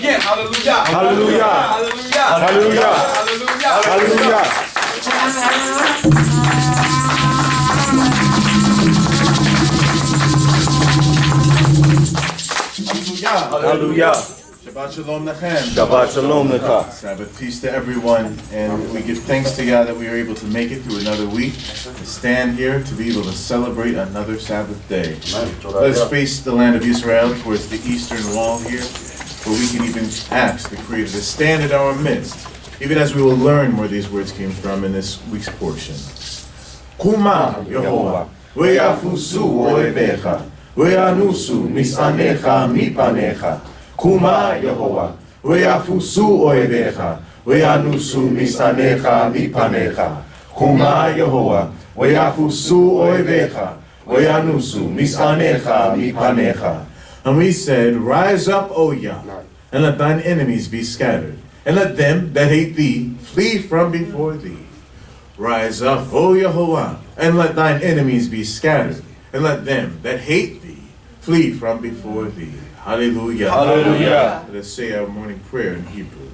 Again, hallelujah. Hallelujah. Hallelujah. Hallelujah. Hallelujah. Hallelujah. Shabbat shalom lechem. Shabbat shalom lecha. Sabbath peace to everyone, and we give thanks to God that we are able to make it through another week, to stand here, to be able to celebrate another Sabbath day. Let us face the land of Israel towards the eastern wall here, where we can even ask the Creator to stand in our midst, even as we will learn where these words came from in this week's portion. Kuma Yehovah, ve'yafusu oevecha, ve'yanusu misanecha mipanecha. Kuma Yehovah, ve'yafusu oevecha, ve'yanusu misanecha mipanecha. Kuma Yehovah, ve'yafusu oevecha, ve'yanusu misanecha mipanecha. And we said, rise up, O Yah, and let thine enemies be scattered, and let them that hate thee flee from before thee. Rise up, O Yehovah, and let thine enemies be scattered, and let them that hate thee flee from before thee. Hallelujah. Hallelujah. Let us say our morning prayer in Hebrew.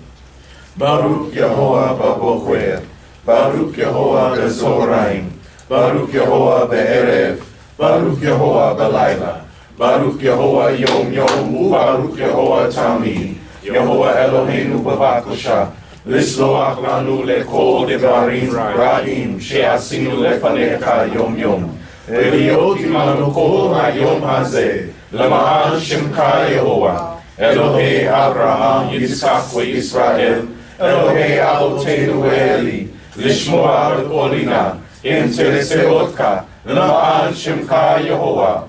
Baruch Yehovah b'boker, Baruch Yehovah b'zoraim, Baruch Yehovah b'erev, Baruch Yehovah b'layla, Baruch Yehovah yom yom, u'Baruch Yehovah tamid, Yehovah Eloheinu b'vakosha, Lisloach lanu lekol devarim ra'im, she'asinu lefanecha yom yom, V'liyot imanu kol ha'yom hazeh, L'ma'an Shemcha Yehovah, Elohei Avraham, Yitzchak ve'Yisrael, Elohei Avoteinu ve'Eli, Lishmoa b'kolina, Intereseotka, L'ma'an Shemcha Yehovah.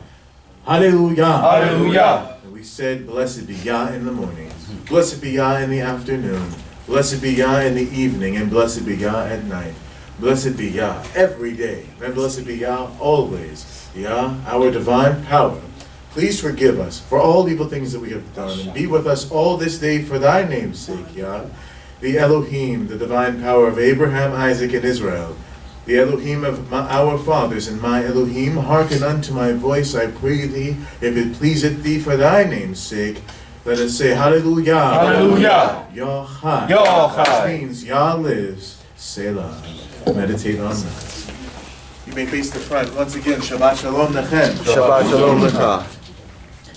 Hallelujah. Hallelujah. And we said, blessed be Yah in the morning, blessed be Yah in the afternoon, blessed be Yah in the evening, and blessed be Yah at night. Blessed be Yah every day, and blessed be Yah always. Yah, our divine power, please forgive us for all evil things that we have done, and be with us all this day for thy name's sake, Yah. The Elohim, the divine power of Abraham, Isaac, and Israel, the Elohim of our fathers, and my Elohim, hearken unto my voice, I pray thee, if it pleaseth thee for thy name's sake. Let us say hallelujah. Hallelujah. Yah Chai. Yah Chai. Which means Yah lives. Selah. Meditate on that. You may face the front. Once again, Shabbat Shalom Lechem. Shabbat shalom lecha.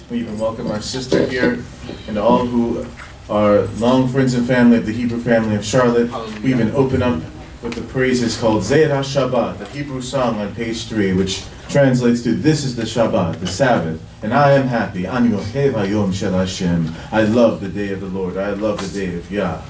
We even welcome our sister here and all who are long friends and family of the Hebrew family of Charlotte. We even open up with the praises called Sidrah Shabbat, the Hebrew song on page 3, which translates to "This is the Shabbat, the Sabbath, and I am happy. Ani ohev hayom shel Hashem. I love the day of the Lord. I love the day of Yah.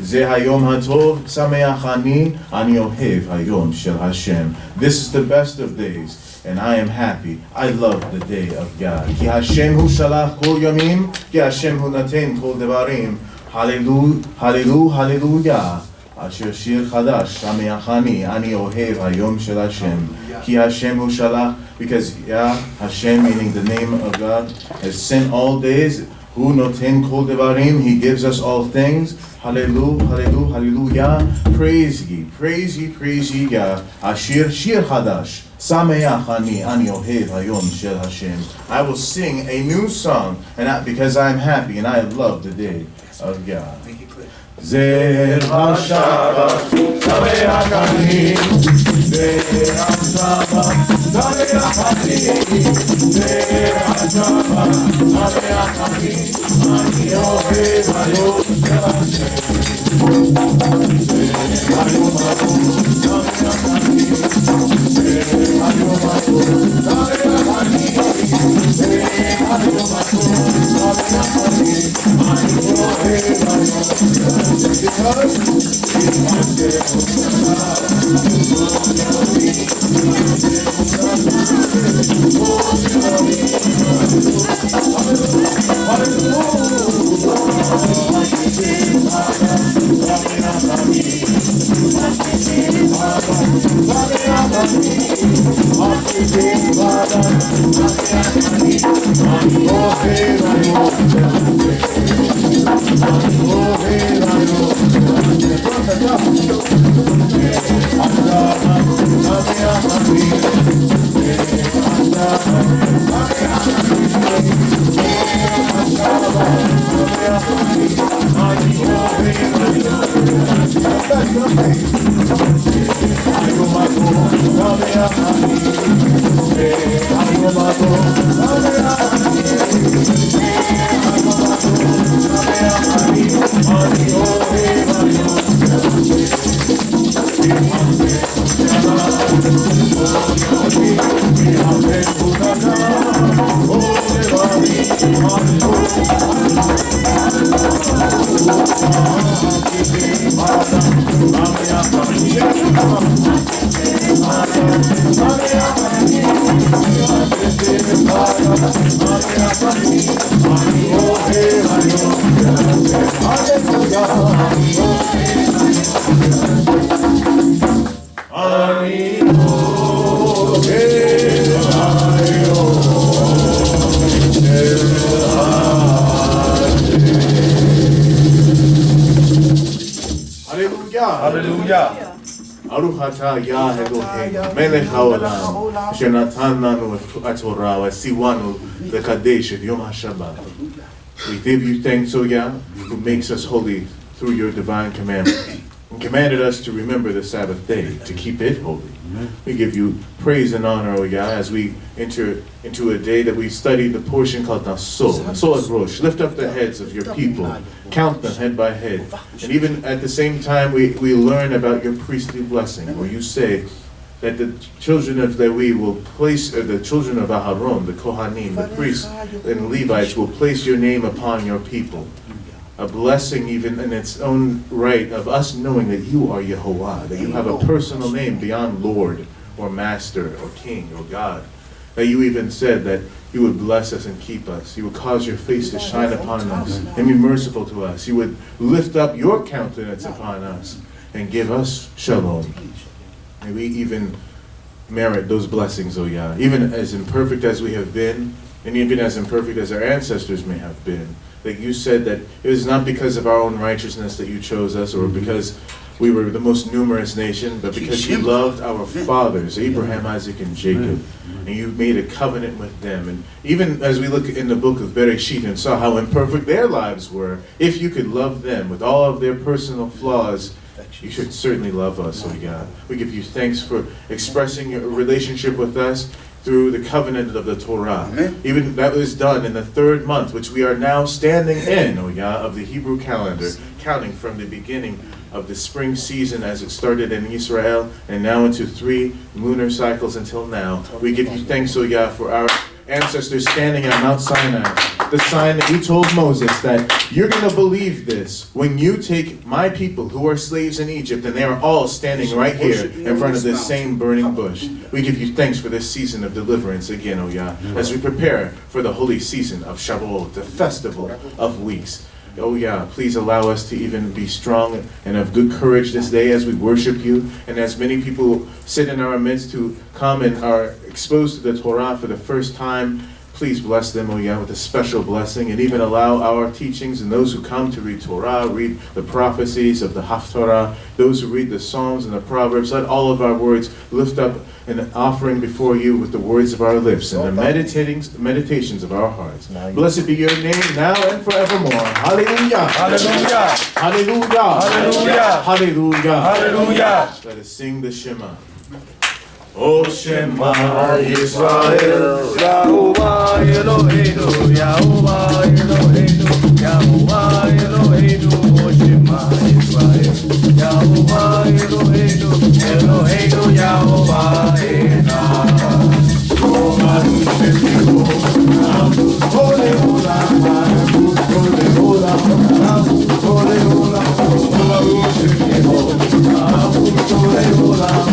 Ze hayom hatov sameach ani ohev hayom shel Hashem. This is the best of days, and I am happy. I love the day of Yah. Ki Hashem hu shalach kol yamim, ki Hashem hu naten kol devarim. Hallelujah, hallelujah. Asher shir chadash sameach ani ohev hayom shel Hashem. Ki Hashem hu shalach, because Yah, Hashem, meaning the name of God, has sent all days. Hu noten kol devarim, He gives us all things. Hallelujah, hallelujah. Praise ye, Yah. Ashir shir chadash. Sameach ani ohev hayom shel Hashem. I will sing a new song, and because I am happy and I love the day of Yah. Sidrah Shabbat, sameach ani. Sidrah Shabbat, sameach ani. Sidrah Shabbat, sameach ani. Ani ohev hayom shel Hashem. Hallelujah. Baruch atah Yah Eloheinu, Melech haolam, asher natan lanu et Torah, v'tziwanu l'kadesh et Yom HaShabbat. We give you thanks, O Yah, who makes us holy through your divine commandments, and commanded us to remember the Sabbath day, to keep it holy. We give you praise and honor, O Yah, as we enter into a day that we study the portion called Naso et Rosh. Lift up the heads of your people, count them head by head. And even at the same time, we learn about your priestly blessing, where you say that the children of Levi will place, the children of Aharon, the Kohanim, the priests and Levites will place your name upon your people. A blessing even in its own right of us knowing that you are Yehovah, that you have a personal name beyond Lord or Master or King or God. That you even said that you would bless us and keep us. You would cause your face to shine upon us and be merciful to us. You would lift up your countenance upon us and give us shalom. May we even merit those blessings, O Yah, even as imperfect as we have been, and even as imperfect as our ancestors may have been. That you said that it was not because of our own righteousness that you chose us, or because we were the most numerous nation, but because you loved our fathers, Abraham, Isaac, and Jacob, and you made a covenant with them. And even as we look in the book of Bereshit and saw how imperfect their lives were, if you could love them with all of their personal flaws, you should certainly love us, O God. We give you thanks for expressing your relationship with us through the covenant of the Torah. Amen. Even that was done in the 3rd month, which we are now standing in, O Yah, of the Hebrew calendar, counting from the beginning of the spring season as it started in Israel, and now into 3 lunar cycles until now. We give you thanks, O Yah, for our ancestors standing at Mount Sinai, the sign that you told Moses that you're going to believe this when you take my people who are slaves in Egypt, and they are all standing right here in front of this same burning bush. We give you thanks for this season of deliverance again, O Yah, as we prepare for the holy season of Shavuot, the festival of weeks. Oh yeah, please allow us to even be strong and of good courage this day as we worship you, and as many people sit in our midst who come and are exposed to the Torah for the first time. Please bless them, O Yah, with a special blessing, and even allow our teachings and those who come to read Torah, read the prophecies of the Haftarah, those who read the Psalms and the Proverbs, let all of our words lift up an offering before you with the words of our lips and the meditations of our hearts. Blessed be your name now and forevermore. Hallelujah. Hallelujah. Hallelujah. Hallelujah. Hallelujah. Hallelujah. Let us sing the Shema. O Shema Yisrael, Yahovah Eloheinu, Yahovah Eloheinu, Yahovah Eloheinu, O Shema Yisrael, Yahovah Eloheinu, Eloheinu, Yahovah Echad. O Baruch Shemito, Baruch Kole Olam, Baruch Kole Olam, Baruch Kole Olam, Baruch Shemito, Baruch Kole Olam,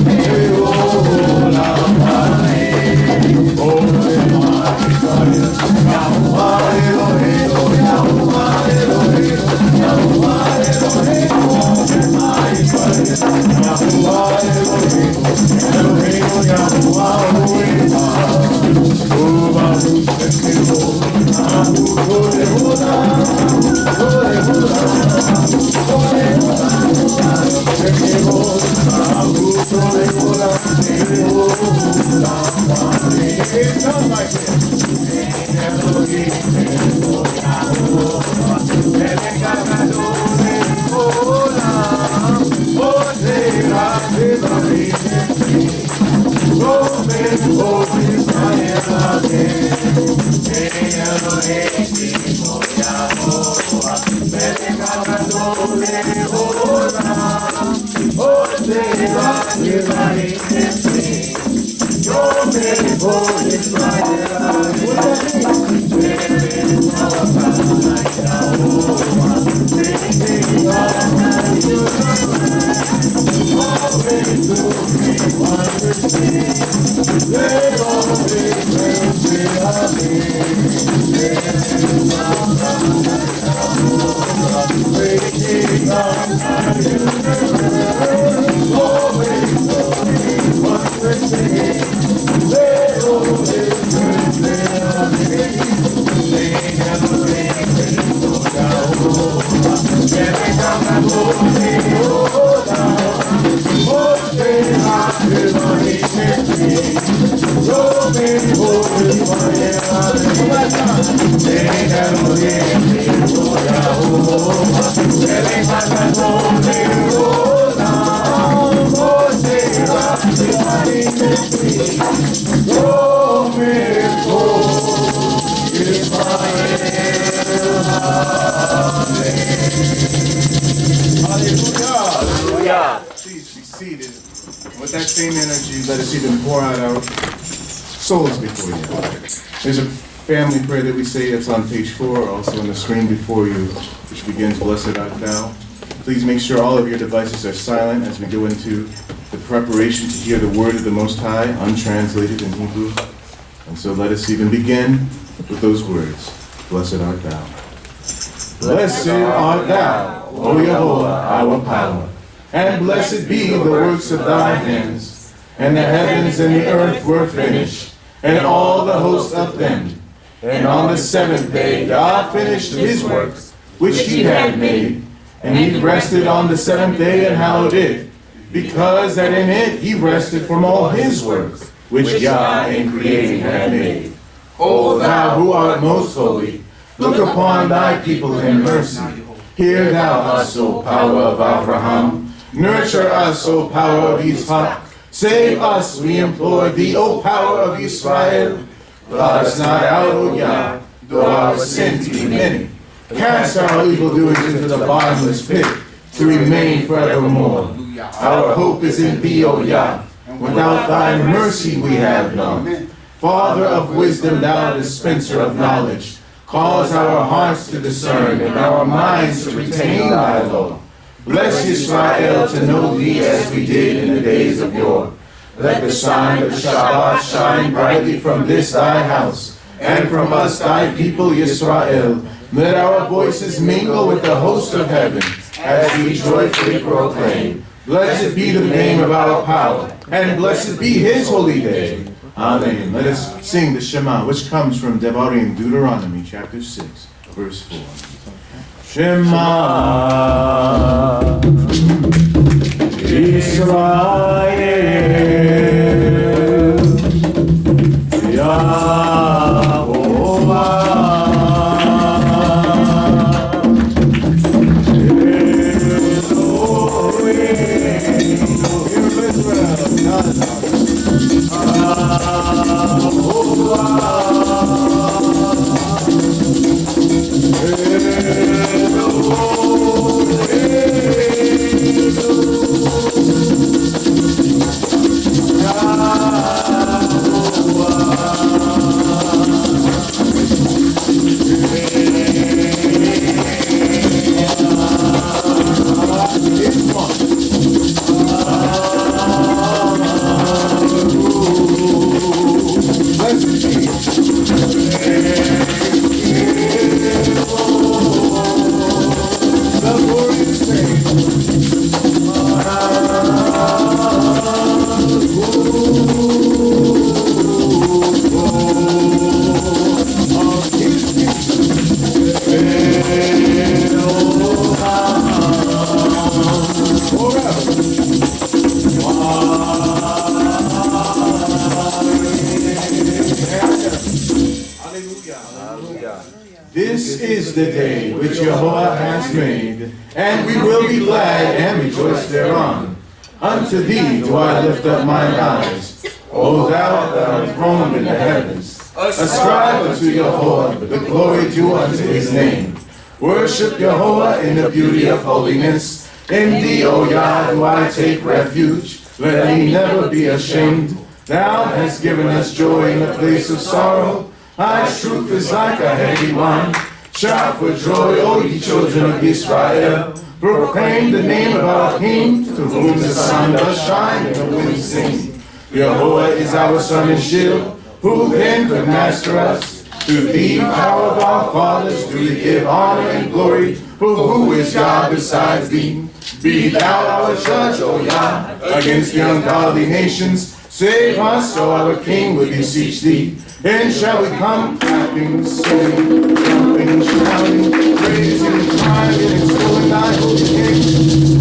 It sounds like it. Please be seated. With that same energy, let us even pour out our souls before you. There's a family prayer that we say that's on page 4, also on the screen before you, which begins, Blessed art thou. Please make sure all of your devices are silent as we go into the preparation to hear the word of the Most High, untranslated in Hebrew. And so let us even begin with those words. Blessed art thou. Blessed art thou, O Yehovah, our power. And blessed be the works of thy hands. And the heavens and the earth were finished, and all the host of them. And on the seventh day God finished his works, which he had made. And he rested on the seventh day and hallowed it, because that in it he rested from all his works, which Yah in creating had made. O thou who art most holy, look upon thy people in mercy. Hear thou us, O power of Abraham. Nurture us, O power of Yitzhak. Save us, we implore thee, O power of Israel. Blot us not out, O Yah, though our sins be many. Cast our evil doings into the bottomless pit, to remain forevermore. Our hope is in thee, O Yah. Without thy mercy we have none. Father of wisdom, thou dispenser of knowledge. Cause our hearts to discern and our minds to retain thy law. Bless Israel to know thee as we did in the days of yore. Let the sign of Shabbat shine brightly from this thy house, and from us thy people Yisrael. Let our voices mingle with the host of heaven, as we joyfully proclaim, blessed be the name of our power, and blessed be his holy day. Amen. Let us sing the Shema, which comes from Devarim, Deuteronomy chapter 6, verse 4. Shema Israel Yahovah This is the day which Jehovah has made, and we will be glad and rejoice thereon. Unto thee do I lift up mine eyes, O thou that art enthroned in the heavens. Ascribe unto Jehovah the glory due unto his name. Worship Yehovah in the beauty of holiness. In thee, O Yah, do I take refuge. Let me never be ashamed. Thou hast given us joy in the place of sorrow. Thy truth is like a heavy wine. Shout for joy, O ye children of Israel. Proclaim the name of our King, to whom the sun does shine and the wind sings. Yehovah is our sun and shield. Who then could master us? To thee, power of our fathers, do we give honor and glory. For who is God besides thee? Be thou our judge, O Yah, against the ungodly nations. Save us, O our King, we beseech thee. Then shall we come clapping, singing, jumping, shouting, praising, crying, extolling thy holy name.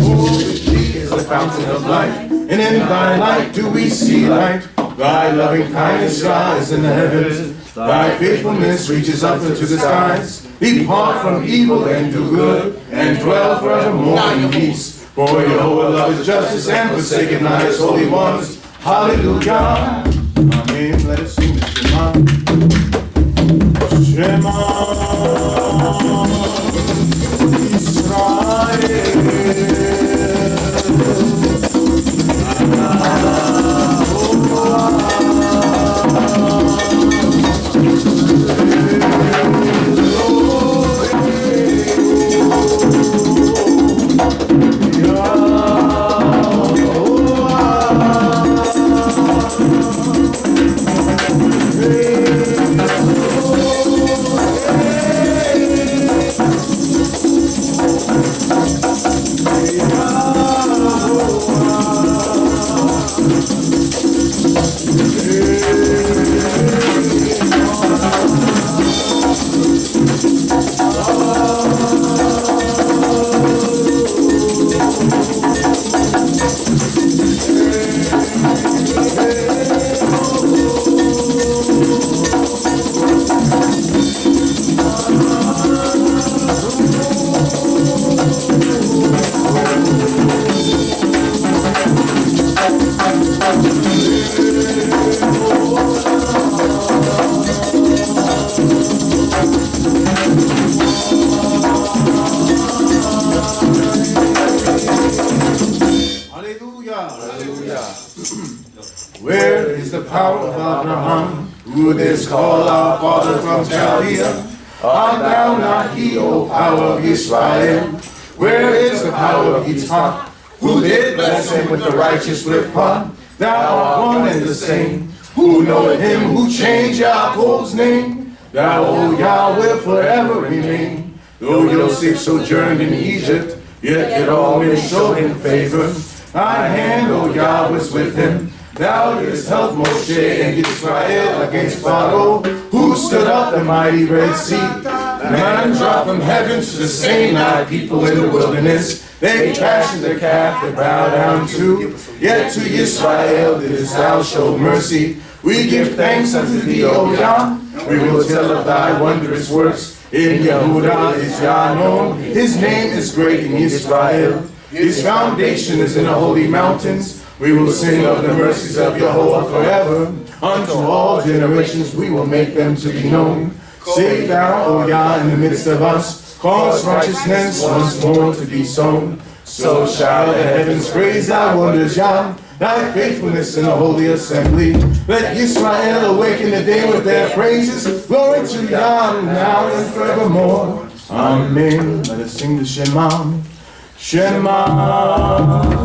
For thee is the fountain of life, and in thy light do we see light. Thy loving kindness, God, is in the heavens. Thy faithfulness reaches up into the skies. Depart from evil and do good, and dwell forevermore in peace. For Jehovah loves justice and forsaken not his holy ones. Hallelujah. Amen. Let us sing the Shema. Shema Where is the power of Abraham, who this call our father from Chaldea? Art thou not he, O power of Israel? Where is the power of Yitzhak, who did bless him with the righteous Rivkah? Thou art one and the same, who knoweth him who changed Yaakov's name. Thou, O Yah, will forever remain. Though Yosef sojourned in Egypt, yet did all men show him favor. Thy hand, O Yah, was with him. Thou didst help Moshe and Israel against Pharaoh, who stood up the mighty Red Sea. Man dropped from heaven to sustain thy people in the wilderness. They fashioned the calf they bow down to. Yet to Israel didst thou show mercy. We give thanks unto thee, O Yah. We will tell of thy wondrous works. In Yehudah is Yah known. His name is great in Israel. His foundation is in the holy mountains. We will sing of the mercies of Yehovah forever. Unto all generations we will make them to be known. Save thou, O Yah, in the midst of us. Cause righteousness once more to be sown. So shall the heavens praise thy wonders, Yah. Thy faithfulness in the holy assembly. Let Israel awaken the day with their praises. Glory to Yah now and forevermore. Amen. Let us sing the Shema. Shema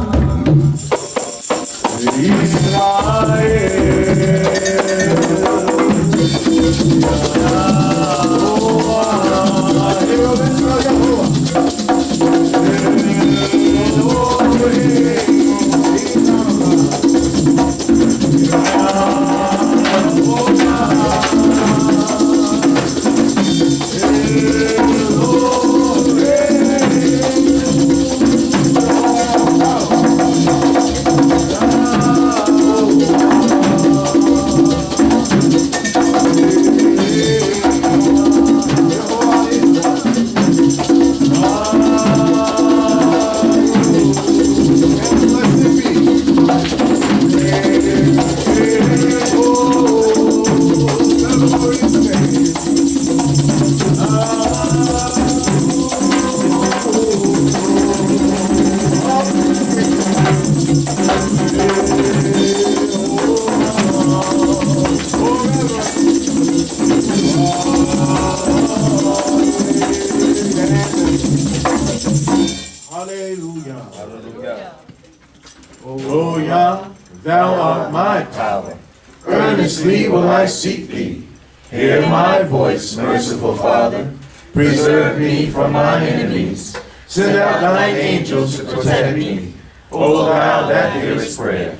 Hallelujah. Hallelujah. O Yah, thou art my power. Earnestly will I seek thee. Hear my voice, merciful Father. Preserve me from mine enemies. Send out thine angels to protect me. O thou that hearest prayer.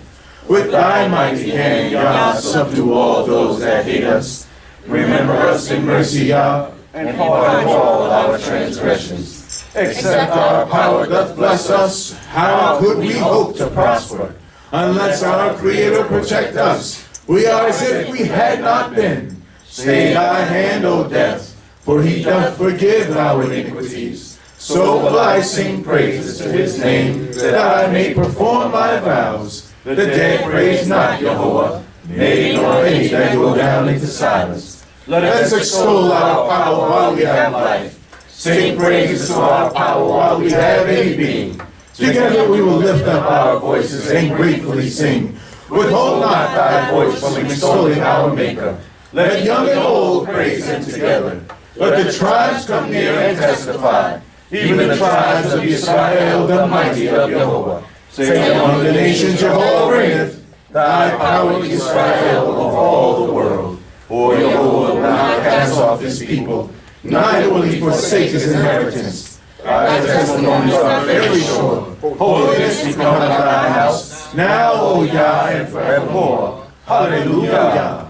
With thy mighty hand, Yah, subdue all those that hate us. Remember us in mercy, Yah, and pardon all our transgressions. Except our power doth bless us, how could we hope to prosper? Unless our Creator protect us, we are as if we had not been. Stay thy hand, O death, for he doth forgive our iniquities. So will I sing praises to his name, that I may perform my vows. The dead praise not Jehovah, nay, nor any that go down into silence. Let us extol our power while we have life. Sing praises to our power while we have any being. Together we will lift up our voices and gratefully sing. Withhold not thy voice from extolling our Maker. Let young and old praise him together. Let the tribes come near and testify. Even the tribes of Israel, the mighty of Jehovah. Say among the nations, Jehovah reigneth. Thy power, Israel, over all the world. For Jehovah will not cast off his people, neither will he forsake his inheritance. Thy testimonies are very sure. Holiness become thy house, now, O Yah, and forevermore. Hallelujah.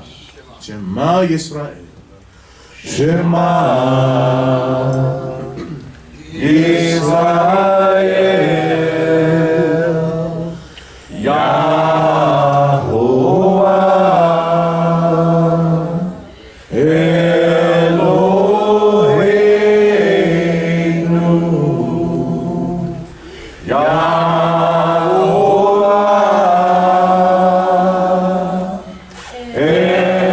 Shema Yisrael. Shema Yisrael. Yahovah Eloheinu. Yahovah Eloheinu.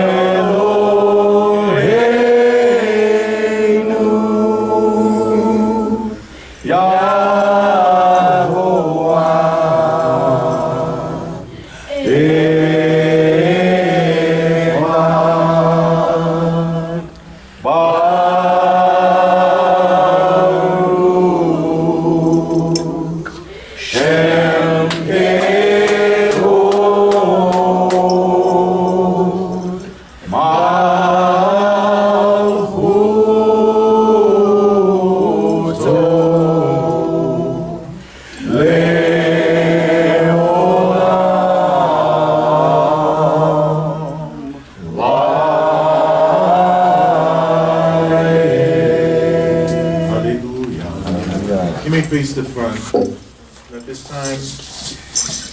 Face the front. At this time,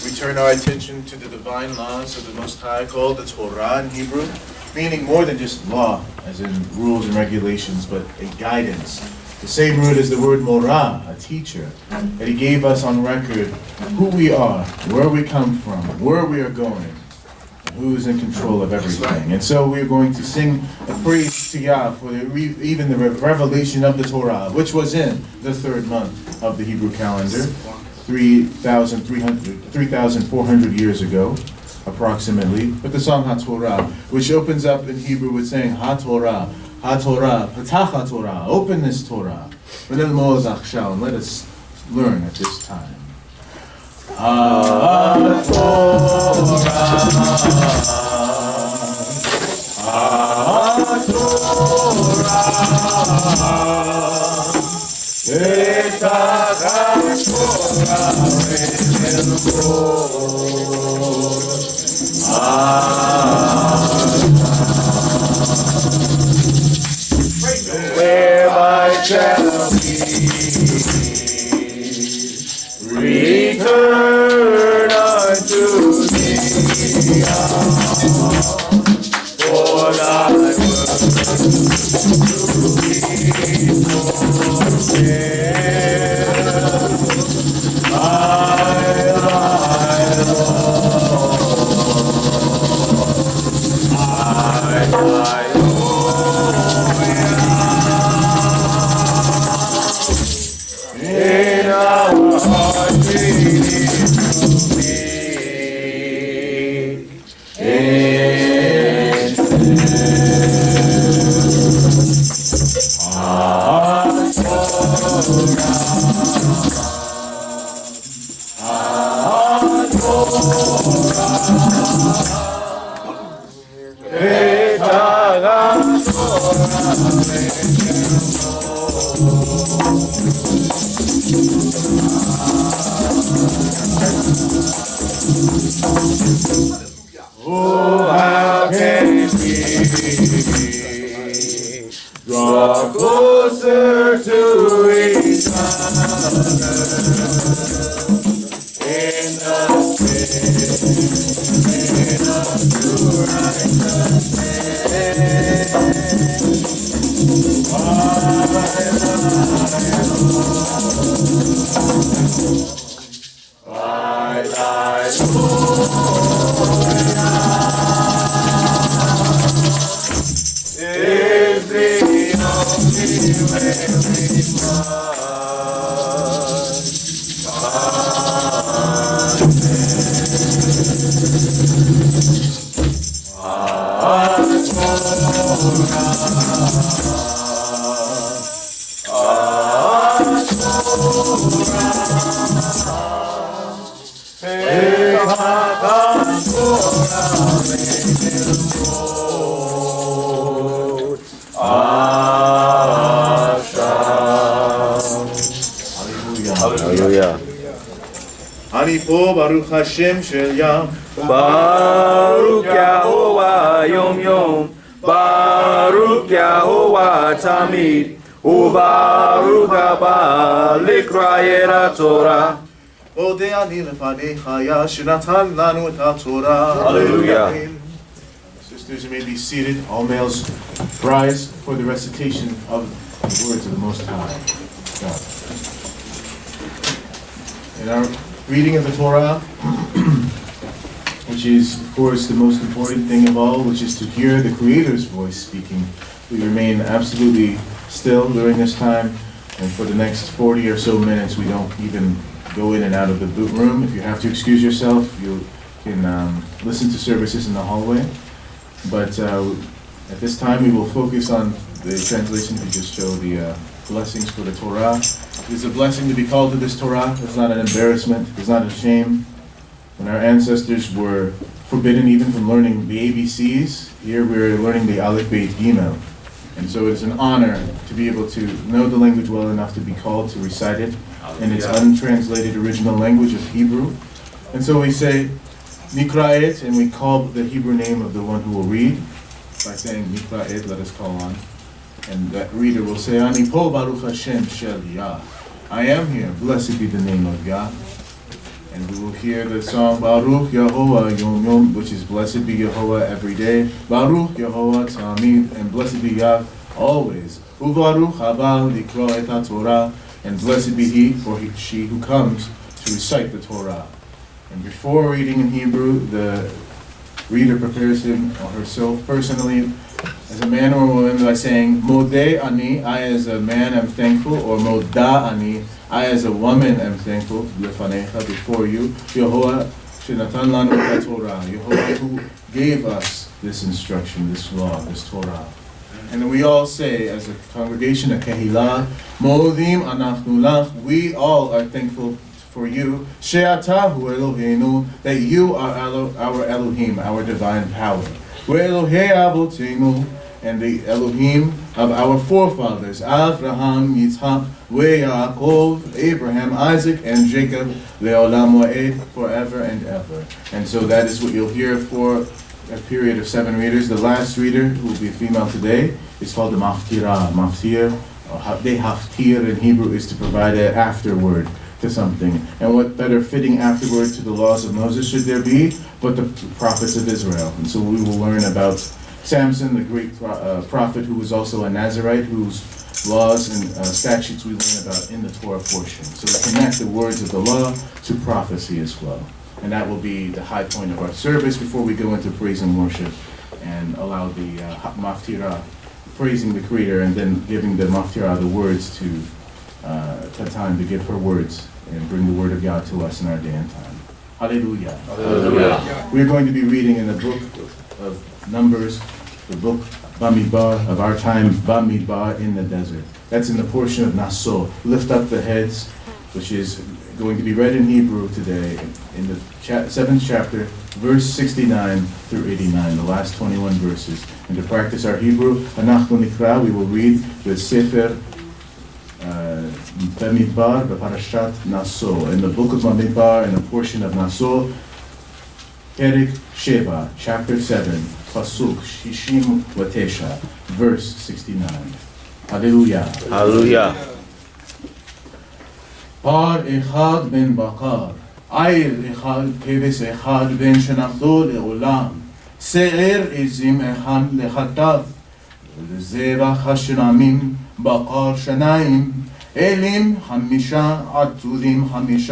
we turn our attention to the divine laws of the Most High, called the Torah in Hebrew, meaning more than just law, as in rules and regulations, but a guidance. The same root as the word morah, a teacher, that he gave us on record who we are, where we come from, where we are going, and who is in control of everything. And so we're going to sing a praise to Yah for even the revelation of the Torah, which was in the third month of the Hebrew calendar, 3,400 years ago, approximately, with the song HaTorah, which opens up in Hebrew with saying HaTorah, HaTorah, Patach HaTorah, open this Torah. And let us learn at this time. HaTorah, whereby shall we return unto thee, for thy word to be fulfilled. I in our heart we need to be in Draw closer to each other in the spirit of true righteousness. By thy is the only way we Hallelujah. Ani po Baruch Hashem Shel Yam. Baruch Yahovah Yom Yom, Baruch Yahovah Tamid, Ubaruch Haba Likrayet Torah. Odeh ani lefanecha ya shenatan lanu et haTorah. Hallelujah. Sisters, you may be seated. All males rise for the recitation of the words of the Most High God. In our reading of the Torah, which is, of course, the most important thing of all, which is to hear the Creator's voice speaking, we remain absolutely still during this time, and for the next 40 or so minutes, we don't even go in and out of the boot room. If you have to excuse yourself, you can listen to services in the hallway. But at this time, we will focus on the translation we just showed, the blessings for the Torah. It is a blessing to be called to this Torah. It's not an embarrassment. It's not a shame. When our ancestors were forbidden even from learning the ABCs, here we're learning the Aleph, Beit, Gimel. And so it's an honor to be able to know the language well enough to be called to recite it in its untranslated original language of Hebrew. And so we say, Nikra'et, and we call the Hebrew name of the one who will read by saying, Nikra'et, let us call on. And that reader will say, Ani po Baruch Hashem Shel Yah. I am here, blessed be the name of Yah. And we will hear the song Baruch Yehovah Yom Yom, which is blessed be Yehovah every day. Baruch Yehovah Tamid, and blessed be Yah always. Uvaruch Haba Likro et HaTorah, and blessed be he, she who comes to recite the Torah. And before reading in Hebrew, the reader prepares him or herself personally as a man or a woman by saying, Modeh ani, I as a man am thankful, or Moda ani, I as a woman am thankful, lefanecha, before you, Yehovah shenatan lanu et Torah, Yehovah who gave us this instruction, this law, this Torah. And then we all say, as a congregation, a kehilah, Modim anachnu lach, we all are thankful for you, She'atahu Eloheinu, that you are our Elohim, our divine power. Ve'Elohei Avotenu, and the Elohim of our forefathers, Avraham, Yitzhak, Yaakov, Abraham, Isaac, and Jacob, Le'olam Wa'ed, forever and ever. And so that is what you'll hear for a period of 7 readers. The last reader, who will be a female today, is called the Maftirah. Maftir, they haftir in Hebrew, is to provide an afterword to something. And what better fitting afterward to the laws of Moses should there be but the prophets of Israel. And so we will learn about Samson, the great prophet who was also a Nazirite, whose laws and statutes we learn about in the Torah portion. So we connect the words of the law to prophecy as well. And that will be the high point of our service before we go into praise and worship and allow the Maftirah, praising the Creator, and then giving the Maftirah the words to time to give her words and bring the word of God to us in our day and time. Hallelujah. Hallelujah. We're going to be reading in the book of Numbers, the book Bamidbar of our time, Bamidbar in the desert. That's in the portion of Naso. Lift up the heads, which is going to be read in Hebrew today in the 7th chapter, verse 69 through 89, the last 21 verses. And to practice our Hebrew, אנחנו נקרא, we will read the Sefer Bamidbar, Parashat Naso. In the book of Bamidbar, in the portion of Naso, Perek Sheva, chapter 7, Pasuk Shishim Watesha, verse 69. Hallelujah. Hallelujah. פר אחד בן בקר, עיר אחד, כבש אחד בן שנחתו לעולם, שער עזים אחד לחטאת, ולזבח השלמים בקר שניים, אלים 5, עצורים 5,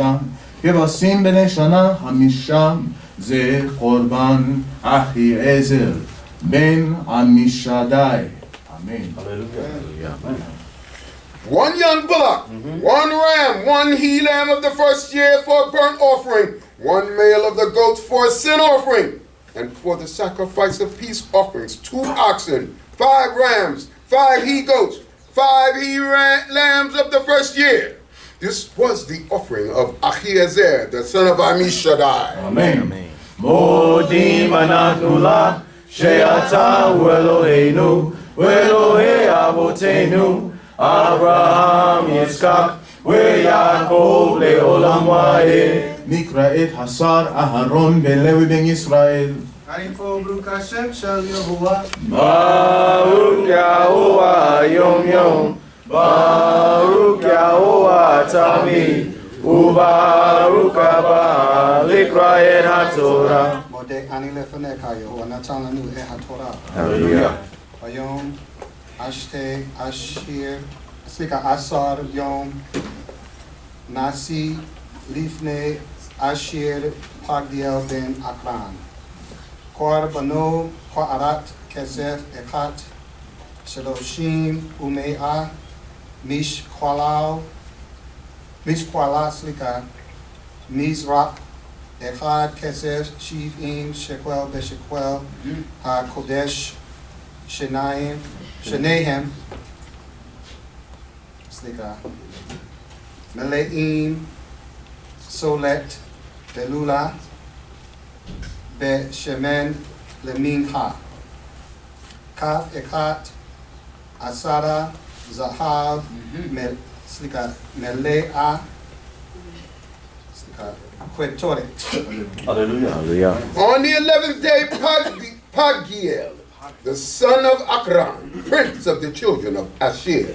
כבשים בני שנה 5, זה קורבן אחיעזר בן עמישדי. Amen. Hallelujah. One young bullock, one ram, one he-lamb of the first year for a burnt offering, one male of the goats for a sin offering, and for the sacrifice of peace offerings, 2 oxen, 5 rams, 5 he-goats, 5 he-lambs of the first year. This was the offering of Achiezer, the son of Amishadai. Amen. מודים אנחנו לך שאתה הוא אלוהינו ואלוהי אבותינו אברהם יצחק ויעקב לעולם ועד. נקרא את השר אהרון בן לוי בן ישראל. אני פה ברוך השם של יהוה. ברוך יהוה יום יום ברוך יהוה תמיד וברוך הבא לקרוא את התורה. מודה אני לפניך יהוה נתן לנו את התורה. הללויה. היום עשר יום נשיא לפני אשר פגדיאל בן אקרן. קורבנו קערת כסף אחד 30 ומאה מזרח אחד כסף 70 שקל בשקל הקודש שניהם מלאים סולת בלולה בשמן למנחה כף אחד 10 זהב מלאה קטורת. Hallelujah. On the 11th day, Pagiel, the son of Akran, prince of the children of Asher.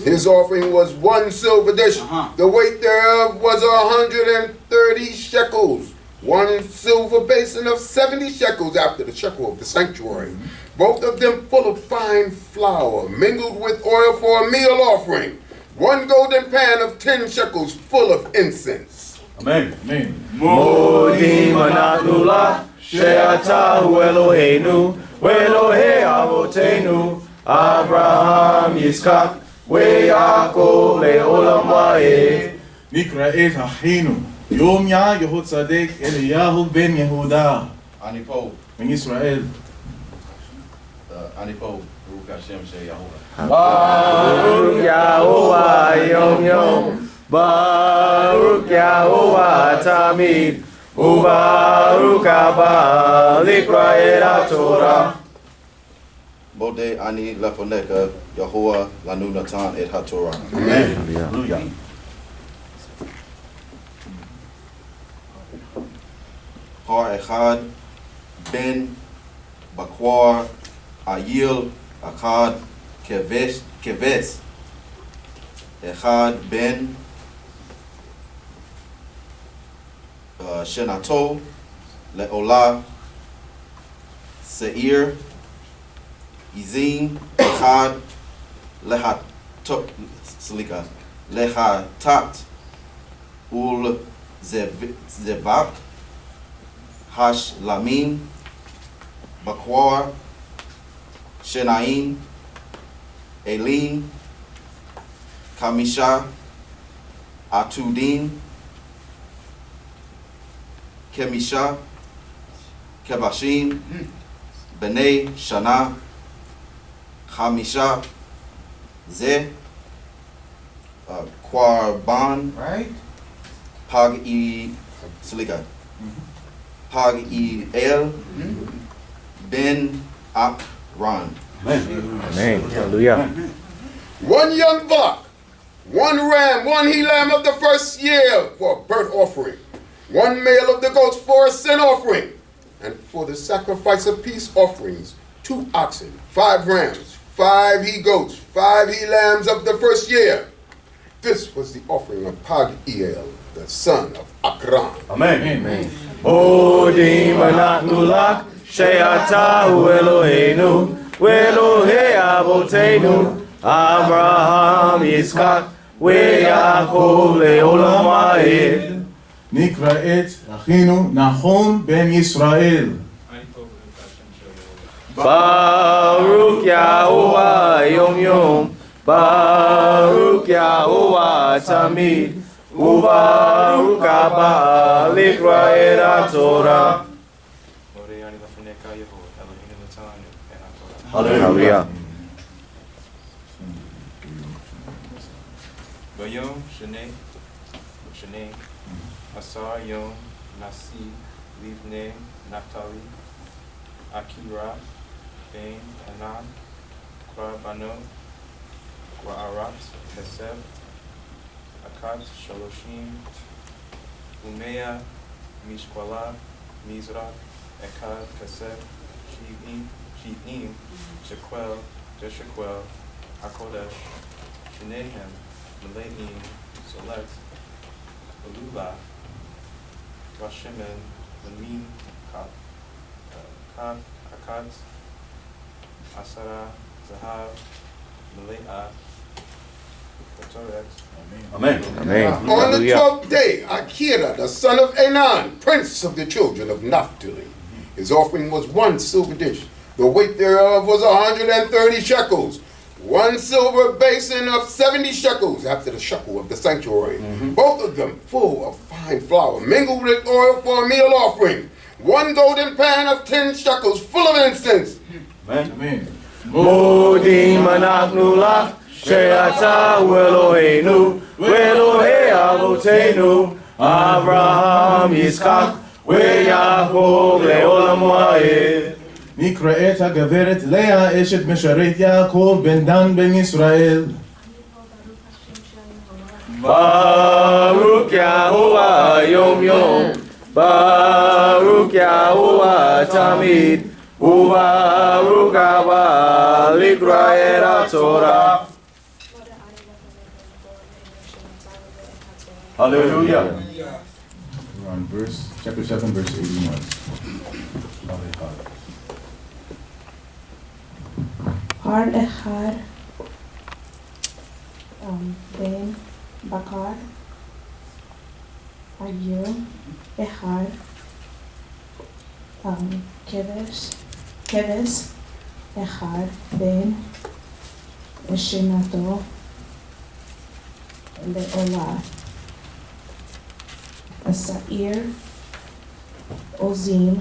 His offering was 1 silver dish. The weight thereof was 130 shekels. 1 silver basin of 70 shekels after the shekel of the sanctuary. Both of them full of fine flour, mingled with oil for a meal offering. 1 golden pan of 10 shekels full of incense. Amen. Amen. מודים אנחנו לך שאתה הוא אלוהינו ואלוהי אבותינו אברהם יצחק ויעקב לעולם ועד. נקרא את אחינו יומיה יהוצדק אליהו בן יהודה. אני פה, בן ישראל. אני פה, ברוך השם של יהוה. ברוך יהוה יום יום ברוך יהוה תמיד וברוך הבא לקרוא את התורה. מודה אני לפניך, יהוה לנו נתן את התורה. Hallelujah. פר אחד בן בקר עיל אחד כבש אחד בן שנתו לעולה שעיר עזים אחד לחטאת ולזבח השלמים בקר שניים אלים 5 עתודים 5 כבשים בני שנה 5 זה Korban, Right? Pag-el, Ben Akron. Amen. Hallelujah. One young buck, one ram, one he lamb of the first year for a burnt offering, one male of the goats for a sin offering, and for the sacrifice of peace offerings, 2 oxen, 5 rams, 5 he goats, 5 he lambs of the first year. This was the offering of Pag-el, the son of Akron. Amen. Modim anachnu lach she'ata hu Eloheinu ve'Elohei avoteinu Avraham Yitzchak ve'Yaakov le'olam va'ed. נקראת אחינו נחום בן ישראל. Baruch Yahuwah Yom Yom, Baruch Yahuwah Tamid, Ubaruch Abba Likraed HaTorah. Hallelujah. Bayom Shane Asar Yom Nasi Livne Naphtali Akira Ben Anan Kwabano Kwa'arat Kesef Akat Shaloshim Umeya Mishkwala Mizrach Ekad Kesef Shivim Shequel Jeshequel HaKodesh Shnehem Maleim Select Alula Rashemen Lamin Kaf Akat Asara Zahav Malea Katoret. Amen. Amen. On the Hallelujah. 12th day, Achira, the son of Enan, prince of the children of Naphtali, his offering was 1 silver dish. The weight thereof was 130 shekels. 1 silver basin of 70 shekels after the shekel of the sanctuary. Both of them full of fine flour, mingled with oil for a meal offering. 1 golden pan of 10 shekels full of incense. Amen. Modim anachnu lach she'ata hu Eloheinu ve'Elohei avoteinu Avraham Yitzchak ve'Yaakov le'olam va'ed. נקראת הגברת לאה אשת משרת יעקב בן דן בן ישראל. Baruch Yahuwah Yom Yom, Baruch Yahuwah Tamid, Ubaruch Abba Likraed HaTorah. Hallelujah. We're on chapter 7, verse 81. Har Echad Ben Bakar Ayur Echad Keves Echad Ben Shinato Leolah Asair Ozim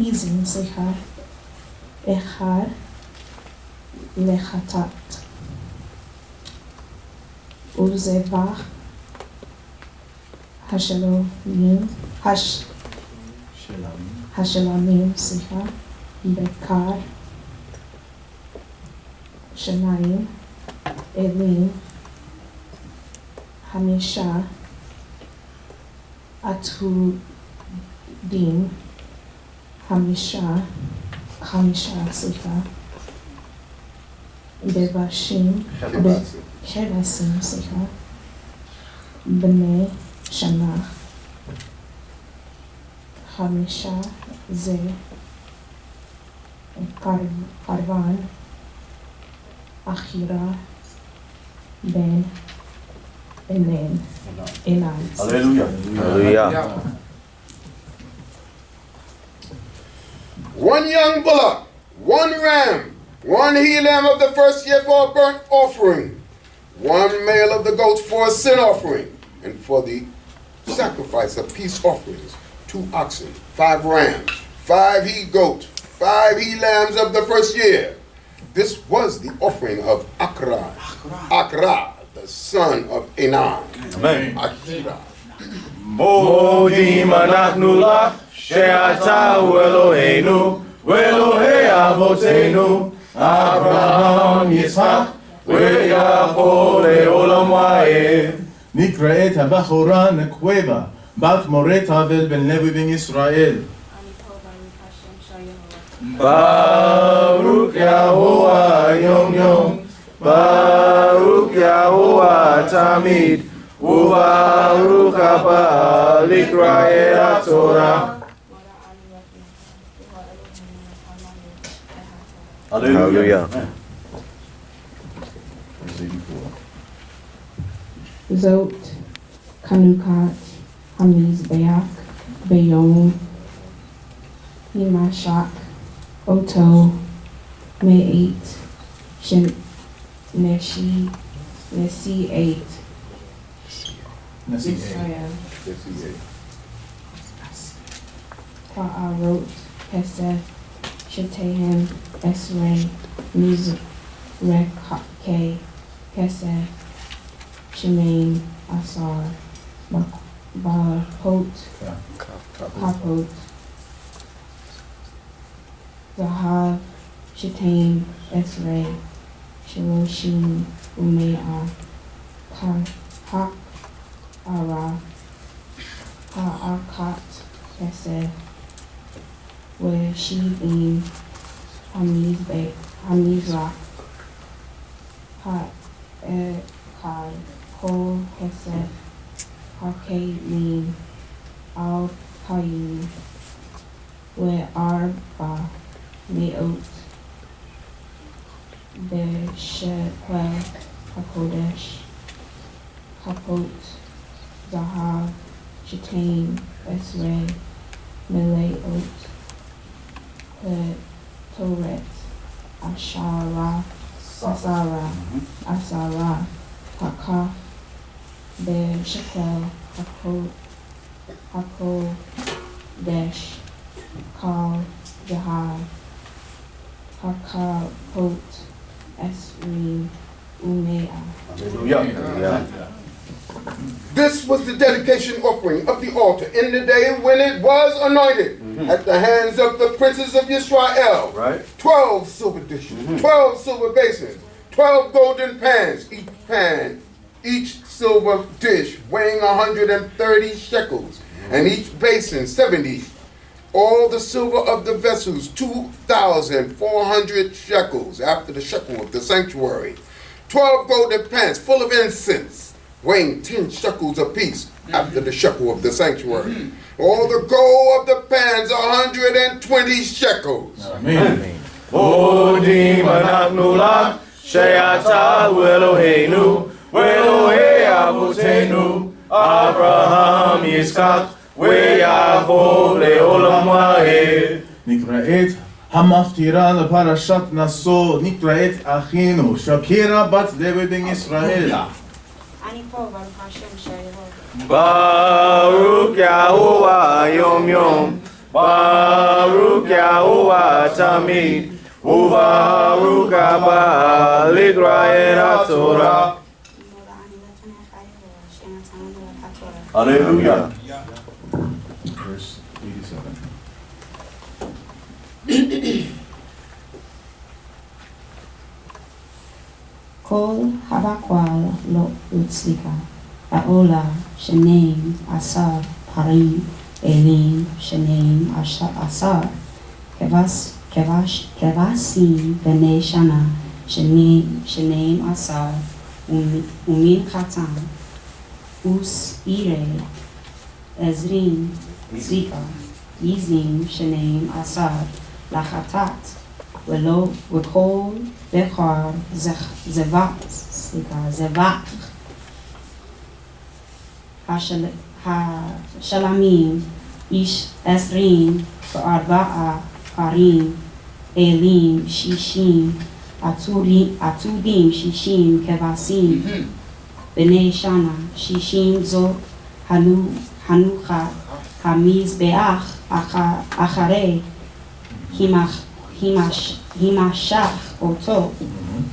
Izim Echad Lechatat Uzevach Hashelamim Bekar Shanaim Elim Hamisha Atudim Hamisha Bevashim Kevasim Bnei Shanach Hamisha Ze Karvan Achira Ben Enan. Hallelujah. Hallelujah. 1 young bullock, 1 ram, 1 he lamb of the first year for a burnt offering, 1 male of the goats for a sin offering, and for the sacrifice of peace offerings, 2 oxen, 5 rams, 5 he goats, 5 he lambs of the first year. This was the offering of Akra, the the son of Enan. Amen. Achot. מודים אנחנו לך שאתה הוא אלוהינו ואלוהי אבותינו אברהם יצחק ויעקב לעולם ועד. נקראת הבחורה נקוובה, בת מורה תבל בן לוי בן ישראל. ברוך יהוה יום יום, ברוך יהוה תמיד, וברוך הבא לקרוא את התורה. Hallelujah. Zot, Kanukat, Hamizbeach, Bayom, Himashak, Oto, Me'et, Neshi 8, Israel, Pa'arot, Kesef, Shetehem, Esrei, Mizrek, Kesef, Shemaim, Asar, Kapot, Zahav, Shetaim, Esrei, Shiroshim, Umeah, Ha'ara, Ha'akat, Kesef, Shivim, Hamizrach, Ha'ekai, Kol Kesef, Ha'kelim, Al-Kayim, Arba, Me'ot, Beshequel, HaKodesh, Kapot, Zahav, Shetaim, Esrei, Meleot, Toret, Asara, Hakaf, Beshequel, HaKodesh, Kal, Zahav, Hakapot, Esrim, Umeah. This was the dedication offering of the altar in the day when it was anointed at the hands of the princes of Israel. Right. 12 silver dishes, 12 silver basins, 12 golden pans, each silver dish weighing 130 shekels, and each basin 70. All the silver of the vessels, 2,400 shekels, after the shekel of the sanctuary. 12 golden pans full of incense, weighing 10 shekels apiece, after the shekel of the sanctuary. All the gold of the pans, 120 shekels. Amen. מודים אנחנו לך שאתה הוא אלוהינו ואלוהי אבותינו אברהם יצחק ויעקב לעולם ועד. נקראת המפטירה לפרשת נשוא, נקראת אחינו שקירה בת לוי בן ישראל. ברוך יהוה יום יום, ברוך יהוה תמיד, וברוך הבא לקרוא את התורה. Hallelujah. Verse 87. Kol habakwal lo utzika, Aola, Shenaim, Asar, Parim, Elim, Shenaim, Asar, Kevasim, Bene Shana, Shenaim, Asar, Umin Khatan, Us Ire, Ezrin, Zika, Yizim, Shenaim, Asar, Lachatat, Wekol, Bechar, Zevat, Hashalamim, Ish Esrim, Arba'a, Parim, Elim, Shishim, Atudim, Shishim, Kevasim, Bnei Shana, Shishim Zo, Hanucha, Hamiz Beach, Achare, Himashach, Oto,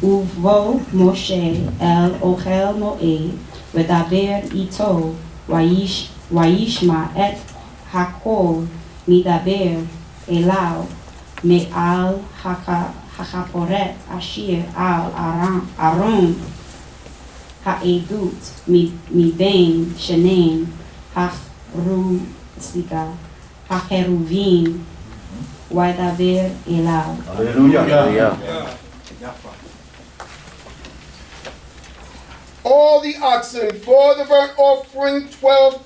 Uvo Moshe el Ochel Moed, Vedaber Ito, Wayishma et Hakol, Midaber Elau, Me'al Hakaporet, Ashir al Aron, Ha'edut, Mibain, Shenem, Hacheruvim, Wadaber Elau. Hallelujah. All the oxen for the burnt offering, 12.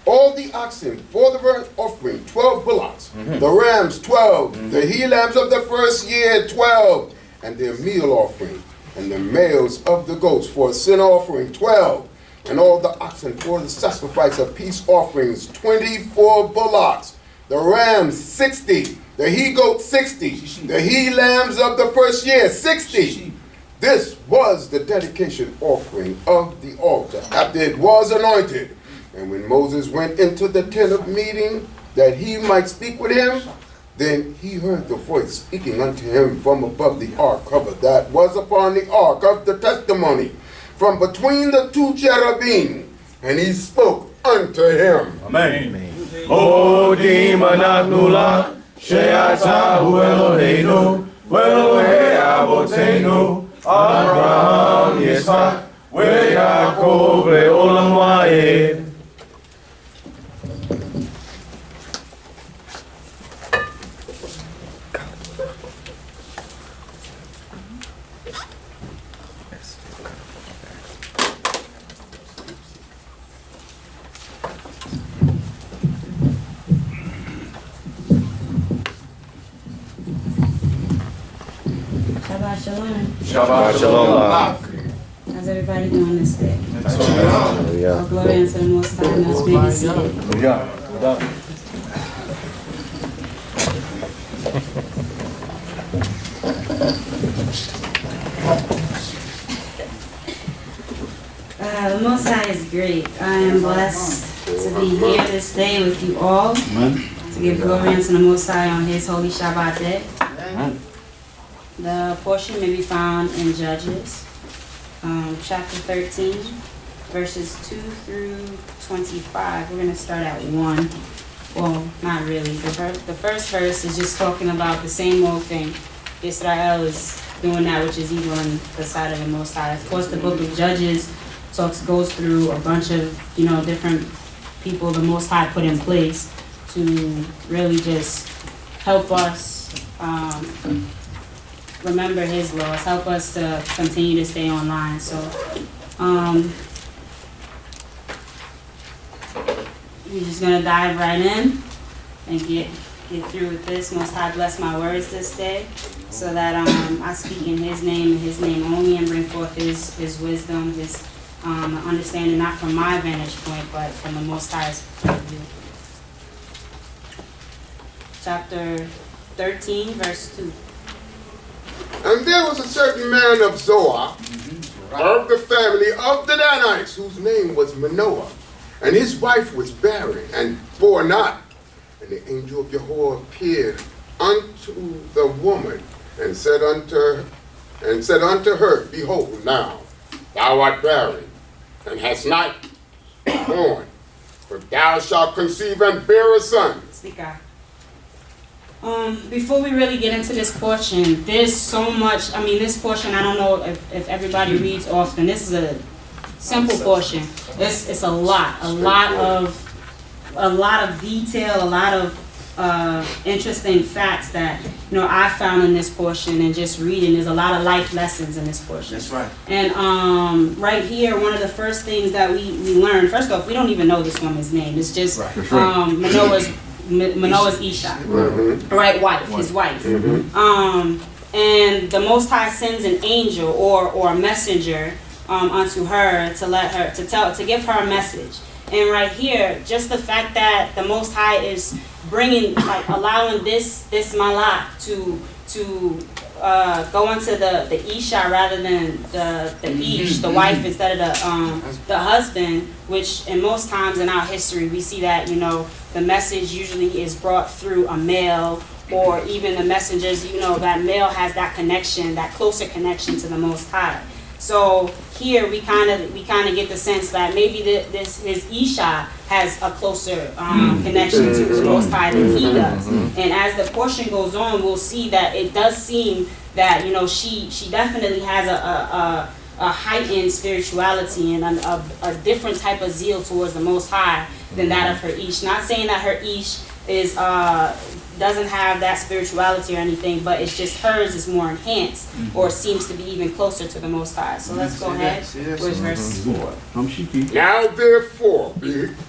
All the oxen for the burnt offering, 12 bullocks. The rams, 12. The he lambs of the first year, 12. And their meal offering. And the males of the goats for a sin offering, 12. And all the oxen for the sacrifice of peace offerings, 24 bullocks. The rams, 60. The he goats, 60. The he lambs of the first year, 60. This was the dedication offering of the altar after it was anointed. And when Moses went into the tent of meeting that he might speak with him, then he heard the voice speaking unto him from above the ark cover that was upon the ark of the testimony, from between the two cherubim, and he spoke unto him. Amen. Modim anachnu lach, she'ata hu Eloheinu, ve'Elohei avoteinu, Abraham, Yitzchak, ve'Yaakov le'olam va'ed. Shabbat Shalom. Shabbat Shalom. How's everybody doing this day? Hallelujah. All glory unto the Most High, and those babies seated. Hallelujah. The Most High is great. I am blessed to be here this day with you all. To give glory unto the Most High on His holy Shabbat day. The portion may be found in Judges, chapter 13, verses 2 through 25. We're going to start at 1. Well, not really. The first verse is just talking about the same old thing. Israel is doing that which is evil in the sight of the Most High. Of course, the book of Judges goes through a bunch of, different people the Most High put in place to really just help us remember His laws, help us to continue to stay online. So, we're just gonna dive right in and get through with this. Most High bless my words this day, so that I speak in His name and His name only, and bring forth His wisdom, His understanding, not from my vantage point, but from the Most High's point of view. Chapter 13, verse 2. And there was a certain man of Zoar, of the family of the Danites, whose name was Manoah. And his wife was barren and bore not. And the angel of Yahweh appeared unto the woman and said unto her, Behold, now thou art barren, and hast not born, but thou shalt conceive and bear a son. Before we really get into this portion, there's so much. this portion, I don't know if everybody reads often. This is a simple portion. It's a lot of detail, a lot of interesting facts that I found in this portion, and just reading. There's a lot of life lessons in this portion. That's right. And right here, one of the first things that we learned. First off, we don't even know this woman's name. It's just Manoah's Isha, right? Wife, his wife. And the Most High sends an angel or a messenger unto her to give her a message. And right here, just the fact that the Most High is allowing this malak to go into the Isha rather than the Ish, the wife, instead of the husband, which in most times in our history we see that the message usually is brought through a male or even the messengers, you know, that male has that connection, that closer connection to the Most High. So here we kind of get the sense that maybe his Isha has a closer connection to the Most High than he does. And as the portion goes on, we'll see that it does seem that, you know, she definitely has a heightened spirituality and a different type of zeal towards the Most High than that of her Ish. Not saying that her Ish is doesn't have that spirituality or anything, but it's just hers is more enhanced or seems to be even closer to the Most High. So let's go ahead. Where's verse 4? Now therefore,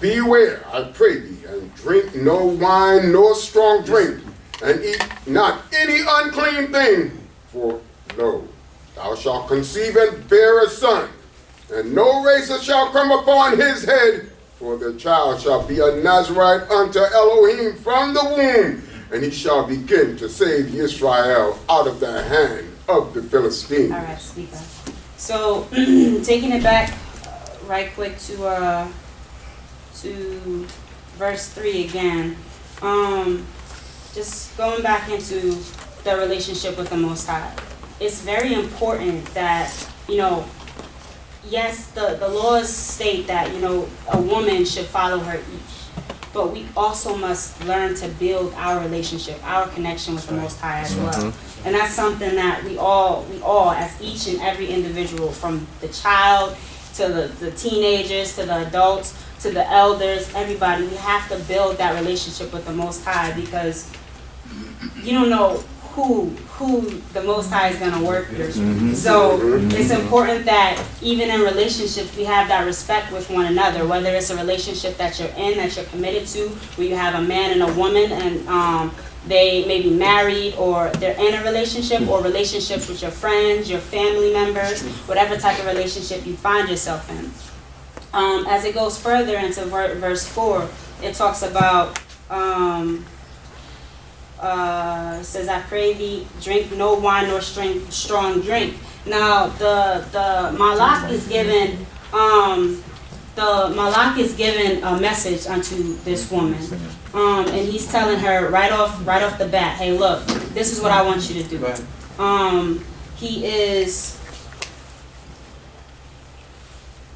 beware, I pray thee, and drink no wine nor strong drink, and eat not any unclean thing, for lo, thou shalt conceive and bear a son, and no razor shall come upon his head, for the child shall be a Nazarite unto Elohim from the womb, and he shall begin to save Israel out of the hand of the Philistines. All right, speaker. So, taking it back right quick to verse 3 again. Just going back into the relationship with the Most High. It's very important that, you know, yes, the laws state that, you know, a woman should follow her Ish. But we also must learn to build our relationship, our connection with the Most High as well. And that's something that we all, as each and every individual, from the child to the teenagers, to the adults, to the elders, everybody, we have to build that relationship with the Most High, because you don't know who the Most High is going to work through. So it's important that even in relationships we have that respect with one another, whether it's a relationship that you're in, that you're committed to, where you have a man and a woman and they may be married or they're in a relationship, or relationships with your friends, your family members, whatever type of relationship you find yourself in. As it goes further into verse 4, it talks about it says, I pray thee, drink no wine nor strong drink. Now the Malak is given a message unto this woman, and he's telling her right off the bat, hey, look, this is what I want you to do.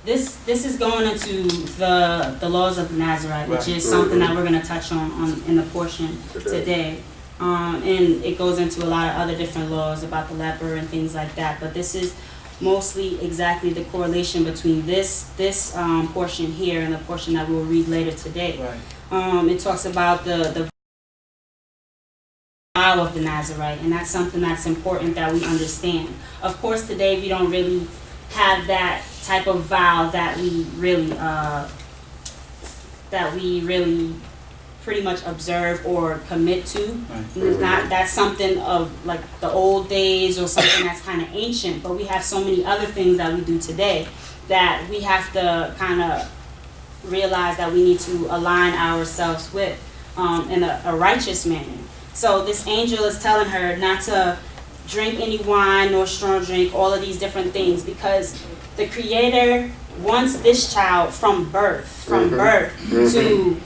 This is going into the laws of the Nazarite, which is something that we're going to touch on in the portion today. And it goes into a lot of other different laws about the leper and things like that. But this is mostly exactly the correlation between this portion here and the portion that we'll read later today. It talks about the vow of the Nazarite, and that's something that's important that we understand. Of course, today we don't really have that type of vow that we really pretty much observe or commit to. That's something of like the old days or something that's kind of ancient, but we have so many other things that we do today that we have to kind of realize that we need to align ourselves with in a righteous manner. So this angel is telling her not to drink any wine nor strong drink, all of these different things, because the Creator wants this child from birth to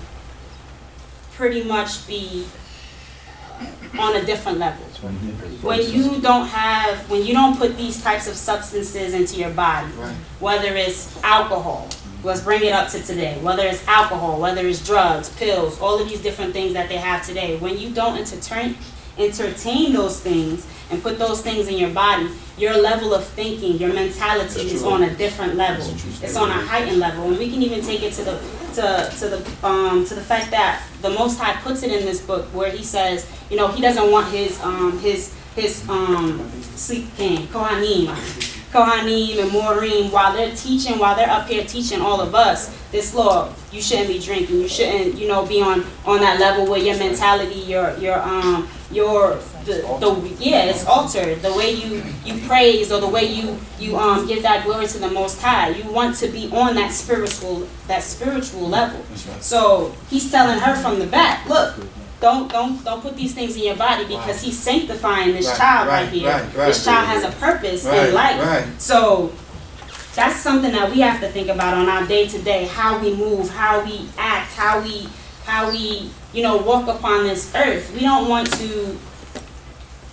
pretty much be on a different level. When you don't put these types of substances into your body, whether it's alcohol, let's bring it up to today, whether it's alcohol, whether it's drugs, pills, all of these different things that they have today, when you don't entertain those things and put those things in your body, your level of thinking, your mentality is on a different level. It's on a heightened level, and we can even take it to the fact that the Most High puts it in this book where He says, you know, He doesn't want His sleep king, Kohanim and Moreh, while they're up here teaching all of us this law. You shouldn't be drinking. You shouldn't, you know, be on that level where your mentality, it's altered. The way you praise, or the way you give that glory to the Most High. You want to be on that spiritual level. So He's telling her from the back, look, don't put these things in your body, because He's sanctifying this child right here. This child has a purpose in life. So that's something that we have to think about on our day-to-day, how we move, how we act, how we walk upon this earth. We don't want to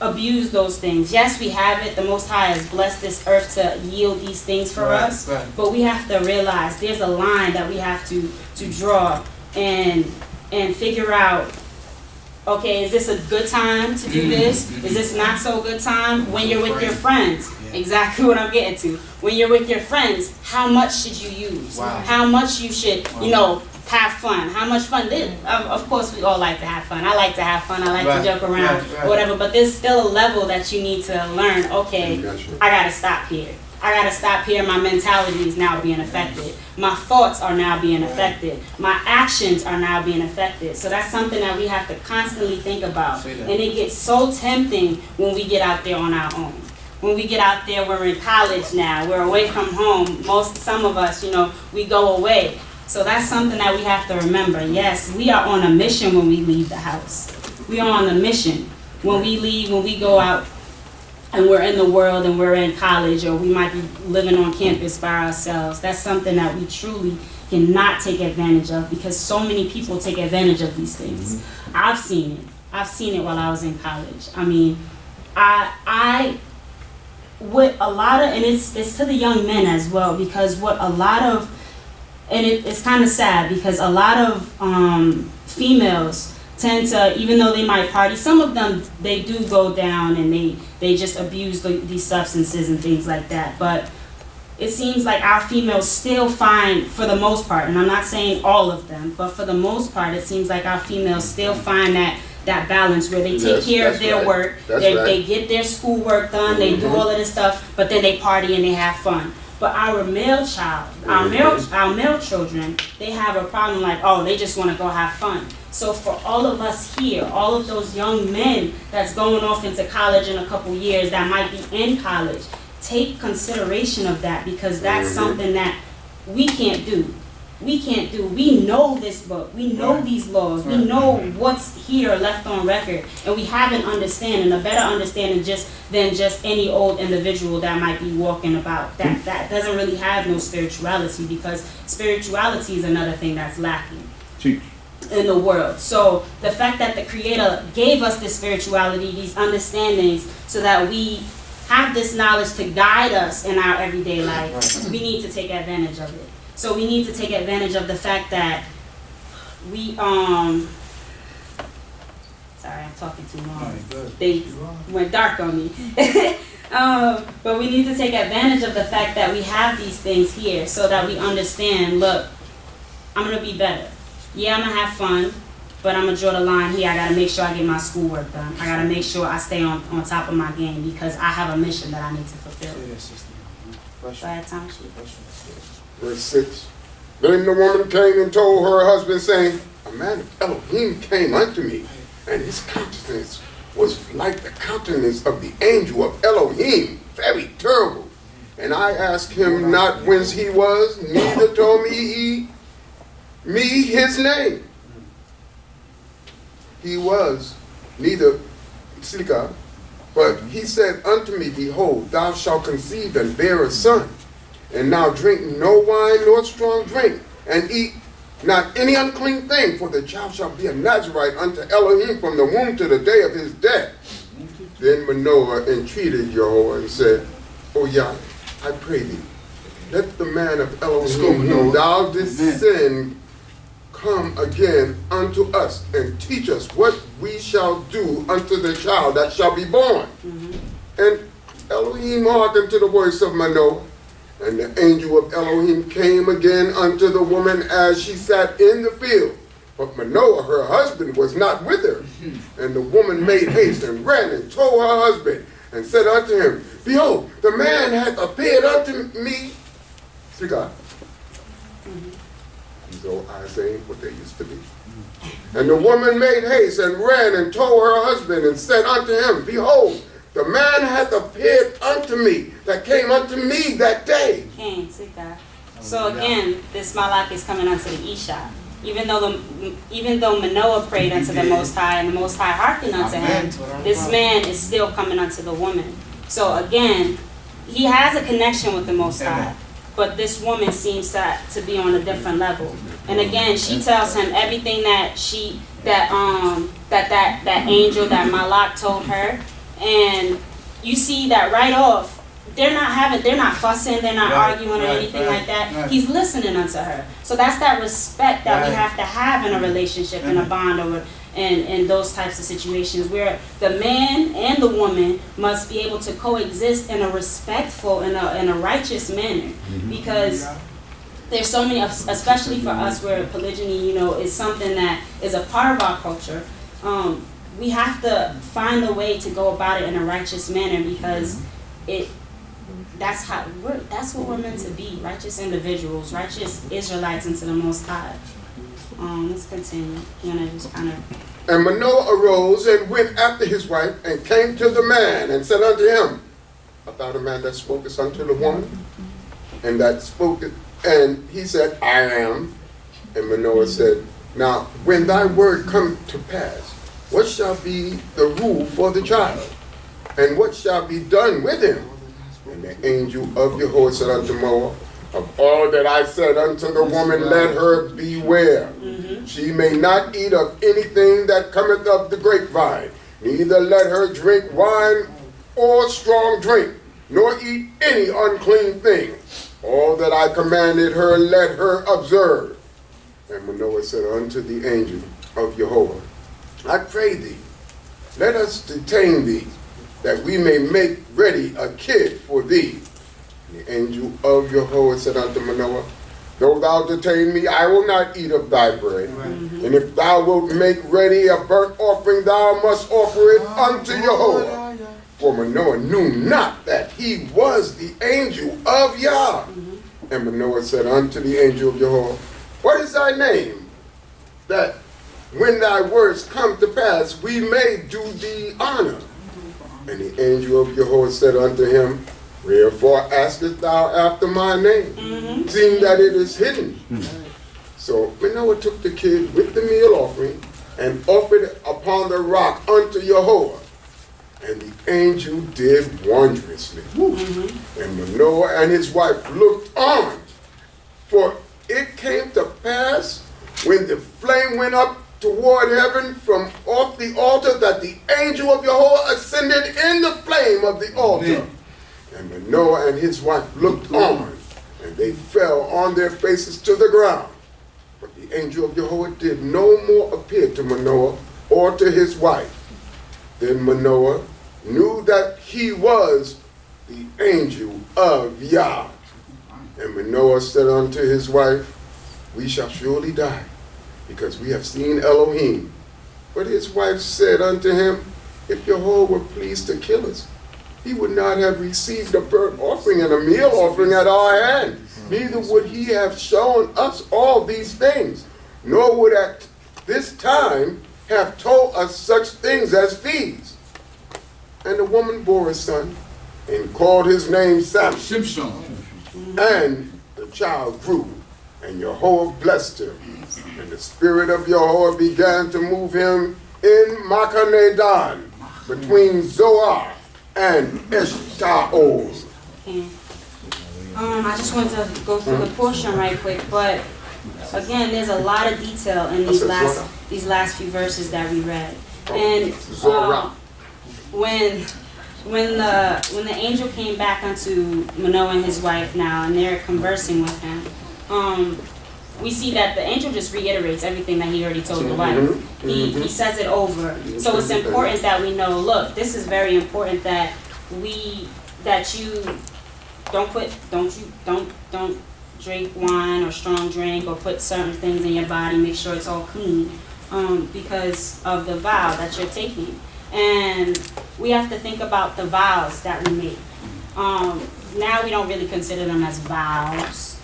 abuse those things. Yes, we have it. The Most High has blessed this earth to yield these things for us. Right. But we have to realize there's a line that we have to draw and figure out, okay, is this a good time to do this? Is this not so good time? When you're with your friends, exactly what I'm getting to. When you're with your friends, how much should you use? Wow. How much you should, have fun. How much fun? Of course, we all like to have fun. I like to have fun. I like to joke around, or whatever. But there's still a level that you need to learn. Okay, I gotta stop here. I gotta stop here. My mentality is now being affected. My thoughts are now being affected. My actions are now being affected. So that's something that we have to constantly think about. And it gets so tempting when we get out there on our own. When we get out there, we're in college now. We're away from home. Some of us, we go away. So that's something that we have to remember. Yes, we are on a mission when we leave the house. We are on a mission. When we leave, when we go out and we're in the world and we're in college, or we might be living on campus by ourselves, that's something that we truly cannot take advantage of, because so many people take advantage of these things. I've seen it. I've seen it while I was in college. I mean, what a lot of, and it's to the young men as well, because what a lot of, and it's kind of sad, because a lot of females tend to, even though they might party, some of them, they do go down and they just abuse these substances and things like that. But it seems like our females still find, for the most part, and I'm not saying all of them, but for the most part, it seems like our females still find that balance where they take care of their work, they get their schoolwork done, they do all of this stuff, but then they party and they have fun. But our male children, they have a problem like, oh, they just want to go have fun. So for all of us here, all of those young men that's going off into college in a couple years, that might be in college, take consideration of that, because that's something that we can't do. We can't do. We know this book. We know these laws. We know what's here left on record. And we have an understanding, a better understanding than just any old individual that might be walking about. That doesn't really have no spirituality, because spirituality is another thing that's lacking in the world. So the fact that the Creator gave us this spirituality, these understandings, so that we have this knowledge to guide us in our everyday life, we need to take advantage of it. So we need to take advantage of the fact that we, sorry, I'm talking too long. They went dark on me. But we need to take advantage of the fact that we have these things here, so that we understand, look, I'm going to be better. Yeah, I'm going to have fun, but I'm going to draw the line here. I got to make sure I get my schoolwork done. I got to make sure I stay on top of my game, because I have a mission that I need to fulfill. Go ahead, Thomas. Verse 6. Then the woman came and told her husband, saying, a man of Elohim came unto me, and his countenance was like the countenance of the angel of Elohim, very terrible. And I asked him not whence he was, neither told me his name. He was neither Sidrah, but he said unto me, behold, thou shalt conceive and bear a son. And now drink no wine nor strong drink, and eat not any unclean thing, for the child shall be a Nazarite unto Elohim from the womb to the day of his death. Then Manoah entreated Jehovah and said, O Yah, I pray thee, let the man of Elohim whom thou didst send come again unto us, and teach us what we shall do unto the child that shall be born. And Elohim hearkened to the voice of Manoah. And the angel of Elohim came again unto the woman as she sat in the field. But Manoah, her husband, was not with her. And the woman made haste and ran and told her husband, and said unto him, behold, the man hath appeared unto me. See God. These old eyes ain't what they used to be. And the woman made haste and ran and told her husband, and said unto him, behold, the man hath appeared unto me, that came unto me that day. So again, this Malak is coming unto the Isha. Even though Manoah prayed unto the Most High, and the Most High hearkened unto him, this man is still coming unto the woman. So again, he has a connection with the Most High. but this woman seems to be on a different level. And again, she tells him everything that that angel, that Malak told her, and you see that right off. They're not fussing, they're not arguing or anything like that. Right. He's listening unto her. So that's that respect that we have to have in a relationship, in a bond, or in those types of situations where the man and the woman must be able to coexist in a respectful, in a righteous manner. Because there's so many, especially for us where polygyny, is something that is a part of our culture. We have to find a way to go about it in a righteous manner, because that's what we're meant to be, righteous individuals, righteous Israelites into the Most High. Let's continue. And Manoah arose and went after his wife, and came to the man, and said unto him, Art thou the man that spokest unto the woman? And that spoke, and he said, I am. And Manoah said, Now, when thy word come to pass, what shall be the rule for the child? And what shall be done with him? And the angel of Jehovah said unto Manoah, Of all that I said unto the woman, let her beware. She may not eat of anything that cometh of the grapevine, neither let her drink wine or strong drink, nor eat any unclean thing. All that I commanded her, let her observe. And Manoah said unto the angel of Jehovah, I pray thee, let us detain thee, that we may make ready a kid for thee. And the angel of Jehovah said unto Manoah, Though thou detain me, I will not eat of thy bread. And if thou wilt make ready a burnt offering, thou must offer it unto Jehovah. For Manoah knew not that he was the angel of Yah. And Manoah said unto the angel of Jehovah, What is thy name? That when thy words come to pass, we may do thee honor. And the angel of Jehovah said unto him, Wherefore askest thou after my name, seeing that it is hidden? So Manoah took the kid with the meal offering, and offered it upon the rock unto Jehovah. And the angel did wondrously. And Manoah and his wife looked on. For it came to pass, when the flame went up toward heaven from off the altar, that the angel of Jehovah ascended in the flame of the altar. And Manoah and his wife looked on, and they fell on their faces to the ground. But the angel of Jehovah did no more appear to Manoah or to his wife. Then Manoah knew that he was the angel of Yah. And Manoah said unto his wife, We shall surely die, because we have seen Elohim. But his wife said unto him, If Jehovah were pleased to kill us, he would not have received a burnt offering and a meal offering at our hand. Neither would he have shown us all these things, nor would at this time have told us such things as these. And the woman bore a son, and called his name Samson. And the child grew, and Jehovah blessed him. And the spirit of Jehovah began to move him in Machanedan, between Zoar and Eshtaol. I just wanted to go through the portion right quick, but again, there's a lot of detail in these last few verses that we read. And when the angel came back unto Manoah and his wife now, and they're conversing with him, we see that the angel just reiterates everything that he already told the wife. He says it over. So it's important that we know, look, this is very important that you don't drink wine or strong drink or put certain things in your body, make sure it's all clean, because of the vow that you're taking. And we have to think about the vows that we make. Now we don't really consider them as vows,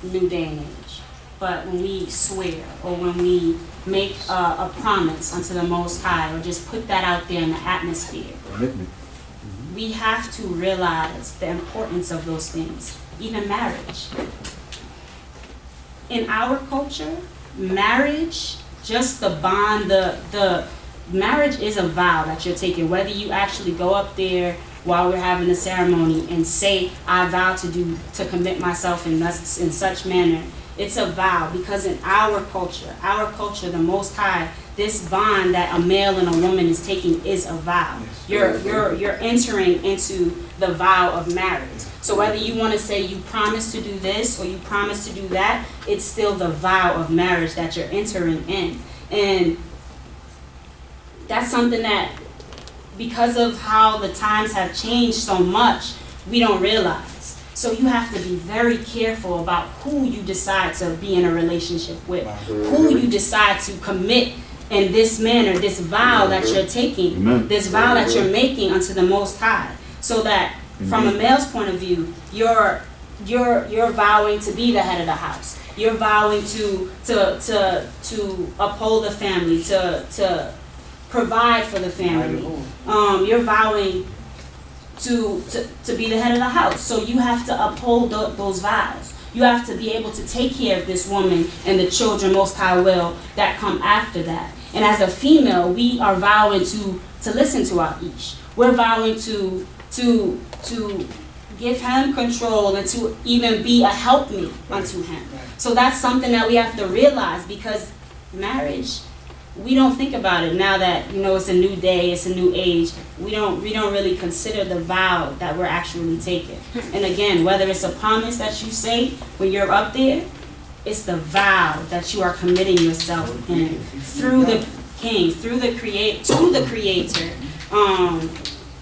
new day and age. But when we swear, or when we make a promise unto the Most High, or just put that out there in the atmosphere, we have to realize the importance of those things. Even marriage. In our culture, marriage, just the bond, the marriage is a vow that you're taking. Whether you actually go up there while we're having the ceremony and say, I vow to commit myself in such manner. It's a vow, because in our culture, the Most High, this bond that a male and a woman is taking is a vow. You're entering into the vow of marriage. So whether you want to say you promise to do this or you promise to do that, it's still the vow of marriage that you're entering in. And that's something that, because of how the times have changed so much, we don't realize. So you have to be very careful about who you decide to be in a relationship with, who you decide to commit in this manner, this vow that you're taking, this vow that you're making unto the Most High, so that from a male's point of view, you're vowing to be the head of the house. You're vowing to uphold the family, to provide for the family. You're vowing to be the head of the house. So you have to uphold those vows. You have to be able to take care of this woman and the children, Most High will, that come after that. And as a female, we are vowing to listen to our ish. We're vowing to give him control and to even be a helpmeet unto him. So that's something that we have to realize, because marriage, we don't think about it now that, it's a new day, it's a new age. We don't really consider the vow that we're actually taking. And again, whether it's a promise that you say when you're up there, it's the vow that you are committing yourself in through the King, through the Creator,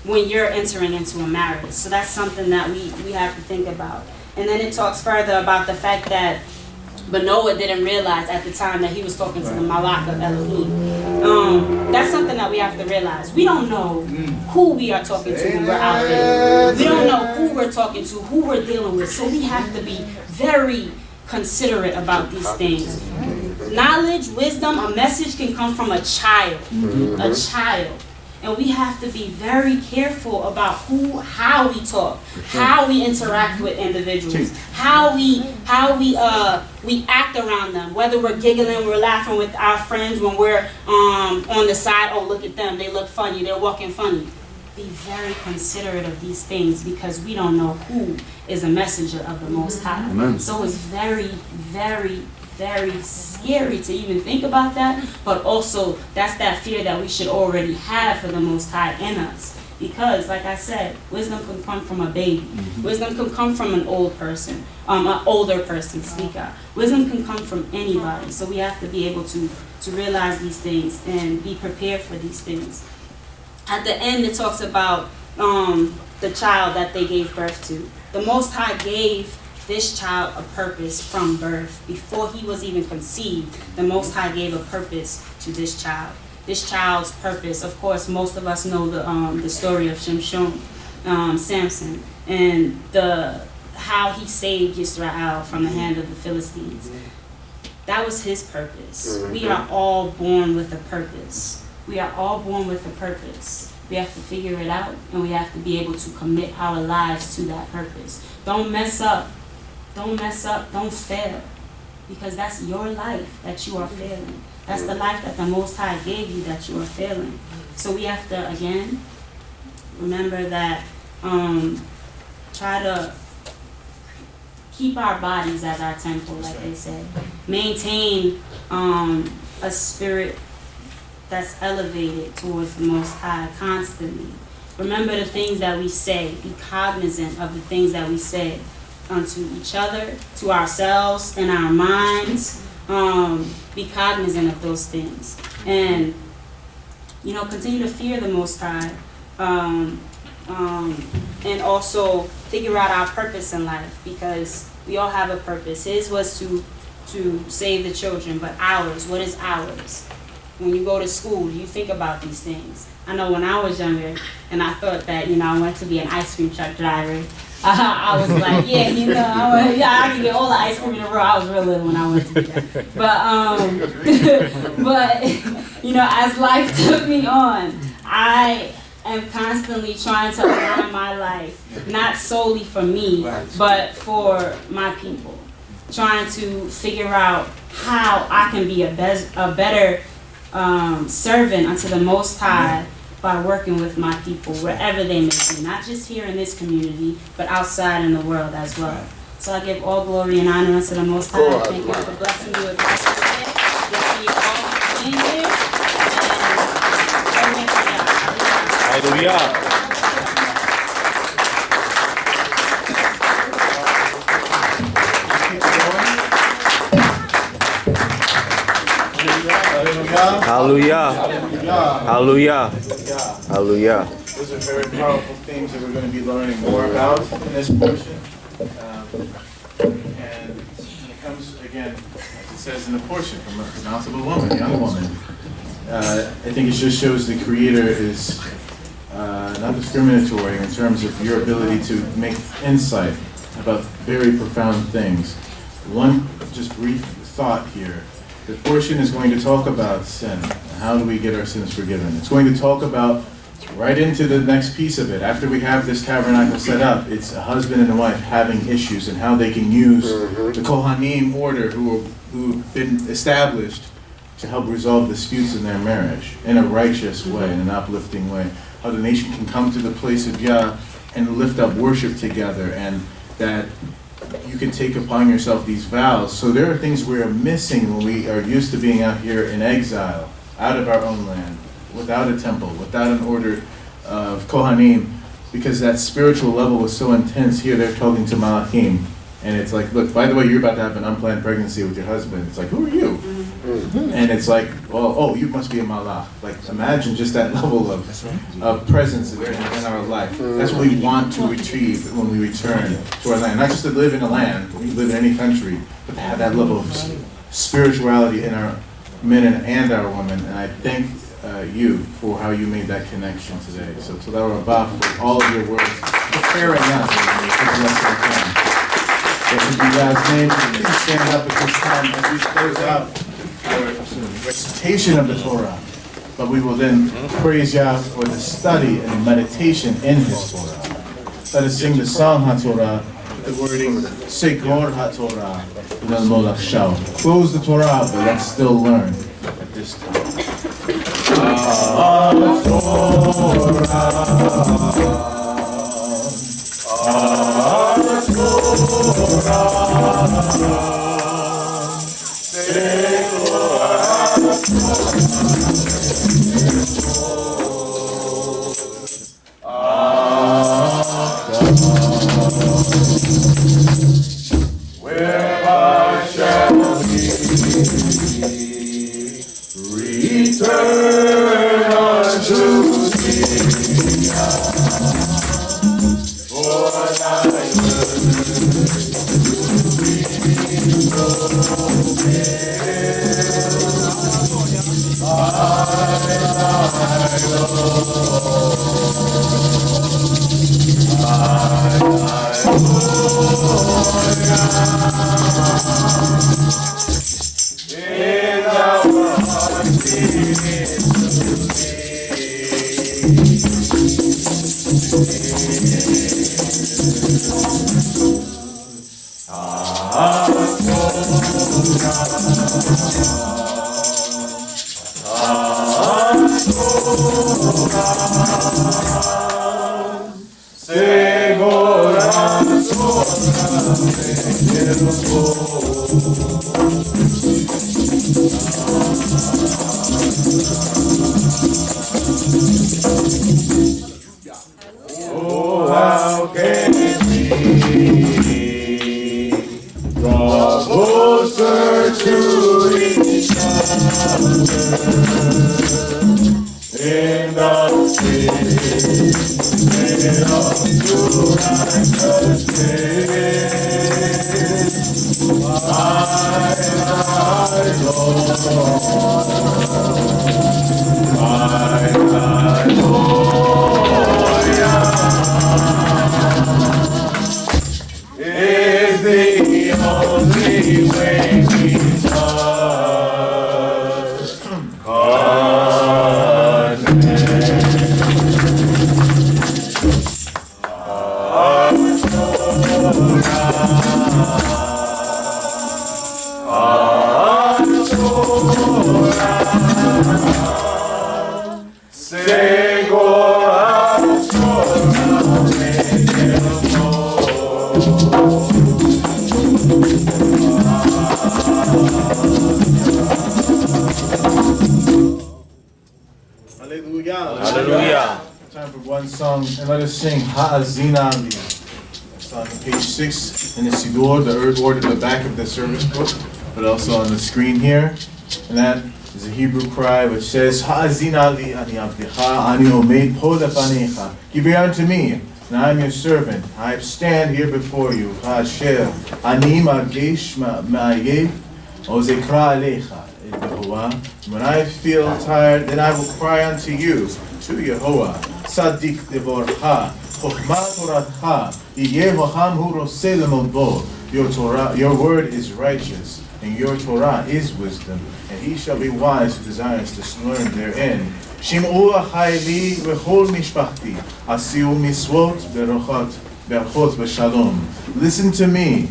when you're entering into a marriage. So that's something that we have to think about. And then it talks further about the fact that Noah didn't realize at the time that he was talking to the Malak of Elohim. That's something that we have to realize. We don't know who we are talking to when we're out there. We don't know who we're talking to, who we're dealing with. So we have to be very considerate about these things. Knowledge, wisdom, a message can come from a child. A child. And we have to be very careful about how we talk, how we interact with individuals, how we act around them. Whether we're giggling, we're laughing with our friends when we're on the side. Oh, look at them! They look funny. They're walking funny. Be very considerate of these things, because we don't know who is a messenger of the Most High. Amen. So it's very, very, very scary to even think about that, but also that's that fear that we should already have for the Most High in us. Because, like I said, wisdom can come from a baby. Wisdom can come from an old person, an older person, speak out. Wisdom can come from anybody. So we have to be able to realize these things and be prepared for these things. At the end, it talks about the child that they gave birth to. The Most High gave this child a purpose from birth. Before he was even conceived, the Most High gave a purpose to this child. This child's purpose, of course, most of us know the story of Samson, and how he saved Israel from the hand of the Philistines. That was his purpose. We are all born with a purpose. We are all born with a purpose. We have to figure it out, and we have to be able to commit our lives to that purpose. Don't mess up. Don't mess up. Don't fail. Because that's your life that you are failing. That's the life that the Most High gave you that you are failing. So we have to, again, remember that, try to keep our bodies as our temple, like they say. Maintain a spirit that's elevated towards the Most High constantly. Remember the things that we say. Be cognizant of the things that we say unto each other, to ourselves, and our minds. Be cognizant of those things. And, continue to fear the Most High. And also figure out our purpose in life, because we all have a purpose. His was to save the children, but ours, what is ours? When you go to school, you think about these things. I know when I was younger, and I thought that, I wanted to be an ice cream truck driver. I was like, I can get all the ice cream in the world. I was real little when I wanted to do that. But as life took me on, I am constantly trying to align my life, not solely for me, but for my people. Trying to figure out how I can be a better servant unto the Most High, by working with my people wherever they may be, not just here in this community, but outside in the world as well. So I give all glory and honor unto the Most High. Thank you for blessing me with Pastor today. Good to see you all being here. And Hallelujah. Hallelujah. Hallelujah. Hallelujah. Those are very powerful things that we're going to be learning more about in this portion. And it comes, again, as it says in the portion, from the mouth of a woman, a young woman. I think it just shows the Creator is not discriminatory in terms of your ability to make insight about very profound things. One just brief thought here. The portion is going to talk about sin. How do we get our sins forgiven? It's going to talk about, right into the next piece of it, after we have this tabernacle set up, it's a husband and a wife having issues and how they can use the Kohanim order who've been established to help resolve disputes in their marriage in a righteous way, in an uplifting way. How the nation can come to the place of Yah and lift up worship together, and that you can take upon yourself these vows. So there are things we're missing when we are used to being out here in exile, out of our own land, without a temple, without an order of Kohanim, because that spiritual level was so intense. Here they're talking to Malachim, and it's like, look, by the way, you're about to have an unplanned pregnancy with your husband. It's like, who are you? And it's like, well, oh, you must be a Malach. Like, imagine just that level of presence in our life. That's what we want to retrieve when we return to our land. Not just to live in a land, we live in any country, but to have that level of spirituality in our men and our women. And I thank you for how you made that connection today. So to Rabah for all of your words, preparing us for the rest of the time. So in God's name, please stand up at this time as we close out our recitation of the Torah. But we will then praise Yah for the study and meditation in His Torah. Let us sing the song HaTorah, the wording Sekor HaTorah, close the Torah, but let's still learn at this time. Whereby shall we return unto thee? For thy word Oh, how can we draw closer to each other in the spirit of true righteousness? My Lord, my Lord, is the only way we must connect. Hallelujah. Time for one song, and let us sing Ha'azina Li. It's on page 6 in the Sidrah, the order at the back of the service book, but also on the screen here. And that is a Hebrew cry which says, Ha'azina li ani avdecha, ani omed po lefanecha. Give ear unto me, and I am your servant. I stand here before you. Ha'asher, ani ma'gesh ma'ayev, ozekra alecha. When I feel tired, then I will cry unto you, to Yehovah. Sadik devorcha, chokhmat toratcha, yehochem hu roseh lemodbo. Your word is righteous, and your Torah is wisdom, and he shall be wise who desires to learn therein. Shim'u achai li v'chol mishpachti, asiu miswot berachot v'shalom. Listen to me,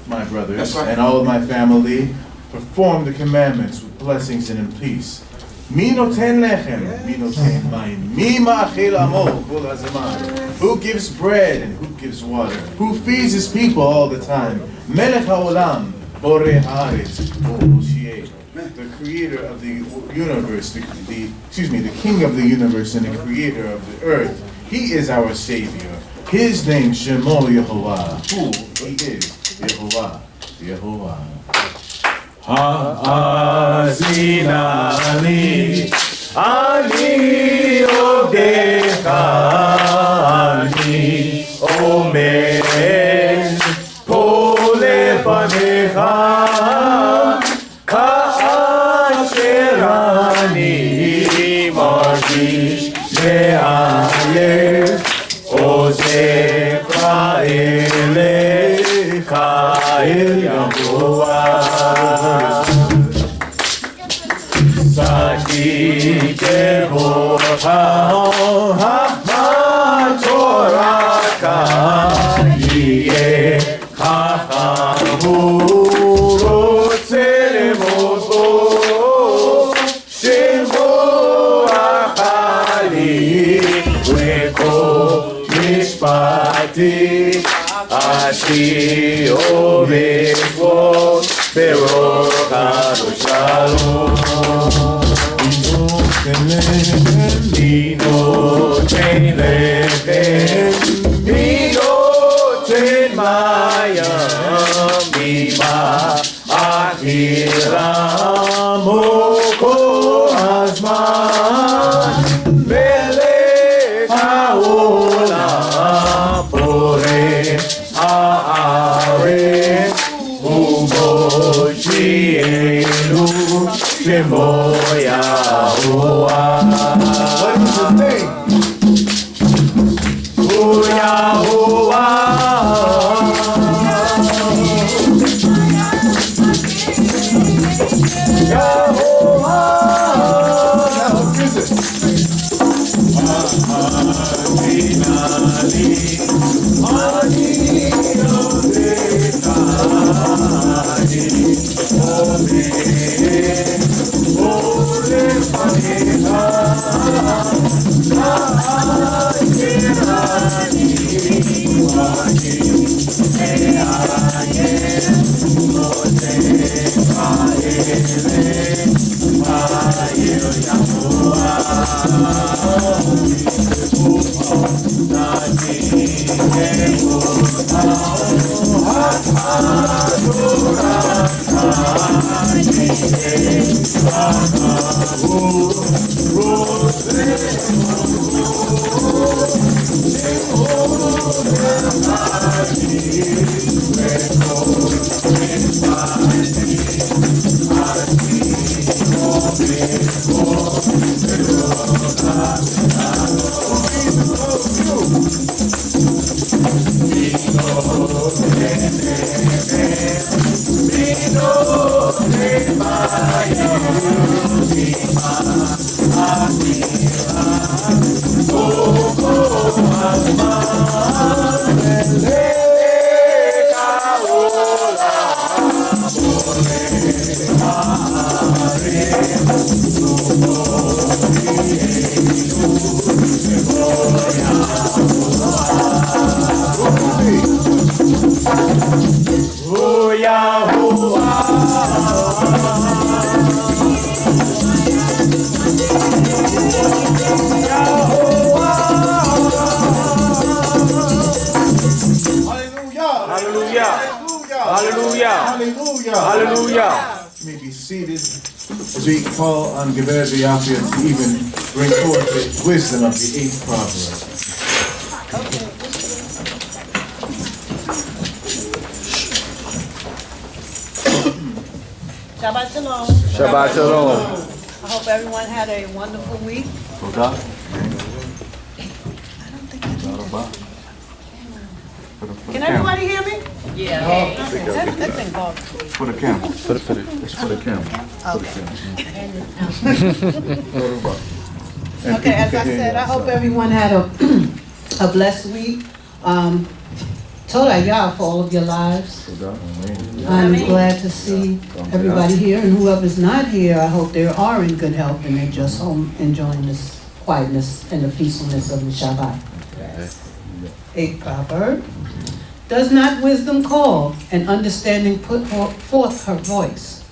my brothers, and all of my family. Perform the commandments with blessings and in peace. Mi noten lechem, mi noten mayim, mi ma'achel amo kol hazaman. Who gives bread and who gives water? Who feeds his people all the time? Melech haolam, boreh haaretz, Moshiach. The creator of the universe, the king of the universe and the creator of the earth. He is our savior. His name Shemo Yehovah. Who he is? Yehovah. Yehovah. Ha'azina li, ani ogecha, ani omed po lefanecha, ka'asher ani margish me'ayef, ozekra elecha el Yehovah. Sadik devorcha, ha'toraka, yehacham hu roseh lemodbo, shemo achali v'kol mishpati, asiu mitzvot berachot v'shalom. Minoten lechem, minoten mayam, mima achiram kol hazman, melech haolam, boreh haaretz, u'moshiach Shemo Yahuwah. What is the name? Yahuwah. Yahuwah. Now, what is it? Hallelujah. You may be seated as we call on Geber Yafia to even bring forth the wisdom of the 8th proverb. Shabbat Shalom. Shabbat Shalom. I hope everyone had a wonderful week. Can everybody hear me? Yeah. Okay. That thing bothers me. For the camera. It's for the camera. Okay, as I said, I hope everyone had a blessed week. Toda Yah for all of your lives. I'm glad to see everybody here, and whoever's not here, I hope they are in good health and they're just home enjoying this quietness and the peacefulness of the Shabbat. 8th proverb. Does not wisdom call, and understanding put forth her voice?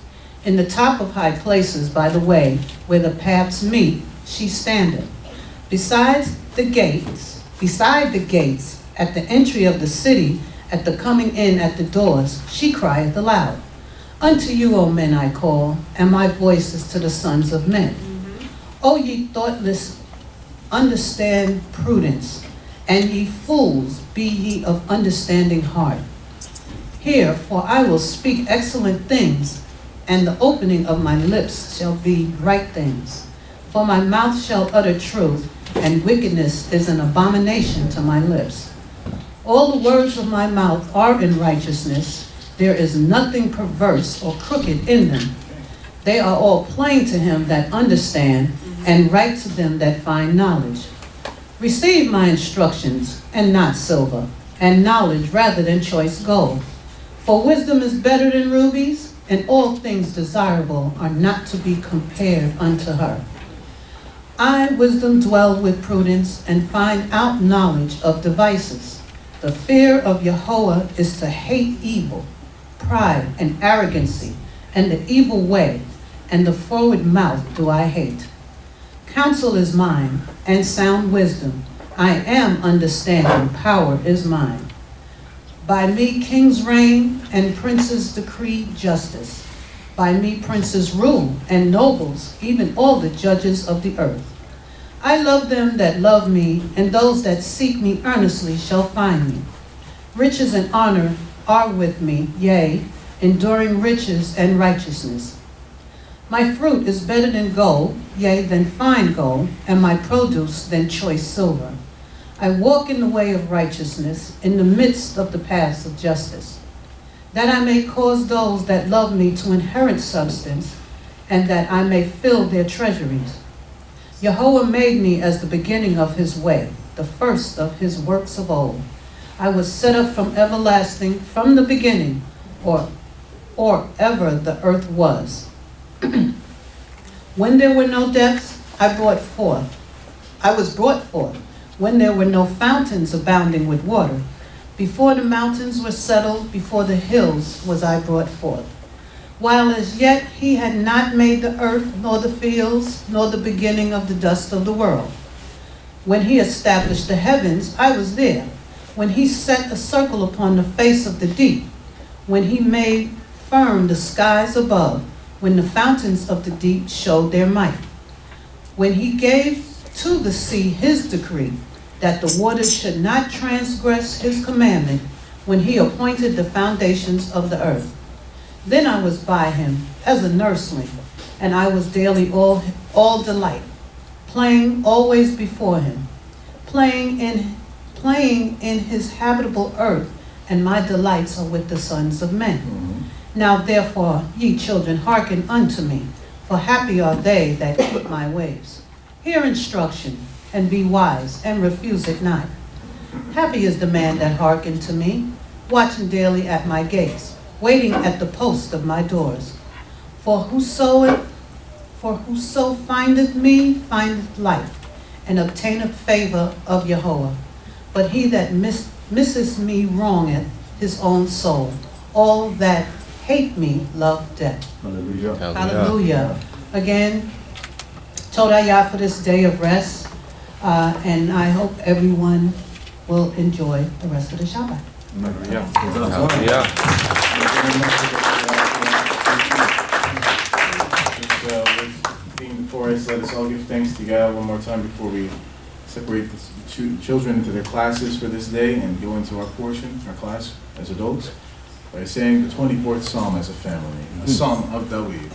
In the top of high places by the way, where the paths meet, she standeth. Beside the gates, at the entry of the city, at the coming in at the doors, she crieth aloud. Unto you, O men, I call, and my voice is to the sons of men. O ye thoughtless, understand prudence, and ye fools, be ye of understanding heart. Hear, for I will speak excellent things, and the opening of my lips shall be right things. For my mouth shall utter truth, and wickedness is an abomination to my lips. All the words of my mouth are in righteousness. There is nothing perverse or crooked in them. They are all plain to him that understand, and right to them that find knowledge. Receive my instructions, and not silver, and knowledge rather than choice gold. For wisdom is better than rubies, and all things desirable are not to be compared unto her. I, wisdom, dwell with prudence, and find out knowledge of devices. The fear of Yahweh is to hate evil, pride and arrogancy, and the evil way, and the forward mouth do I hate. Counsel is mine, and sound wisdom. I am understanding, power is mine. By me kings reign, and princes decree justice. By me princes rule, and nobles, even all the judges of the earth. I love them that love me, and those that seek me earnestly shall find me. Riches and honor are with me, yea, enduring riches and righteousness. My fruit is better than gold, yea, than fine gold, and my produce than choice silver. I walk in the way of righteousness, in the midst of the paths of justice, that I may cause those that love me to inherit substance, and that I may fill their treasuries. Yahweh made me as the beginning of his way, the first of his works of old. I was set up from everlasting, from the beginning, or ever the earth was. When there were no depths, I was brought forth. When there were no fountains abounding with water, before the mountains were settled, before the hills was I brought forth. While as yet he had not made the earth, nor the fields, nor the beginning of the dust of the world. When he established the heavens, I was there. When he set a circle upon the face of the deep. When he made firm the skies above. When the fountains of the deep showed their might. When he gave to the sea his decree, that the waters should not transgress his commandment. When he appointed the foundations of the earth. Then I was by him as a nursling, and I was daily all delight, playing always before him, playing in his habitable earth, and my delights are with the sons of men. Now therefore, ye children, hearken unto me, for happy are they that keep my ways. Hear instruction, and be wise, and refuse it not. Happy is the man that hearkeneth to me, watching daily at my gates, waiting at the post of my doors. For whoso findeth me findeth life, and obtaineth favor of Yahweh. But he that misses me wrongeth his own soul. All that hate me love death. Hallelujah. Hallelujah. Again, Toda Yah for this day of rest, and I hope everyone will enjoy the rest of the Shabbat. Hallelujah. prayers, let us all give thanks to God one more time before we separate the children into their classes for this day and go into our portion, our class as adults, by saying the 24th Psalm as a family, a Psalm of David.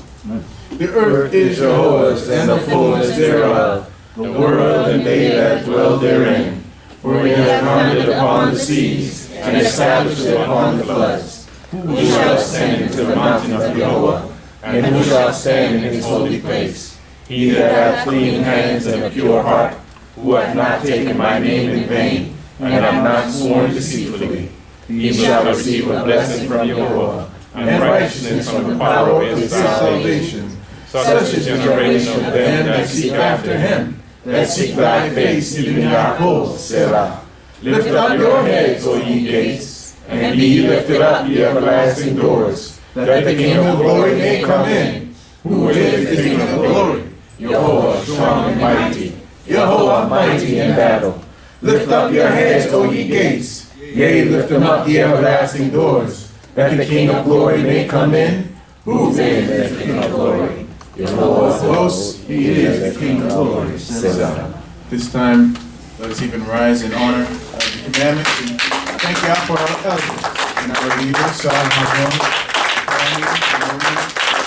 The earth is Jehovah's and the fullness thereof, the world and they that dwell therein. For he hath founded upon the seas and established it upon the floods. Who shall ascend into the mountain of Jehovah? And who shall stand in his holy place? He that hath clean hands and a pure heart, who hath not taken my name in vain, and hath not sworn deceitfully. He shall receive a blessing from Jehovah, and righteousness from the power of his salvation. Such is the generation of them that seek after him, that seek thy face, even Achot, Selah. Lift up your heads, O ye gates, and be ye lifted up, ye everlasting doors, that the King of glory may come in. Who is the King of glory? Jehovah, strong and mighty, Jehovah, mighty in battle. Lift up your heads, O ye gates, yea, lift them up, ye everlasting doors, that the King of glory may come in. Who is the King of glory? Jehovah of hosts, he is the King of glory. This time, let us even rise in honor of the commandments and thank God for our elders and our leaders,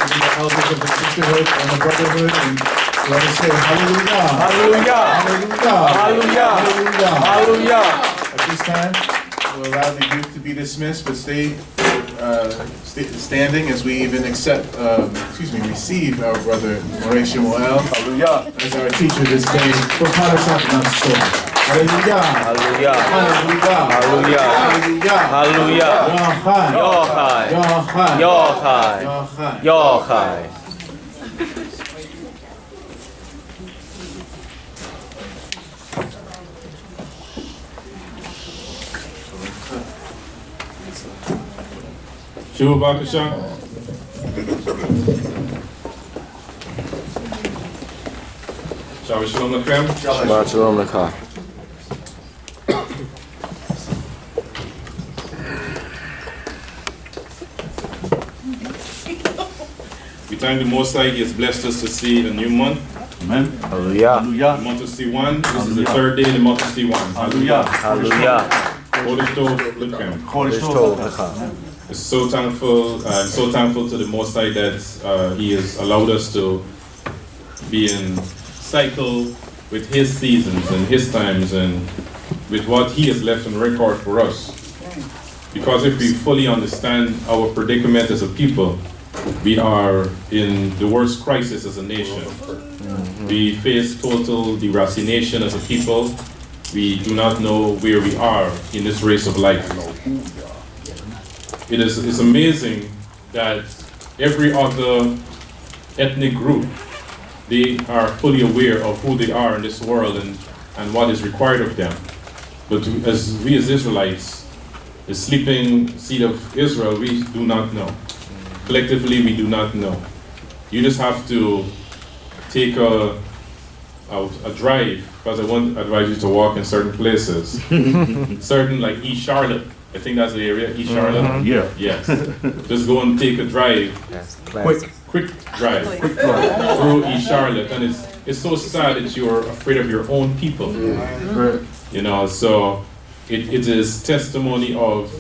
even the elders of the sisterhood and the brotherhood, and let us say hallelujah, hallelujah, hallelujah, hallelujah, hallelujah. At this time, we'll allow the youth to be dismissed, but stay standing as we even receive our brother Moreh Shemuel as our teacher this day for Parashat Naso. Hallelujah. Hallelujah. Hallelujah. Hallelujah. Hallelujah. Yochai. Yochai. Yochai. Yochai. Shuva Bakasha. Shabbat Shalom Lechem. Shabbat Shalom Lechem. We thank the Most High. He has blessed us to see a new month. Amen. Hallelujah. The month of C1. This is the third day in the month of C1. Hallelujah. Hallelujah. Chodesh Tov Lechem. I'm so thankful to the Most High that He has allowed us to be in cycle with His seasons and His times and with what He has left on record for us. Because if we fully understand our predicament as a people, we are in the worst crisis as a nation. We face total deracination as a people. We do not know where we are in this race of life. It's amazing that every other ethnic group, they are fully aware of who they are in this world and what is required of them. But as we as Israelites, the sleeping seed of Israel, we do not know. Collectively, we do not know. You just have to take a drive, because I won't advise you to walk in certain places. Certain, like East Charlotte. I think that's the area, East Charlotte. Yeah. Yes. Just go and take a drive. Quick drive through East Charlotte, and it's so sad that you're afraid of your own people. You know, so it is testimony of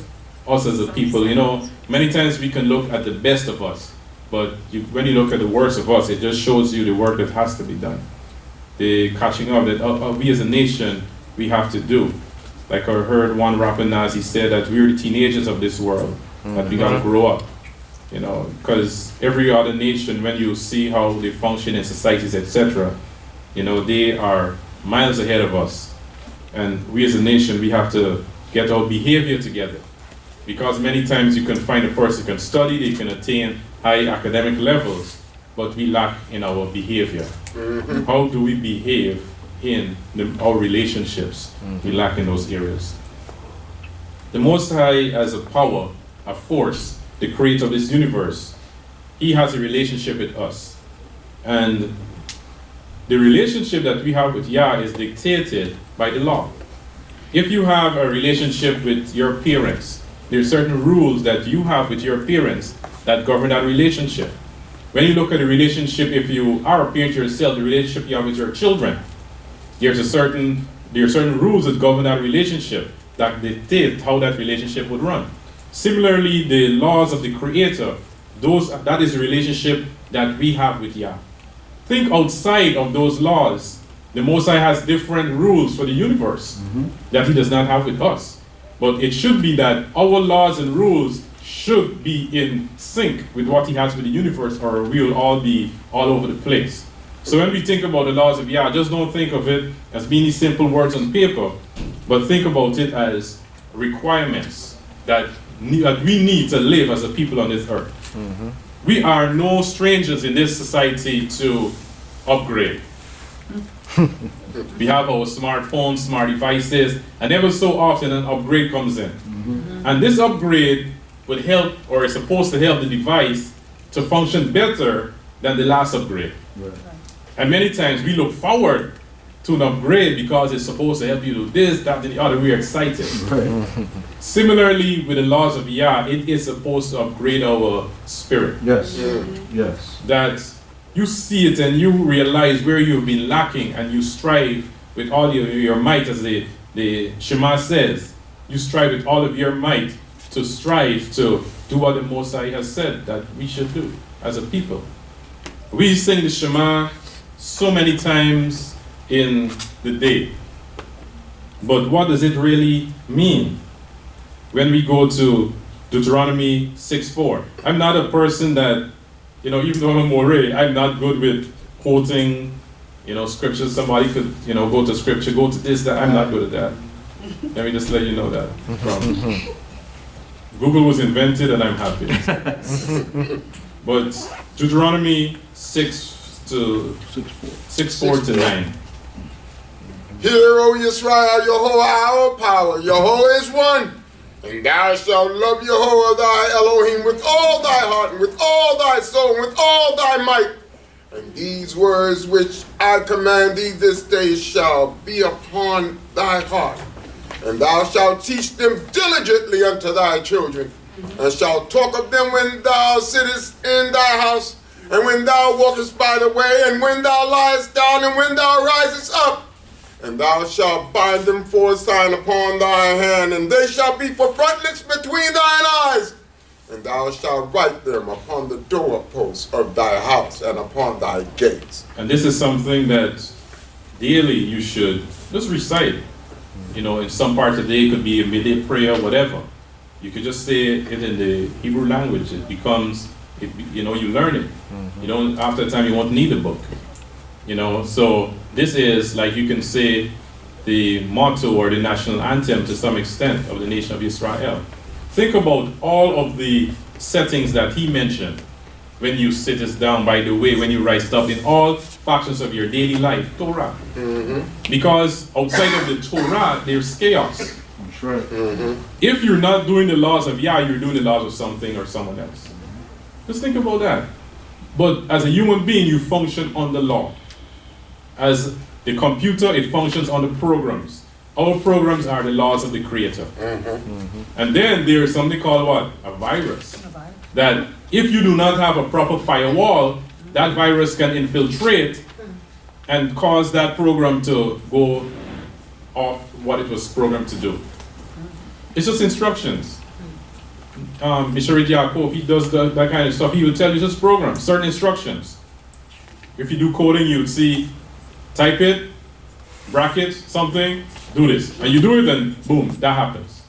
us as a people. You know, many times we can look at the best of us, but when you look at the worst of us, it just shows you the work that has to be done. The catching up that we as a nation, we have to do. Like I heard one rapper Nazi said that we're the teenagers of this world, that we gotta grow up. You know, because every other nation, when you see how they function in societies, etc., you know, they are miles ahead of us. And we as a nation, we have to get our behavior together. Because many times you can find a person who can study, they can attain high academic levels, but we lack in our behavior. How do we behave in our relationships? We lack in those areas. The Most High, as a power, a force, the creator of this universe, He has a relationship with us. And the relationship that we have with Yah is dictated by the law. If you have a relationship with your parents, there are certain rules that you have with your parents that govern that relationship. When you look at the relationship, if you are a parent yourself, the relationship you have with your children, there are certain rules that govern that relationship that dictate how that relationship would run. Similarly, the laws of the Creator, that is the relationship that we have with Yah. Think outside of those laws. The Most High has different rules for the universe that He does not have with us. But it should be that our laws and rules should be in sync with what He has with the universe, or we will all be all over the place. So when we think about the laws of Yah, just don't think of it as being these simple words on paper, but think about it as requirements that we need to live as a people on this earth. We are no strangers in this society to upgrade. We have our smartphones, smart devices, and ever so often an upgrade comes in. And this upgrade would help, or is supposed to help the device to function better than the last upgrade. And many times we look forward to an upgrade because it's supposed to help you do this, that, and the other. We're excited. Similarly, with the laws of Yah, it is supposed to upgrade our spirit. Yes. Yes. That you see it and you realize where you've been lacking, and you strive with all your might, as the Shema says. You strive with all of your might to strive to do what the Most High has said that we should do as a people. We sing the Shema so many times in the day. But what does it really mean? When we go to Deuteronomy 6:4, I'm not a person that, even though I'm a Moreh, I'm not good with quoting, scriptures. Somebody could, go to scripture, go to this, that. I'm not good at that. Let me just let you know that. Google was invented and I'm happy. But Deuteronomy 6:4 to 9. Hear, O Yisrael, Yehovah our power, Yehovah is one. And thou shalt love Yehovah thy Elohim with all thy heart, and with all thy soul, and with all thy might. And these words which I command thee this day shall be upon thy heart. And thou shalt teach them diligently unto thy children, and shalt talk of them when thou sittest in thy house, and when thou walkest by the way, and when thou liest down, and when thou risest up. And thou shalt bind them for a sign upon thy hand, and they shall be for frontlets between thine eyes. And thou shalt write them upon the doorposts of thy house and upon thy gates. And this is something that daily you should just recite. In some parts of the day, it could be a midday prayer, whatever. You could just say it in the Hebrew language. It becomes, you learn it. After a time, you won't need a book. So this is, like, you can say the motto or the national anthem to some extent of the nation of Israel. Think about all of the settings that he mentioned when you sit us down, by the way, when you rise up in all factions of your daily life, Torah. Because outside of the Torah, there's chaos. That's right. If you're not doing the laws of Yah, you're doing the laws of something or someone else. Just think about that. But as a human being, you function on the law. As the computer, it functions on the programs. Our programs are the laws of the Creator. And then there is something called what? A virus. That if you do not have a proper firewall, that virus can infiltrate and cause that program to go off what it was programmed to do. It's just instructions. Missionary Yaakov, he does that kind of stuff. He will tell you just programs, certain instructions. If you do coding, you would see, type it, bracket something, do this. And you do it, and boom, that happens.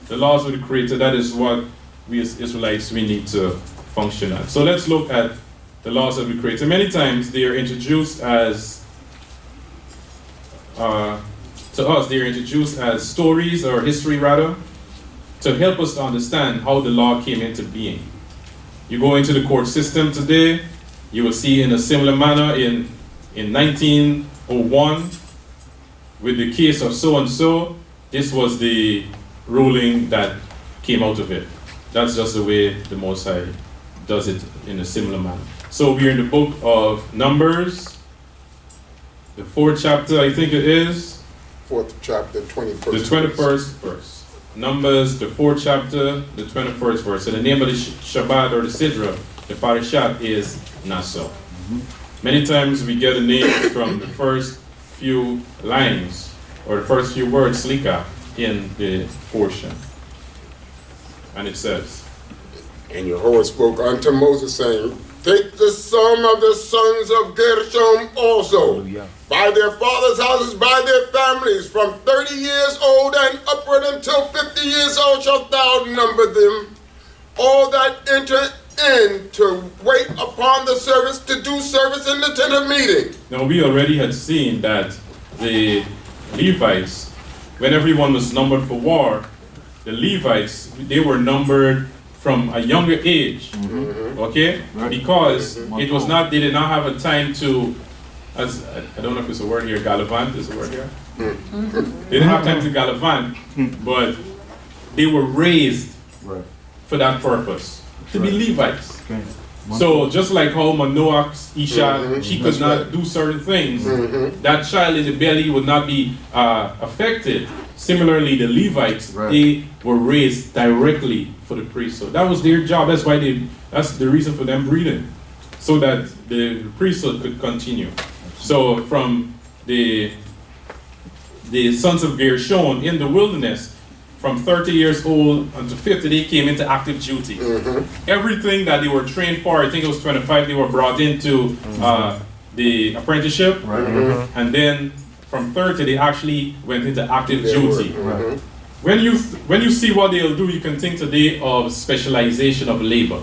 The laws of the Creator, that is what we as Israelites, we need to function at. So let's look at the laws of the Creator. Many times they are introduced as, to us, they are introduced as stories, or history rather, to help us to understand how the law came into being. You go into the court system today, you will see in a similar manner in 1901, with the case of so-and-so, this was the ruling that came out of it. That's just the way the Most High does it in a similar manner. So we're in the book of Numbers, the 4th chapter, I think it is. 4th chapter, 21st The 21st verse. Numbers, the 4th chapter, the 21st verse. And the name of the Shabbat or the Sidrah the parashat is Naso. Many times we get a name from the first few lines or the first few words, Slika, in the portion. And it says, And Jehovah spoke unto Moses, saying, Take the sum of the sons of Gershom also, by their fathers' houses, by their families, from 30 years old and upward until 50 years old shalt thou number them, all that enter in to wait upon the service, to do service in the tent of meeting. Now we already had seen that the Levites, when everyone was numbered for war, the Levites, they were numbered from a younger age, okay? Because it was not, they did not have a time to, as I don't know if it's a word here, gallivant, is a word here? They didn't have time to gallivant, but they were raised for that purpose, to be Levites. So just like how Manoach's Isha, she could not do certain things, that child in the belly would not be affected. Similarly, the Levites, they were raised directly for the priesthood. That was their job. That's why that's the reason for them breeding, so that the priesthood could continue. So from the sons of Gershon in the wilderness, from 30 years old until 50, they came into active duty. Everything that they were trained for, I think it was 25, they were brought into the apprenticeship, and then from 30, they actually went into active duty. When you see what they'll do, you can think today of specialization of labor.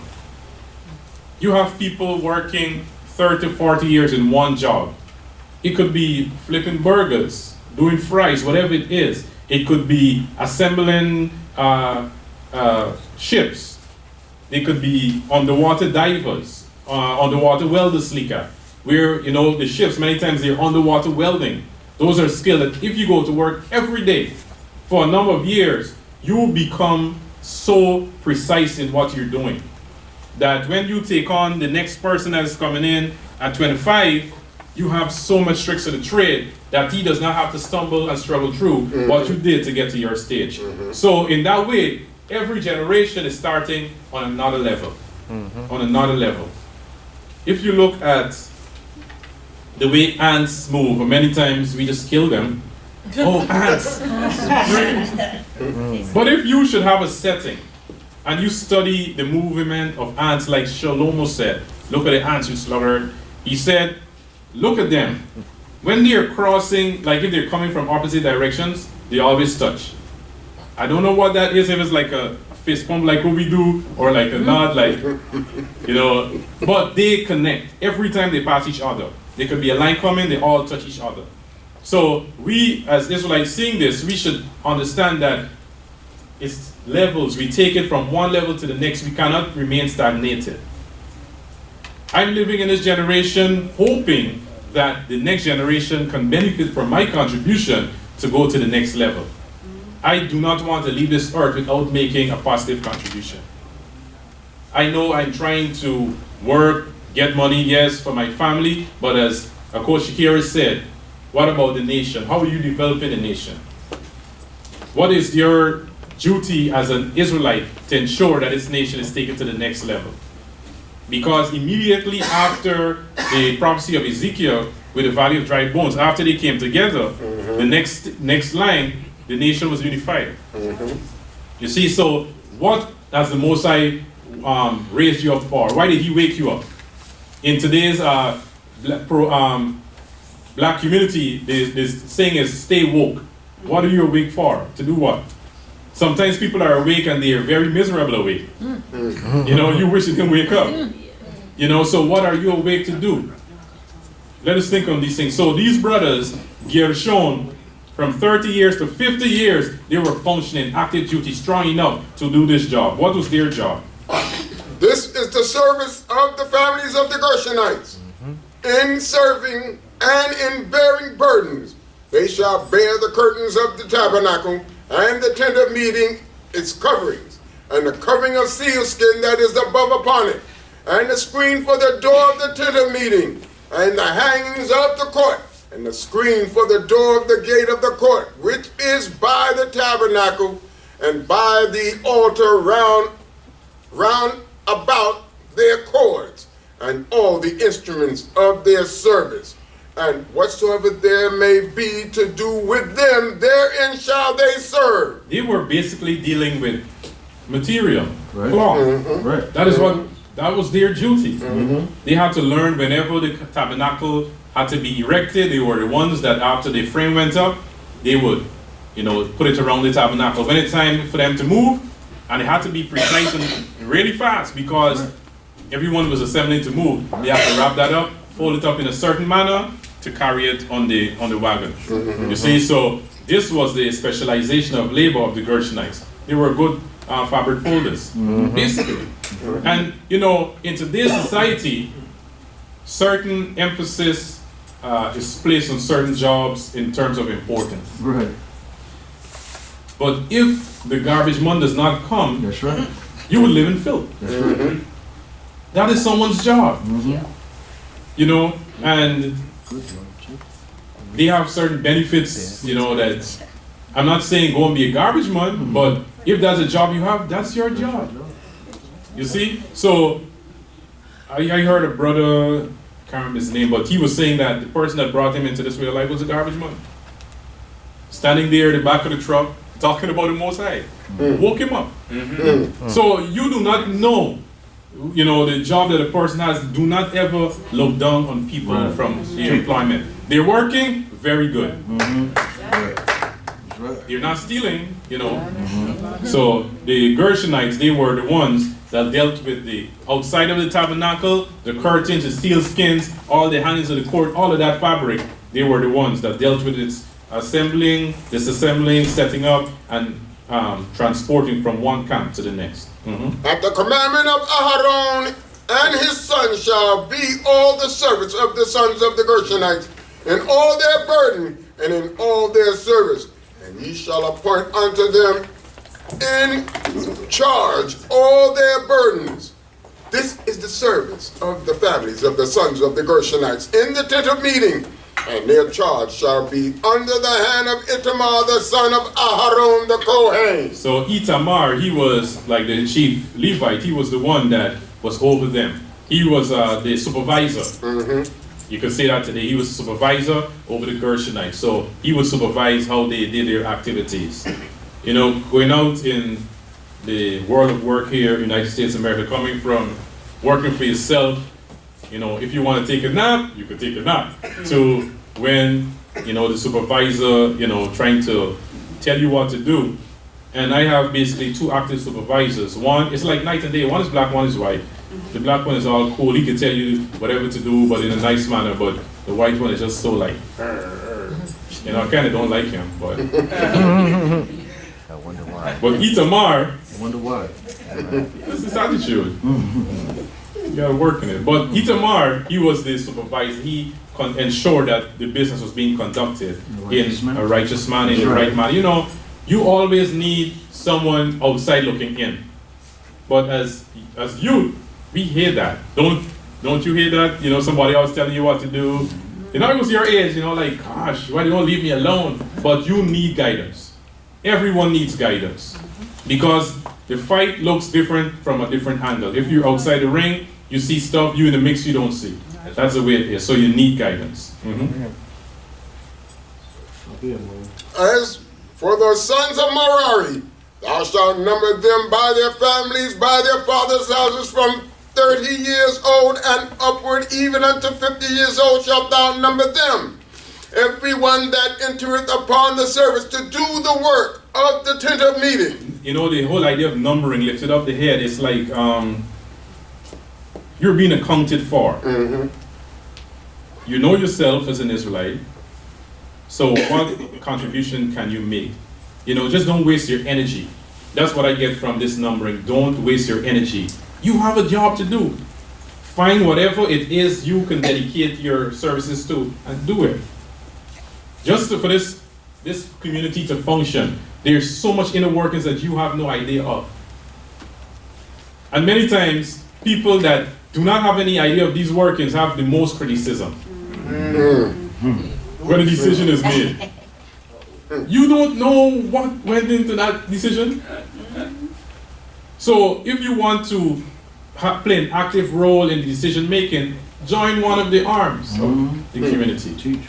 You have people working 30, 40 years in one job. It could be flipping burgers, doing fries, whatever it is. It could be assembling ships. They could be underwater divers, underwater welder slicker, where, you know, the ships, many times they're underwater welding. Those are skills that if you go to work every day for a number of years, you will become so precise in what you're doing that when you take on the next person that is coming in at 25, you have so much tricks of the trade that he does not have to stumble and struggle through what you did to get to your stage. So in that way, every generation is starting on another level, on another level. If you look at the way ants move, many times we just kill them. Oh, ants. But if you should have a setting and you study the movement of ants, like Shlomo said, look at the ants you slaughtered. He said, look at them. When they're crossing, like if they're coming from opposite directions, they always touch. I don't know what that is, if it's like a fist pump like what we do, or like a nod, like, you know, but they connect every time they pass each other. There could be a line coming, they all touch each other. So we, as Israelites seeing this, we should understand that it's levels. We take it from one level to the next. We cannot remain stagnated. I'm living in this generation hoping that the next generation can benefit from my contribution to go to the next level. I do not want to leave this earth without making a positive contribution. I know I'm trying to work, get money, yes, for my family, but as Coach Shakira said, what about the nation? How are you developing a nation? What is your duty as an Israelite to ensure that this nation is taken to the next level? Because immediately after the prophecy of Ezekiel with the valley of dry bones, after they came together, the next line, the nation was unified. You see, so what has the Most High raised you up for? Why did he wake you up? In today's black community, this saying is stay woke. What are you awake for? To do what? Sometimes people are awake and they are very miserable awake. You know, you wish you didn't wake up. You know, so what are you awake to do? Let us think on these things. So these brothers, Gershon, from 30 years to 50 years, they were functioning, active duty, strong enough to do this job. What was their job? This is the service of the families of the Gershonites. In serving and in bearing burdens, they shall bear the curtains of the tabernacle and the tent of meeting, its coverings, and the covering of sealskin that is above upon it, and the screen for the door of the tent of meeting, and the hangings of the court, and the screen for the door of the gate of the court, which is by the tabernacle, and by the altar round about their cords, and all the instruments of their service. And whatsoever there may be to do with them, therein shall they serve. They were basically dealing with material, Right. cloth. Right. That was their duty. Mm-hmm. They had to learn whenever the tabernacle had to be erected. They were the ones that after the frame went up, they would, put it around the tabernacle. When it's time for them to move, and it had to be precise and really fast because everyone was assembling to move. They had to wrap that up, fold it up in a certain manner to carry it on the wagon. You see, so this was the specialization of labor of the Gershonites. They were good fabric folders, basically. And in today's society, certain emphasis is placed on certain jobs in terms of importance. Right. But if the garbage man does not come, That's right. you will live in filth. That's right. That is someone's job. And they have certain benefits, that I'm not saying go and be a garbage man, but if that's a job you have, that's your job. You see? So I heard a brother, can't remember his name, but he was saying that the person that brought him into this way of life was a garbage man. Standing there in the back of the truck, talking about the Most High. Woke him up. So you do not know, the job that a person has. Do not ever look down on people from their employment. They're working, very good. They're not stealing, So the Gershonites, they were the ones that dealt with the outside of the tabernacle, the curtains, the seal skins, all the hangings of the court, all of that fabric. They were the ones that dealt with its assembling, disassembling, setting up, and transporting from one camp to the next. At the commandment of Aharon and his sons shall be all the service of the sons of the Gershonites, in all their burden and in all their service. And ye shall appoint unto them in charge all their burdens. This is the service of the families of the sons of the Gershonites in the tent of meeting. And their charge shall be under the hand of Itamar, the son of Aharon the Kohen. So Itamar, he was like the chief Levite. He was the one that was over them. He was the supervisor. You could say that today. He was a supervisor over the Gershonites. So he would supervise how they did their activities. Going out in the world of work here, United States of America, coming from working for yourself, if you want to take a nap, you could take a nap. To when, the supervisor, trying to tell you what to do. And I have basically two active supervisors. One, it's like night and day. One is black, one is white. The black one is all cool. He can tell you whatever to do, but in a nice manner. But the white one is just so like, I kind of don't like him, but. I wonder why. But Itamar, I wonder why. that's his attitude. You gotta work in it. But Itamar, he was the supervisor. He ensured that the business was being conducted in a righteous manner, in the right manner. You always need someone outside looking in. But as youth, we hear that. Don't you hear that? Somebody else telling you what to do. It was your age, like, gosh, why don't you leave me alone? But you need guidance. Everyone needs guidance. Because the fight looks different from a different angle. If you're outside the ring, you see stuff, you in the mix, you don't see. That's the way it is. So you need guidance. As for the sons of Merari, thou shalt number them by their families, by their fathers' houses, from 30 years old and upward, even unto 50 years old shalt thou number them. Everyone that entereth upon the service to do the work of the tent of meeting. The whole idea of numbering, lifted up the head, it's like you're being accounted for. You know yourself as an Israelite. So what contribution can you make? Just don't waste your energy. That's what I get from this numbering. Don't waste your energy. You have a job to do. Find whatever it is you can dedicate your services to and do it. Just for this community to function, there's so much inner workings that you have no idea of. And many times, people that do not have any idea of these workings have the most criticism when a decision is made. You don't know what went into that decision. So if you want to play an active role in decision making, join one of the arms of the community.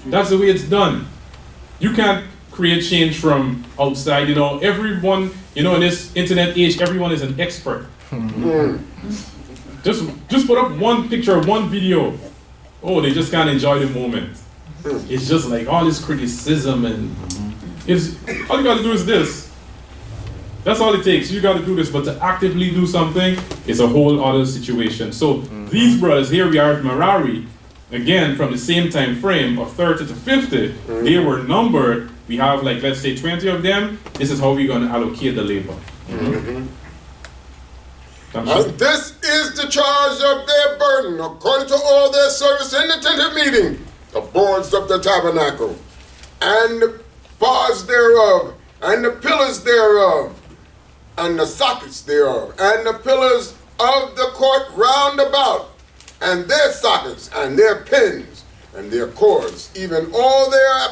That's the way it's done. You can't create change from outside. You know, everyone, you know, in this internet age, everyone is an expert. Just put up one picture, one video. Oh, they just can't enjoy the moment. It's just like all this criticism, and it's all you gotta do is this. That's all it takes. You gotta do this, but to actively do something is a whole other situation. So these brothers, here we are at Merari, again from the same time frame of 30 to 50, they were numbered. We have, like, let's say 20 of them. This is how we're gonna allocate the labor. And this is the charge of their burden, according to all their service in the tent of meeting, the boards of the tabernacle, and the bars thereof, and the pillars thereof, and the sockets thereof, and the pillars of the court round about, and their sockets, and their pins, and their cords, even all their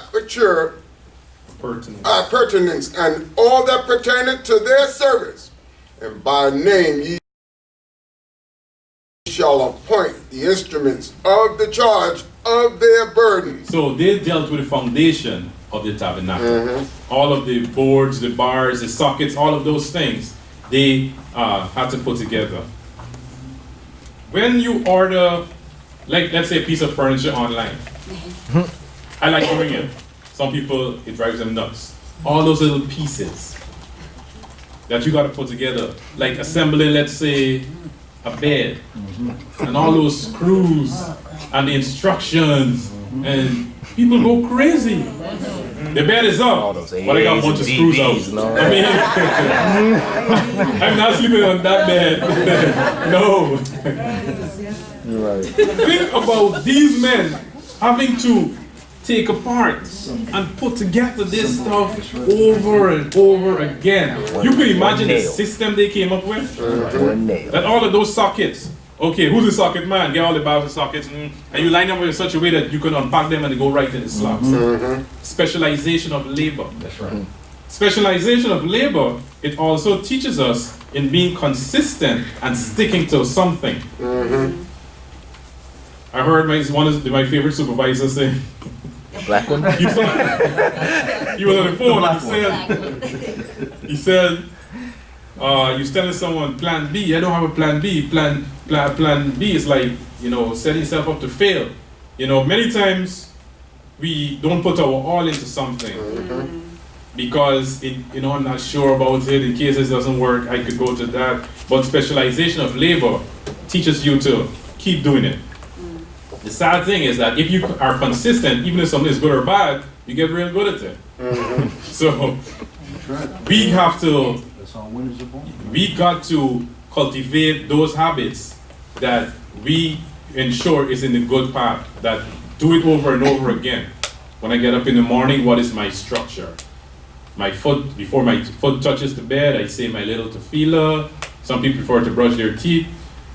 appurtenance, and all that pertaineth to their service. And by name ye shall appoint the instruments of the charge of their burdens. So they dealt with the foundation of the tabernacle. All of the boards, the bars, the sockets, all of those things, they had to put together. When you order, like, let's say a piece of furniture online, I like doing it. Some people, it drives them nuts. All those little pieces that you got to put together, like assembling, let's say, a bed, and all those screws and the instructions, and people go crazy. The bed is up, but I got a bunch of screws out. I mean, I'm not sleeping on that bed. No. You're right. Think about these men having to take apart and put together this stuff over and over again. You could imagine the system they came up with. That all of those sockets. Okay, who's the socket man? Get all the bars of sockets, and you line them in such a way that you can unpack them and they go right in the slots. Specialization of labor. That's right. Specialization of labor, it also teaches us in being consistent and sticking to something. I heard one of my favorite supervisors say, Black one? He was on the phone and he said, you're telling someone plan B. I don't have a plan B. Plan B is like, you know, setting yourself up to fail. You know, many times we don't put our all into something because, you know, I'm not sure about it. In case this doesn't work, I could go to that. But specialization of labor teaches you to keep doing it. The sad thing is that if you are consistent, even if something is good or bad, you get real good at it. So we have to, we got to cultivate those habits that we ensure is in the good path, that do it over and over again. When I get up in the morning, what is my structure? My foot, before my foot touches the bed, I say my little tefillah. Some people prefer to brush their teeth.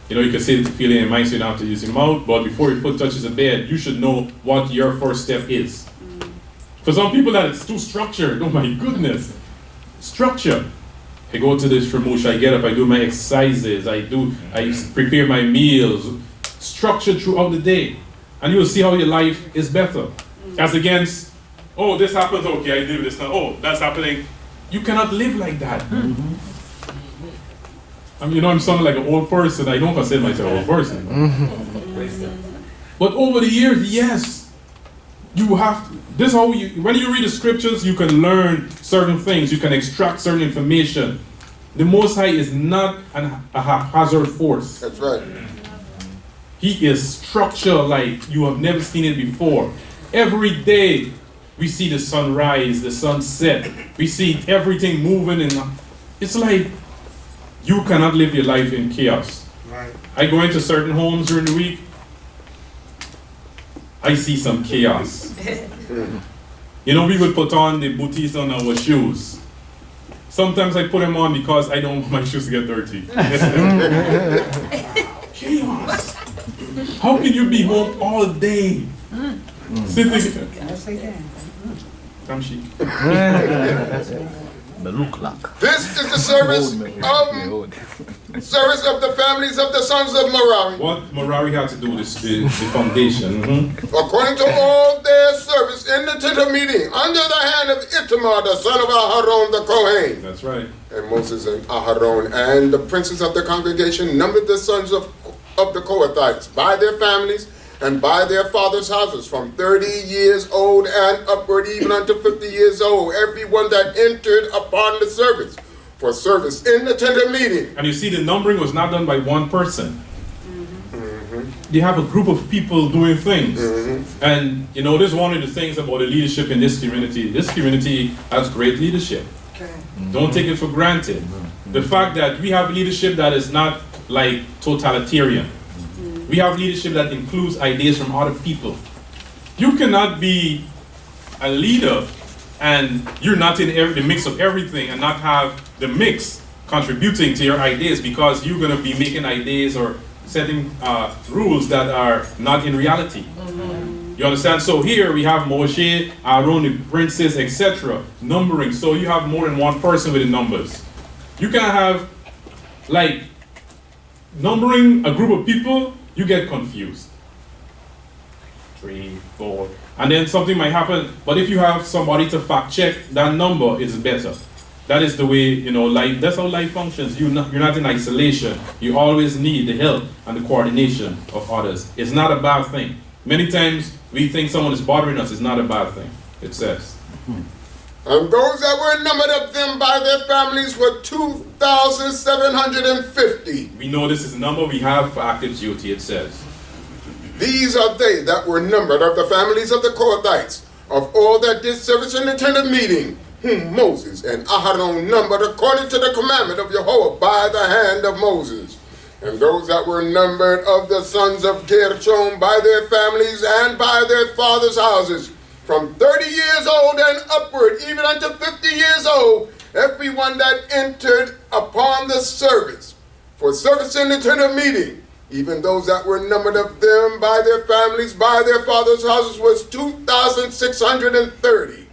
You know, you can say the tefillah in your mind so you don't have to use your mouth, but before your foot touches the bed, you should know what your first step is. For some people that it's too structured, oh my goodness. Structure. I go to this Shemuel, I get up, I do my exercises, I prepare my meals, structured throughout the day. And you'll see how your life is better. As against, oh, this happens, okay, I do this now, oh, that's happening. You cannot live like that. I mean, you know, I'm sounding like an old person. I don't consider myself an old person. But over the years, yes, you have to. This is how when you read the scriptures, you can learn certain things. You can extract certain information. The Most High is not a haphazard force. That's right. He is structured like you have never seen it before. Every day, we see the sunrise, the sunset. We see everything moving, and it's like, you cannot live your life in chaos. Right. I go into certain homes during the week, I see some chaos. You know, we would put on the booties on our shoes. Sometimes I put them on because I don't want my shoes to get dirty. Chaos. How can you be home all day? Sitting. This is the service of the families of the sons of Merari. What Merari had to do with the foundation. According to all their service in the tent of meeting, under the hand of Ithamar, the son of Aharon the Kohen. That's right. And Moses and Aharon and the princes of the congregation numbered the sons of the Kohathites by their families and by their fathers' houses, from 30 years old and upward, even unto 50 years old, everyone that entered upon the service, for service in the tent of meeting. And you see, the numbering was not done by one person. You have a group of people doing things. And you know, this is one of the things about the leadership in this community. This community has great leadership. Don't take it for granted. The fact that we have leadership that is not like totalitarian. We have leadership that includes ideas from other people. You cannot be a leader and you're not in the mix of everything and not have the mix contributing to your ideas, because you're going to be making ideas or setting rules that are not in reality. You understand? So here we have Moshe, Aaron, the princes, etc. numbering. So you have more than one person with the numbers. You can have, like, numbering a group of people, you get confused. 3, 4, and then something might happen. But if you have somebody to fact check, that number is better. That is the way, you know, life. That's how life functions. You're not in isolation. You always need the help and the coordination of others. It's not a bad thing. Many times we think someone is bothering us. It's not a bad thing. It says. And those that were numbered of them by their families were 2,750. We know this is the number we have for active duty, it says. These are they that were numbered of the families of the Kohathites, of all that did service in the tent of meeting, whom Moses and Aharon numbered according to the commandment of Jehovah by the hand of Moses. And those that were numbered of the sons of Gershom by their families and by their fathers' houses, from 30 years old and upward, even unto 50 years old, everyone that entered upon the service, for service in the tent of meeting, even those that were numbered of them by their families, by their fathers' houses, was 2,630.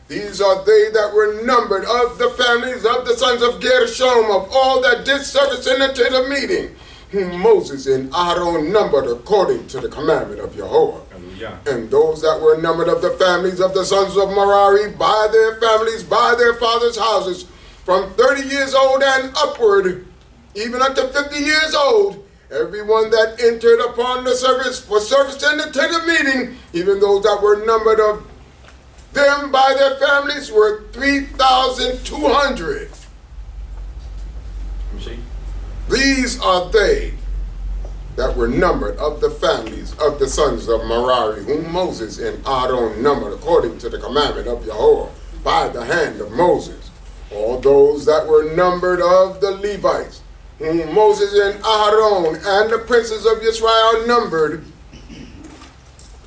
These are they that were numbered of the families of the sons of Gershom, of all that did service in the tent of meeting, whom Moses and Aaron numbered according to the commandment of Jehovah. And those that were numbered of the families of the sons of Merari, by their families, by their fathers' houses, from 30 years old and upward, even unto 50 years old, everyone that entered upon the service for service in the tent of meeting, even those that were numbered of them by their families, were 3,200. These are they that were numbered of the families of the sons of Merari, whom Moses and Aaron numbered according to the commandment of Jehovah by the hand of Moses. All those that were numbered of the Levites, whom Moses and Aaron and the princes of Israel numbered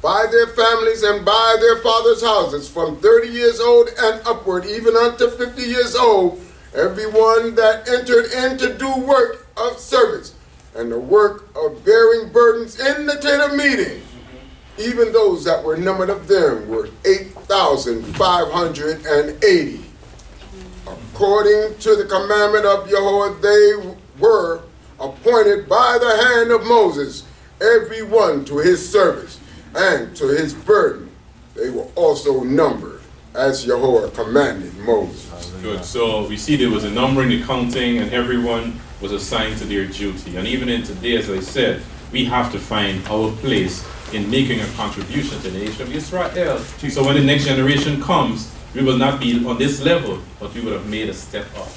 by their families and by their fathers' houses, from 30 years old and upward, even unto 50 years old, everyone that entered in to do work of service and the work of bearing burdens in the tent of meeting, even those that were numbered of them were 8,580. According to the commandment of Jehovah, they were appointed by the hand of Moses, every one to his service and to his burden. They were also numbered as Jehovah commanded Moses. Good. So we see there was a numbering, the counting, and everyone was assigned to their duty. And even in today, as I said, we have to find our place in making a contribution to the nation of Israel. So when the next generation comes, we will not be on this level, but we would have made a step up.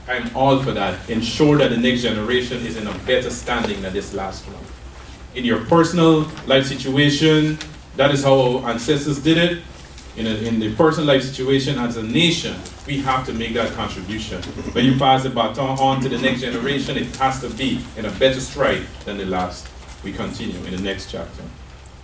I'm all for that. Ensure that the next generation is in a better standing than this last one. In your personal life situation, that is how our ancestors did it. In the personal life situation as a nation, we have to make that contribution. When you pass the baton on to the next generation, it has to be in a better stride than the last. We continue in the next chapter.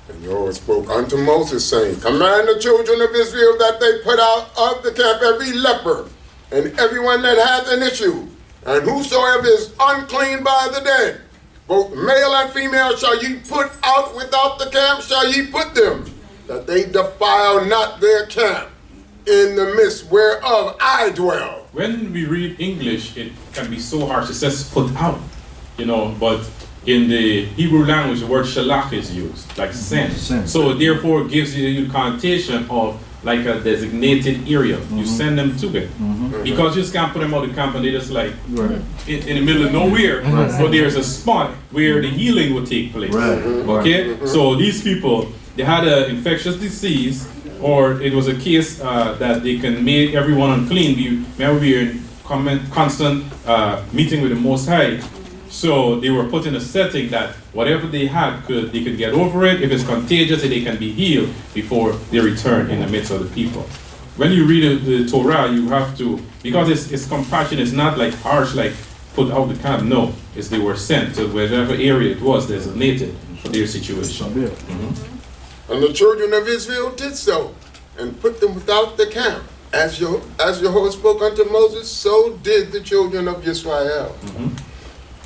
And Jehovah spoke unto Moses, saying, command the children of Israel that they put out of the camp every leper, and everyone that hath an issue, and whosoever is unclean by the dead, both male and female shall ye put out without the camp, shall ye put them, that they defile not their camp. in the midst whereof I dwell. When we read English, it can be so harsh. It says put out, you know, but in the Hebrew language, the word shalach is used, like send. So therefore it gives you the connotation of like a designated area. You send them to it. Because you just can't put them out of camp and they're just like in the middle of nowhere. So there's a spot where the healing will take place. Okay? So these people, they had an infectious disease, or it was a case that they can make everyone unclean. Remember we were in constant meeting with the Most High. So they were put in a setting that whatever they had, they could get over it. If it's contagious, they can be healed before they return in the midst of the people. When you read the Torah, you have to, because it's compassion, it's not like harsh, like put out the camp. No, it's they were sent to wherever area it was designated for their situation. And the children of Israel did so, and put them without the camp. As Jehovah spoke unto Moses, so did the children of Israel.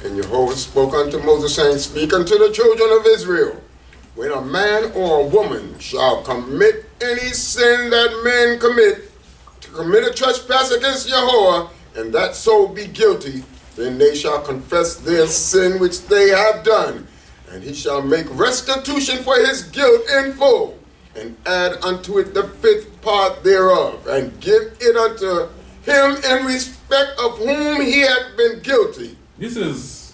And Jehovah spoke unto Moses, saying, Speak unto the children of Israel, when a man or a woman shall commit any sin that men commit, to commit a trespass against Jehovah, and that soul be guilty, then they shall confess their sin which they have done, and he shall make restitution for his guilt in full, and add unto it the 5th part thereof, and give it unto him in respect of whom he hath been guilty. This is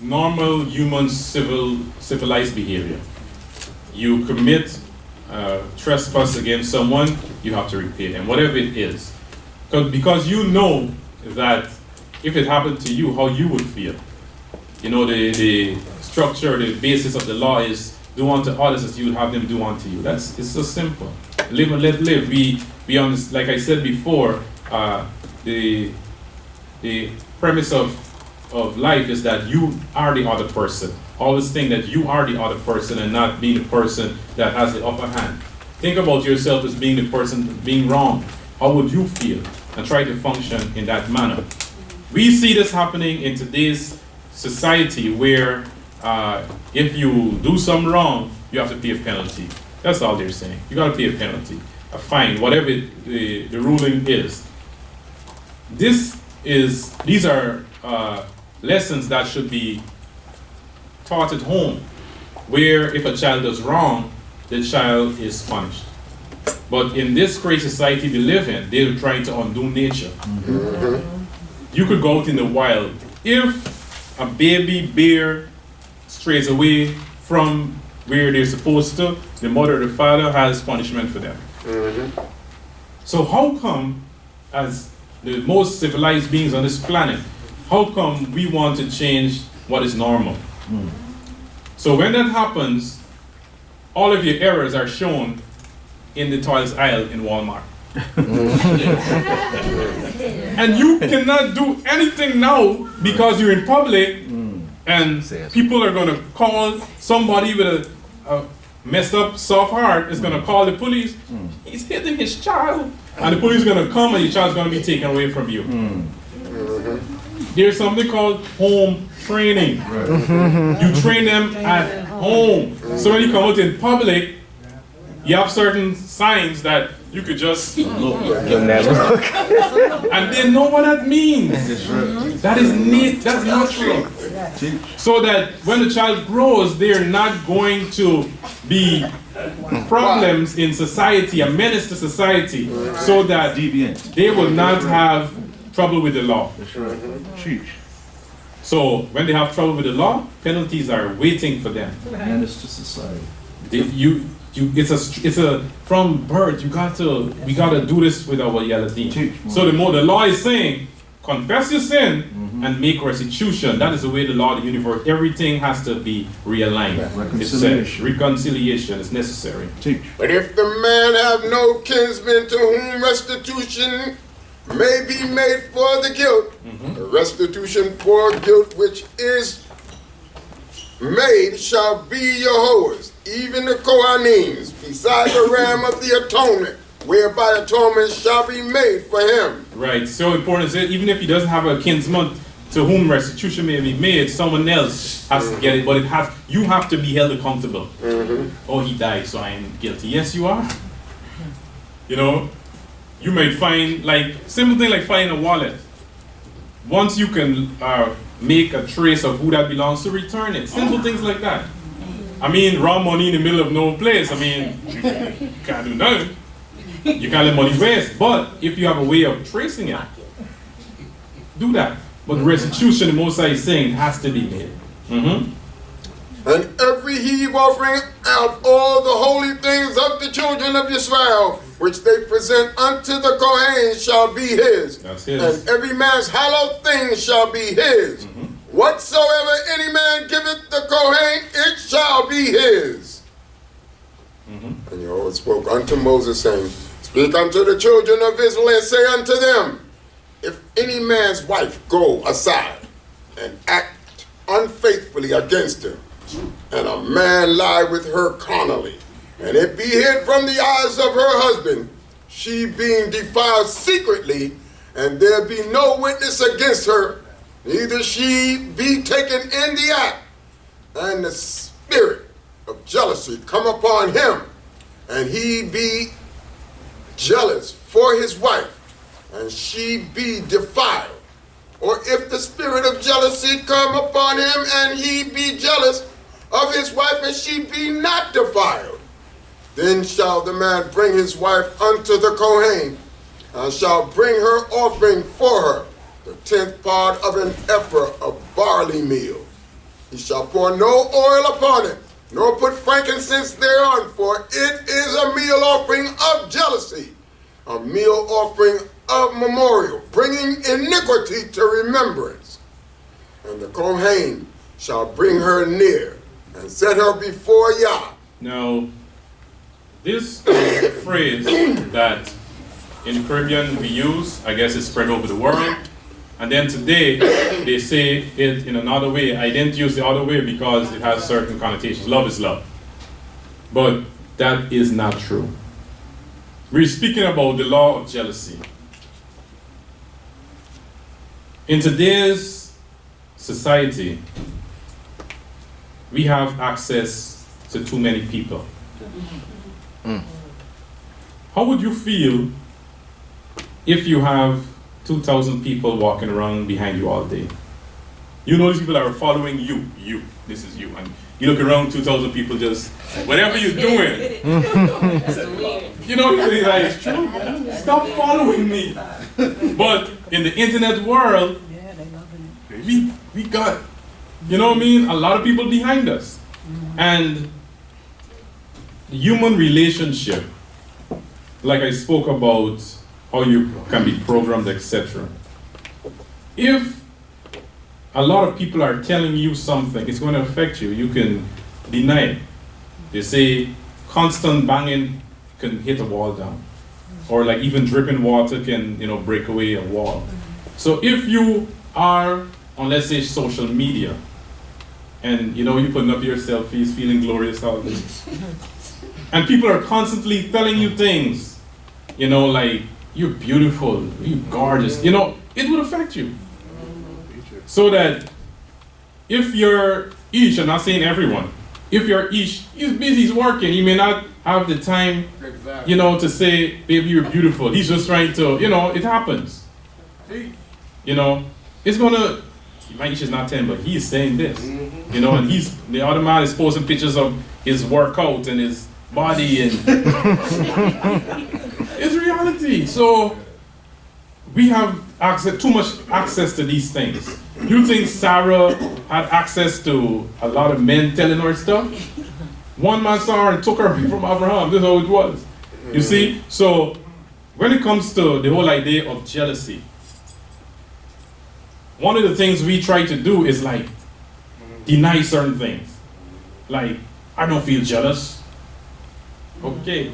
normal human civilized behavior. You commit trespass against someone, you have to repay them, whatever it is. Because you know that if it happened to you, how you would feel. You know, the structure, the basis of the law is do unto others as you would have them do unto you. It's so simple. Live and let live. We like I said before, the premise of life is that you are the other person. Always think that you are the other person and not being the person that has the upper hand. Think about yourself as being the person being wrong. How would you feel? And try to function in that manner. We see this happening in today's society where if you do something wrong, you have to pay a penalty. That's all they're saying. You got to pay a penalty, a fine, whatever the ruling is. These are lessons that should be taught at home, where if a child does wrong, the child is punished. But in this crazy society we live in, they're trying to undo nature. You could go out in the wild. If a baby bear strays away from where they're supposed to, the mother or the father has punishment for them. So how come, as the most civilized beings on this planet, how come we want to change what is normal? So when that happens, all of your errors are shown in the toys aisle in Walmart. And you cannot do anything now because you're in public and people are going to call somebody with a messed up soft heart is going to call the police. He's hitting his child. And the police is going to come and your child's going to be taken away from you. There's something called home training. You train them at home. So when you come out in public, you have certain signs that you could just look. And they know what that means. That is neat. That's natural. So that when the child grows, they're not going to be problems in society, a menace to society, so that they will not have trouble with the law. So when they have trouble with the law, penalties are waiting for them. Menace to society. It's a from birth. We gotta do this with our Yaladim. So the law is saying, confess your sin and make restitution. That is the way the law of the universe. Everything has to be realigned. Reconciliation is necessary. But if the man have no kinsman to whom restitution may be made for the guilt, the restitution for guilt which is made shall be Jehovah's, even the Kohanim's, beside the ram of the atonement, whereby atonement shall be made for him. Right, so important is that even if he doesn't have a kinsman to whom restitution may be made, someone else has to get it, but you have to be held accountable. Oh, he died, so I am guilty. Yes, you are. You know, You might find, like, simple thing like finding a wallet. Once you can make a trace of who that belongs to, return it. Simple things like that. I mean, raw money in the middle of no place. I mean, you can't do nothing. You can't let money waste. But if you have a way of tracing it, do that. But restitution, the Most High is saying, has to be made. And every heave offering of all the holy things of the children of Israel, which they present unto the Kohen, shall be his. That's his. And every man's hallowed thing shall be his. Whatsoever any man giveth the Kohen, it shall be his. And Jehovah spoke unto Moses, saying, Speak unto the children of Israel, and say unto them, If any man's wife go aside and act unfaithfully against him, and a man lie with her carnally, and it be hid from the eyes of her husband, she being defiled secretly, and there be no witness against her, neither she be taken in the act, and the spirit of jealousy come upon him, and he be jealous for his wife, and she be defiled. Or if the spirit of jealousy come upon him, and he be jealous of his wife, and she be not defiled, then shall the man bring his wife unto the Kohen, and shall bring her offering for her, the 10th part of an ephah of barley meal. He shall pour no oil upon it, nor put frankincense thereon, for it is a meal offering of jealousy, a meal offering of memorial, bringing iniquity to remembrance. And the Kohen shall bring her near, and set her before Yah. Now, this is a phrase that in the Caribbean we use. I guess it's spread over the world. And then today, they say it in another way. I didn't use the other way because it has certain connotations. Love is love. But that is not true. We're speaking about the law of jealousy. In today's society, we have access to too many people. How would you feel if you have 2,000 people walking around behind you all day? You know these people are following you. This is you. And you look around, 2,000 people just, whatever you're doing. You know, you're like, stop following me. But in the internet world, we got, you know what I mean, a lot of people behind us. And the human relationship, like I spoke about, how you can be programmed, etc. If a lot of people are telling you something, it's going to affect you. You can deny it. They say constant banging can hit a wall down. Or like even dripping water can, you know, break away a wall. So if you are on, let's say, social media, and you know, you're putting up your selfies, feeling glorious all day, and people are constantly telling you things, you know, like, you're beautiful, you're gorgeous, you know, it would affect you. So that if you're each, I'm not saying everyone, if you're each, he's busy, he's working, he may not have the time, you know, to say, baby, you're beautiful. He's just trying to, you know, it happens. You know, it's gonna, my Ish is not 10, but he is saying this, you know, and the other man is posting pictures of his workout and his body, and it's reality. So we have too much access to these things. You think Sarah had access to a lot of men telling her stuff? One man saw her and took her away from Abraham. This is how it was. You see? So when it comes to the whole idea of jealousy, one of the things we try to do is like deny certain things. Like, I don't feel jealous. Okay.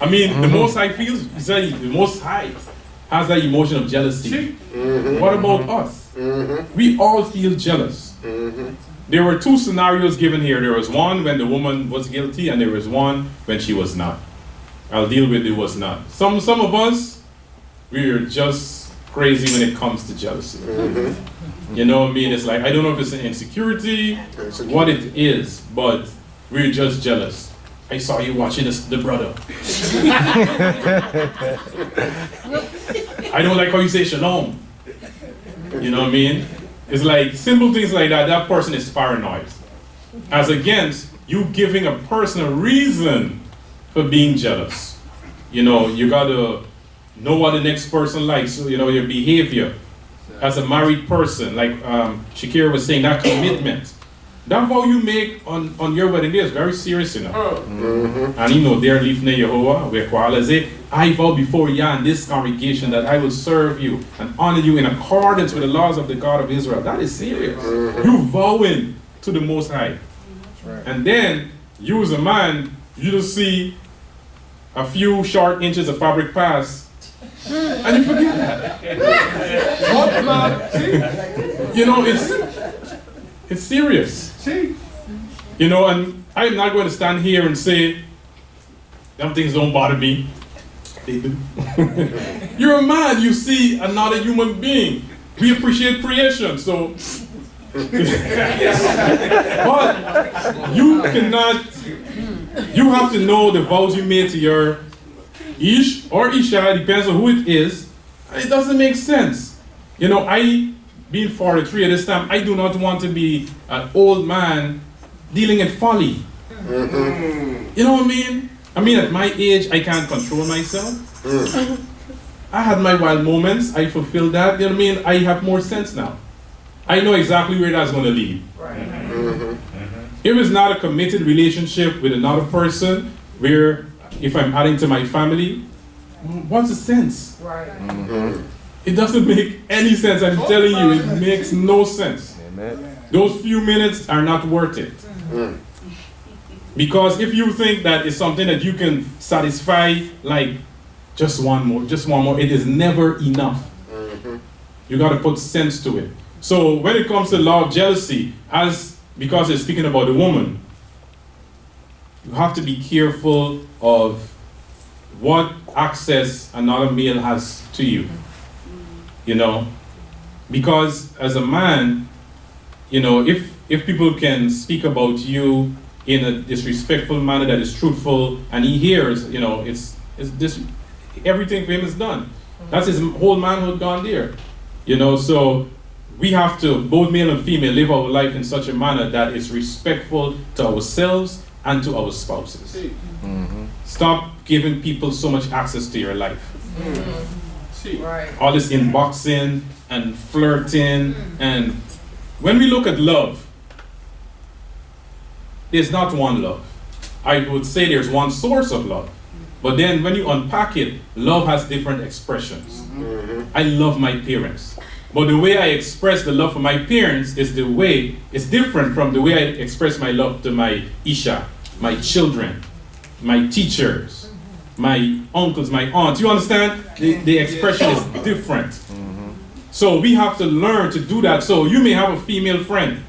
I mean, the Most High feels, he said the Most High has that emotion of jealousy. What about us? We all feel jealous. There were two scenarios given here. There was one when the woman was guilty, and there was one when she was not. I'll deal with it was not. Some of us, we're just crazy when it comes to jealousy. You know what I mean? It's like, I don't know if it's an insecurity, what it is, but we're just jealous. I saw you watching the brother. I don't like how you say shalom. You know what I mean? It's like simple things like that. That person is paranoid. As against you giving a person a reason for being jealous. You know, you gotta know what the next person likes, you know, your behavior. As a married person, like Shakira was saying, that commitment. That vow you make on your wedding day is very serious, you know. And you know, there live near Yehovah, where Kuala say, I vow before Yah in this congregation that I will serve you and honor you in accordance with the laws of the God of Israel. That is serious. You vowing to the Most High. And then, you as a man, you just see a few short inches of fabric pass, and you forget that. What, man? See? You know, it's serious. See? You know, and I'm not going to stand here and say, them things don't bother me. They do. You're a man, you see another human being. We appreciate creation, so. But you cannot, you have to know the vows you made to your Ish or Isha, depends on who it is. It doesn't make sense. You know, I, being 43 at this time, I do not want to be an old man dealing in folly. You know what I mean? I mean, at my age, I can't control myself. I had my wild moments, I fulfilled that. You know what I mean? I have more sense now. I know exactly where that's going to lead. If it's not a committed relationship with another person, where if I'm adding to my family, what's the sense? It doesn't make any sense. I'm telling you, it makes no sense. Those few minutes are not worth it. Because if you think that it's something that you can satisfy, like just one more, it is never enough. You got to put sense to it. So when it comes to law of jealousy, because it's speaking about the woman, you have to be careful of what access another male has to you. You know, because as a man, you know, if people can speak about you in a disrespectful manner that is truthful, and he hears, you know, it's this, everything for him is done. That's his whole manhood gone there. You know, so we have to, both male and female, live our life in such a manner that is respectful to ourselves and to our spouses. Stop giving people so much access to your life. All this inboxing and flirting, and when we look at love, there's not one love. I would say there's one source of love. But then when you unpack it, love has different expressions. I love my parents. But the way I express the love for my parents is different from the way I express my love to my Isha, my children, my teachers, my uncles, my aunts. You understand? The expression is different. So we have to learn to do that. So you may have a female friend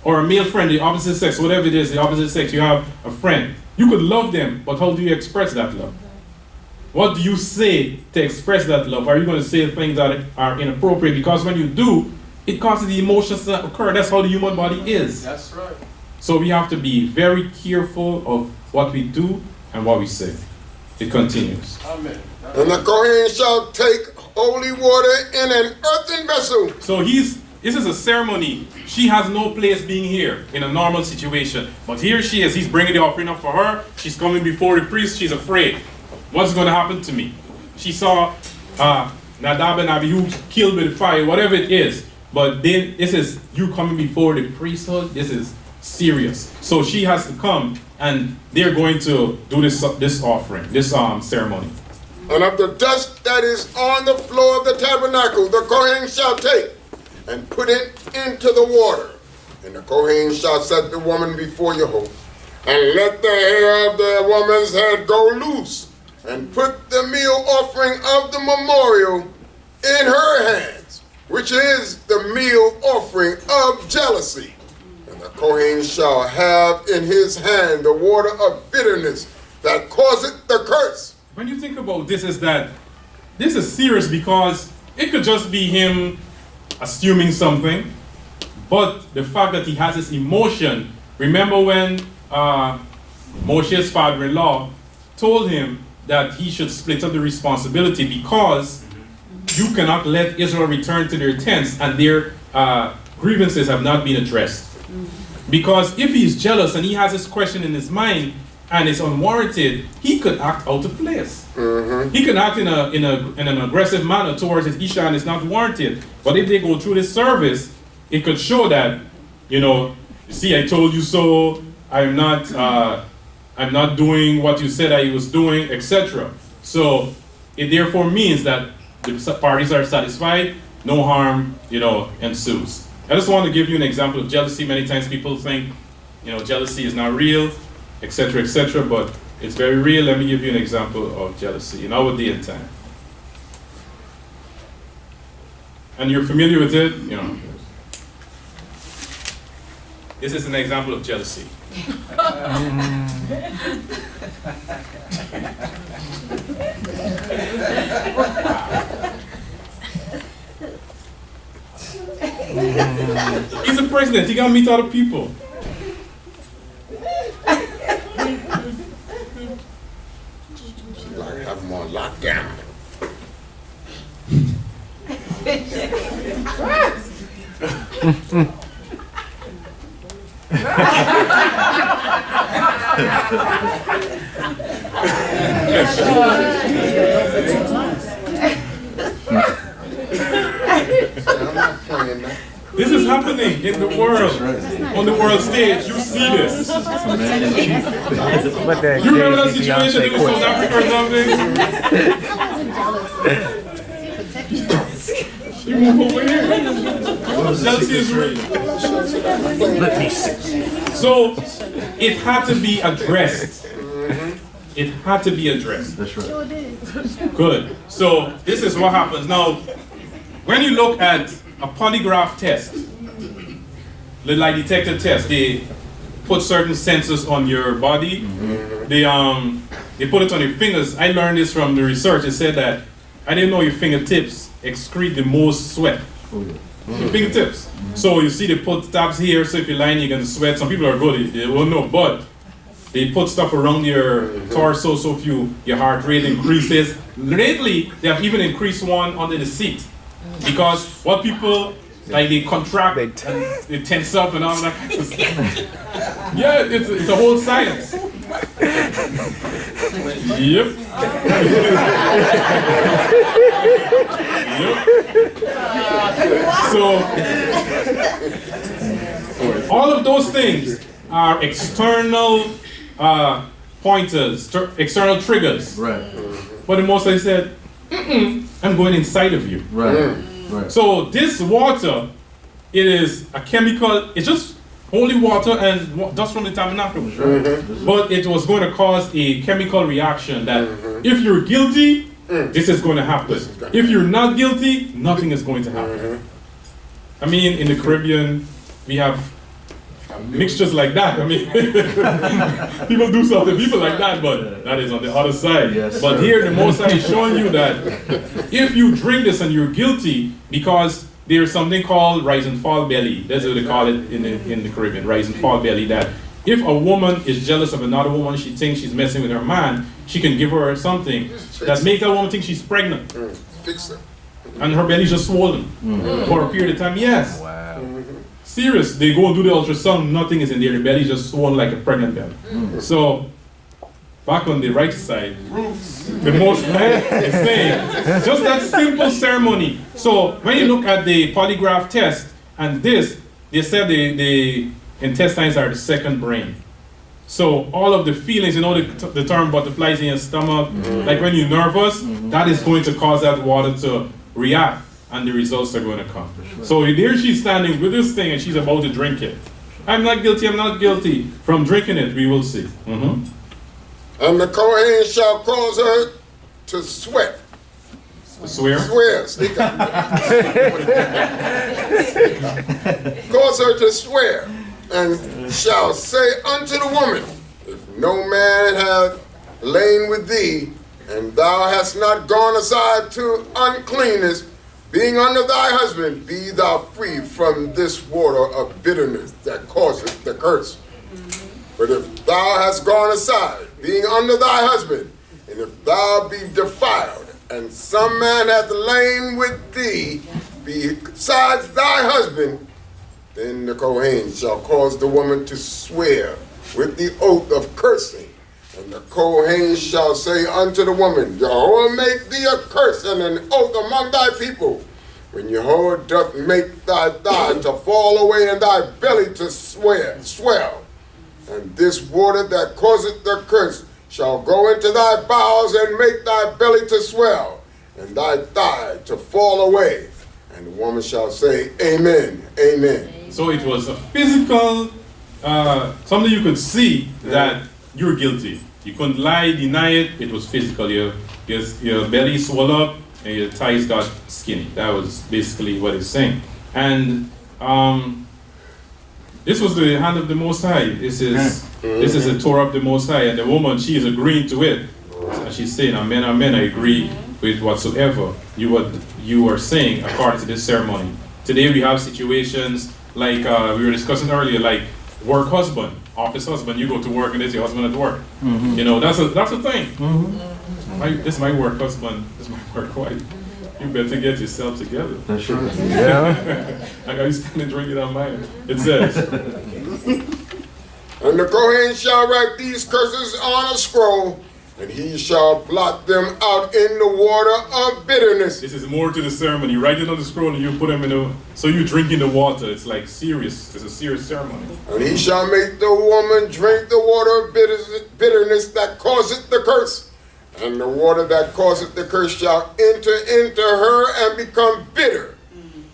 or a male friend, the opposite sex, whatever it is, the opposite sex, you have a friend. You could love them, but how do you express that love? What do you say to express that love? Are you going to say things that are inappropriate? Because when you do, it causes the emotions to occur. That's how the human body is. That's right. So we have to be very careful of what we do and what we say. It continues. Amen. And the Kohen shall take holy water in an earthen vessel. So this is a ceremony. She has no place being here in a normal situation. But here she is. He's bringing the offering up for her. She's coming before the priest. She's afraid. What's going to happen to me? She saw Nadab and Abihu killed with fire, whatever it is. But then this is you coming before the priesthood. This is serious. So she has to come, and they're going to do this offering, this ceremony. And of the dust that is on the floor of the tabernacle, the Kohen shall take and put it into the water. And the Kohen shall set the woman before Yehovah, and let the hair of the woman's head go loose, and put the meal offering of the memorial in her hands, which is the meal offering of jealousy. And the Kohen shall have in his hand the water of bitterness that causeth the curse. When you think about this, is that this is serious, because it could just be him assuming something, but the fact that he has this emotion. Remember when Moshe's father-in-law told him that he should split up the responsibility because you cannot let Israel return to their tents and their grievances have not been addressed. Because if he's jealous and he has this question in his mind and it's unwarranted, he could act out of place. He can act in an aggressive manner towards his Isha and it's not warranted. But if they go through this service, it could show that, you know, see, I told you so, I'm not doing what you said I was doing, etc. So it therefore means that the parties are satisfied, no harm, you know, ensues. I just want to give you an example of jealousy. Many times people think, you know, jealousy is not real, etc., etc., but it's very real. Let me give you an example of jealousy in our day and time. And you're familiar with it, you know. This is an example of jealousy. He's a president, he gotta meet other people. Like have them on lockdown. This is happening in the world, on the world stage. You see this. You remember that situation in South Africa or something? You move over here. Jealousy is real. So it had to be addressed. It had to be addressed. That's right. Good. So this is what happens. Now, when you look at a polygraph test, the lie detector test, they put certain sensors on your body. They put it on your fingers. I learned this from the research. It said that I didn't know your fingertips excrete the most sweat. Your fingertips. So you see they put tabs here, so if you're lying you're gonna sweat. Some people are good, they won't know, but they put stuff around your torso so if your heart rate increases. Lately, they have even increased one under the seat. Because what people, like they contract, and they tense up and all that kind of stuff. Yeah, it's a whole science. Yep. Yep. So, all of those things are external pointers, external triggers. Right. But the Most High said, I'm going inside of you. Right. Right. So this water, it is a chemical, it's just holy water and dust from the tabernacle. But it was going to cause a chemical reaction that if you're guilty, this is going to happen. If you're not guilty, nothing is going to happen. I mean, in the Caribbean, we have mixtures like that. I mean, people do something, people like that, but that is on the other side. Yes, but here, the Most High is showing you that if you drink this and you're guilty, because there's something called rise and fall belly. That's what they call it in the Caribbean, rise and fall belly. That if a woman is jealous of another woman, she thinks she's messing with her man, she can give her something that makes that woman think she's pregnant. Fix it. And her belly's just swollen for a period of time. Yes. Wow. Serious. They go and do the ultrasound, nothing is in there. The belly's just swollen like a pregnant belly. So, back on the right side, the Most High is saying, just that simple ceremony. So, when you look at the polygraph test, and this, they said the intestines are the second brain. So, all of the feelings, you know the term butterflies in your stomach, like when you're nervous, that is going to cause that water to react, and the results are going to come. So there she's standing with this thing and she's about to drink it. I'm not guilty, I'm not guilty. From drinking it, we will see. And the Kohen shall cause her to sweat. To swear? Swear. Cause her to swear, and shall say unto the woman, if no man hath lain with thee, and thou hast not gone aside to uncleanness, being under thy husband, be thou free from this water of bitterness that causeth the curse. But if thou hast gone aside, being under thy husband, and if thou be defiled, and some man hath lain with thee besides thy husband, then the Kohen shall cause the woman to swear with the oath of cursing. And the Kohen shall say unto the woman, Jehovah make thee a curse and an oath among thy people. When Jehovah doth make thy thigh to fall away and thy belly to swell. And this water that causeth the curse shall go into thy bowels and make thy belly to swell, and thy thigh to fall away. And the woman shall say, Amen, Amen. So it was a physical, something you could see that you're guilty. You couldn't lie, deny it. It was physical. Your belly swelled up and your thighs got skinny. That was basically what it's saying. And this was the hand of the Most High. This is the Torah of the Most High. And the woman, she is agreeing to it. And she's saying, Amen, Amen, I agree with whatsoever you are saying according to this ceremony. Today we have situations like we were discussing earlier, like work husband, office husband. You go to work and there's your husband at work. You know, that's a thing. This is my work husband, this is my work wife. You better get yourself together. That's right. Yeah. I got you standing drinking on mine. It says, And the Kohen shall write these curses on a scroll, and he shall blot them out in the water of bitterness. This is more to the ceremony. Write it on the scroll and you put them in the, so you drink in the water. It's like serious. It's a serious ceremony. And he shall make the woman drink the water of bitterness that causeth the curse. And the water that causeth the curse shall enter into her and become bitter.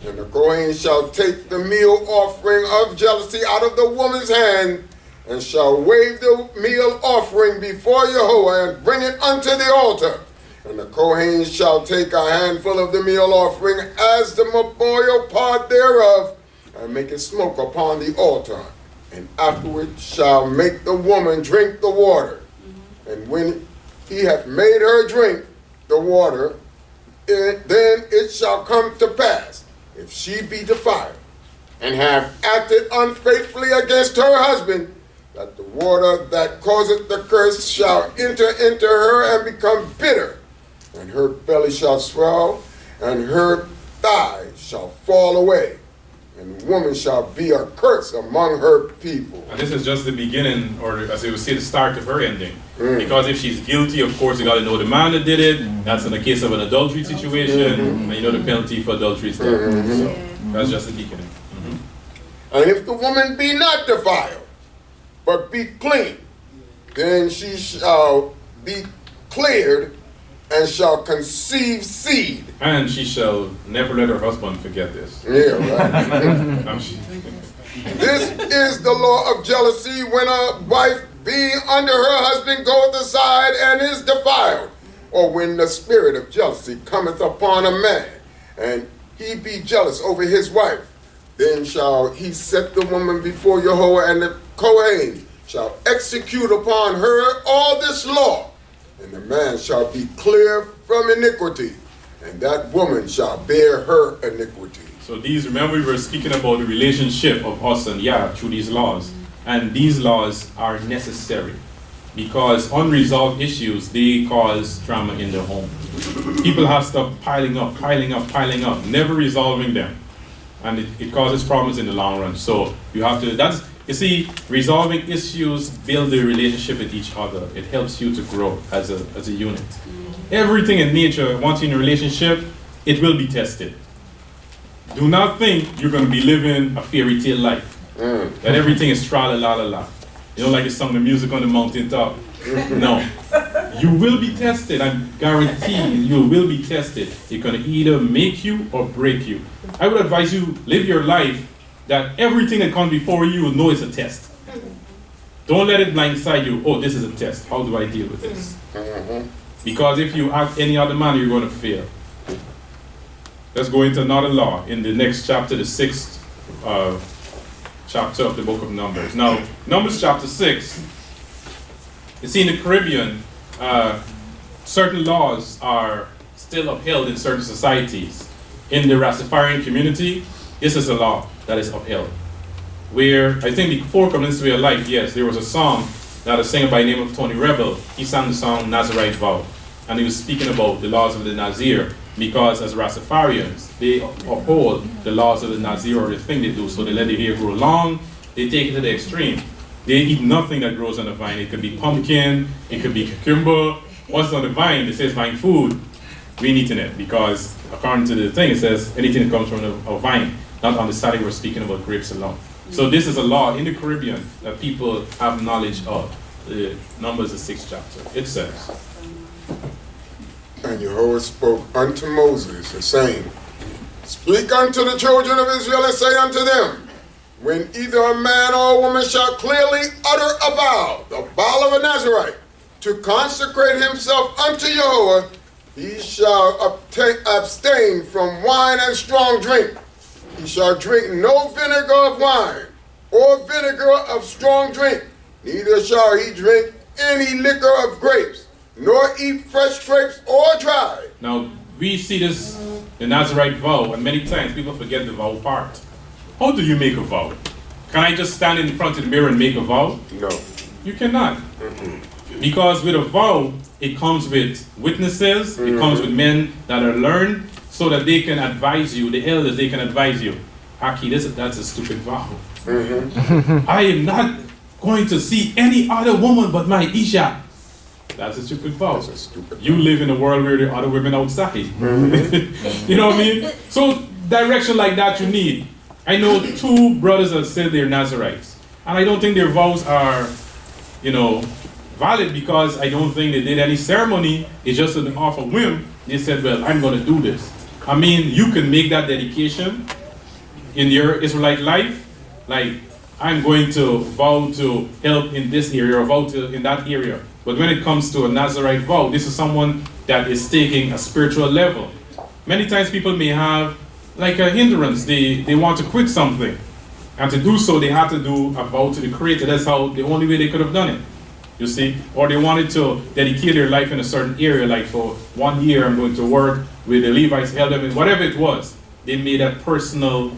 And the Kohen shall take the meal offering of jealousy out of the woman's hand, and shall wave the meal offering before Jehovah, and bring it unto the altar. And the Kohen shall take a handful of the meal offering as the memorial part thereof, and make it smoke upon the altar. And afterward shall make the woman drink the water. And when he hath made her drink the water, then it shall come to pass, if she be defiled, and have acted unfaithfully against her husband, that the water that causeth the curse shall enter into her and become bitter, and her belly shall swell, and her thigh shall fall away, and the woman shall be a curse among her people. And this is just the beginning, or as they would say, the start of her ending. Because if she's guilty, of course, you got to know the man that did it. That's in the case of an adultery situation, and you know the penalty for adultery is there. So that's just the beginning. And if the woman be not defiled, but be clean, then she shall be cleared and shall conceive seed. And she shall never let her husband forget this. Yeah, right. This is the law of jealousy when a wife being under her husband goeth aside and is defiled, or when the spirit of jealousy cometh upon a man, and he be jealous over his wife. Then shall he set the woman before Jehovah, and the Kohen shall execute upon her all this law, and the man shall be clear from iniquity, and that woman shall bear her iniquity. So these, remember we were speaking about the relationship of us and Yah through these laws. And these laws are necessary because unresolved issues, they cause drama in the home. People have stuff piling up, never resolving them. And it causes problems in the long run. So you have to, you see, resolving issues build a relationship with each other. It helps you to grow as a unit. Everything in nature, once you're in a relationship, it will be tested. Do not think you're going to be living a fairy tale life. That everything is tra-la-la-la-la. You know, like the song, The Music on the Mountaintop. No. You will be tested. I guarantee you will be tested. It's going to either make you or break you. I would advise you, live your life that everything that comes before you will know it's a test. Don't let it blindside you. Oh, this is a test. How do I deal with this? Because if you act any other manner, you're going to fail. Let's go into another law in the next chapter, the 6th chapter of the book of Numbers. Now, Numbers chapter 6, you see in the Caribbean, certain laws are still upheld in certain societies. In the Rastafarian community, this is a law that is upheld. where I think before coming into your life, yes, there was a song that a singer by the name of Tony Rebel. He sang the song Nazarite Vow, and he was speaking about the laws of the Nazir, because as Rastafarians, they uphold the laws of the Nazir, or the thing they do. So they let the hair grow long, they take it to the extreme. They eat nothing that grows on the vine. It could be pumpkin, it could be cucumber. What's on the vine? It says vine food. We ain't eating it, because according to the thing, it says anything that comes from a vine. Not on the Saturday, we're speaking about grapes alone. So this is a law in the Caribbean that people have knowledge of. The Numbers, the 6th chapter. It says, And Jehovah spoke unto Moses, saying, Speak unto the children of Israel, and say unto them, When either a man or a woman shall clearly utter a vow, the vow of a Nazarite, to consecrate himself unto Jehovah, he shall abstain from wine and strong drink. He shall drink no vinegar of wine, or vinegar of strong drink, neither shall he drink any liquor of grapes, nor eat fresh grapes or dry. Now, we see this, the Nazarite vow, and many times people forget the vow part. How do you make a vow? Can I just stand in front of the mirror and make a vow? No. You cannot. Because with a vow, it comes with witnesses, it comes with men that are learned, so that they can advise you, the elders, they can advise you. Aki, that's a stupid vow. I am not going to see any other woman but my Isha. That's a stupid vow. That's a stupid you live in a world where there are other women outside. You know what I mean? So direction like that you need. I know 2 brothers that said they're Nazarites. And I don't think their vows are, valid, because I don't think they did any ceremony. It's just an off a whim. They said, well, I'm going to do this. I mean, you can make that dedication in your Israelite life. Like, I'm going to vow to help in this area, or vow to in that area. But when it comes to a Nazarite vow, this is someone that is taking a spiritual level. Many times people may have like a hindrance. They want to quit something. And to do so, they have to do a vow to the Creator. That's how the only way they could have done it. You see? Or they wanted to dedicate their life in a certain area, like for 1 year I'm going to work with the Levites, help them, whatever it was. They made a personal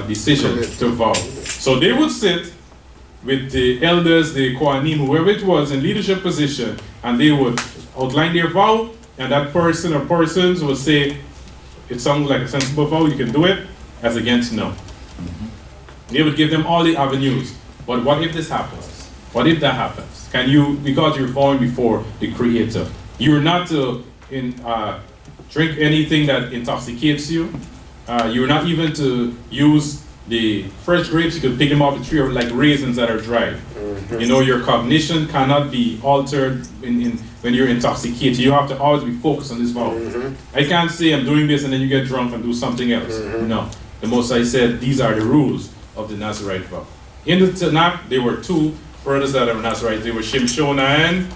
decision to vow. So they would sit with the elders, the Kohanim, whoever it was in leadership position, and they would outline their vow, and that person or persons would say, it sounds like a sensible vow, you can do it, as against no. They would give them all the avenues. But what if this happens? What if that happens? Can you, because you're vowing before the Creator, you're not to drink anything that intoxicates you. You're not even to use the fresh grapes. You could pick them off the tree, or like raisins that are dried. Your cognition cannot be altered when you're intoxicated. You have to always be focused on this vow. I can't say I'm doing this and then you get drunk and do something else. No. The Most High said these are the rules of the Nazarite vow. In the Tanakh, there were 2 brothers that are Nazarite. They were Shimshon and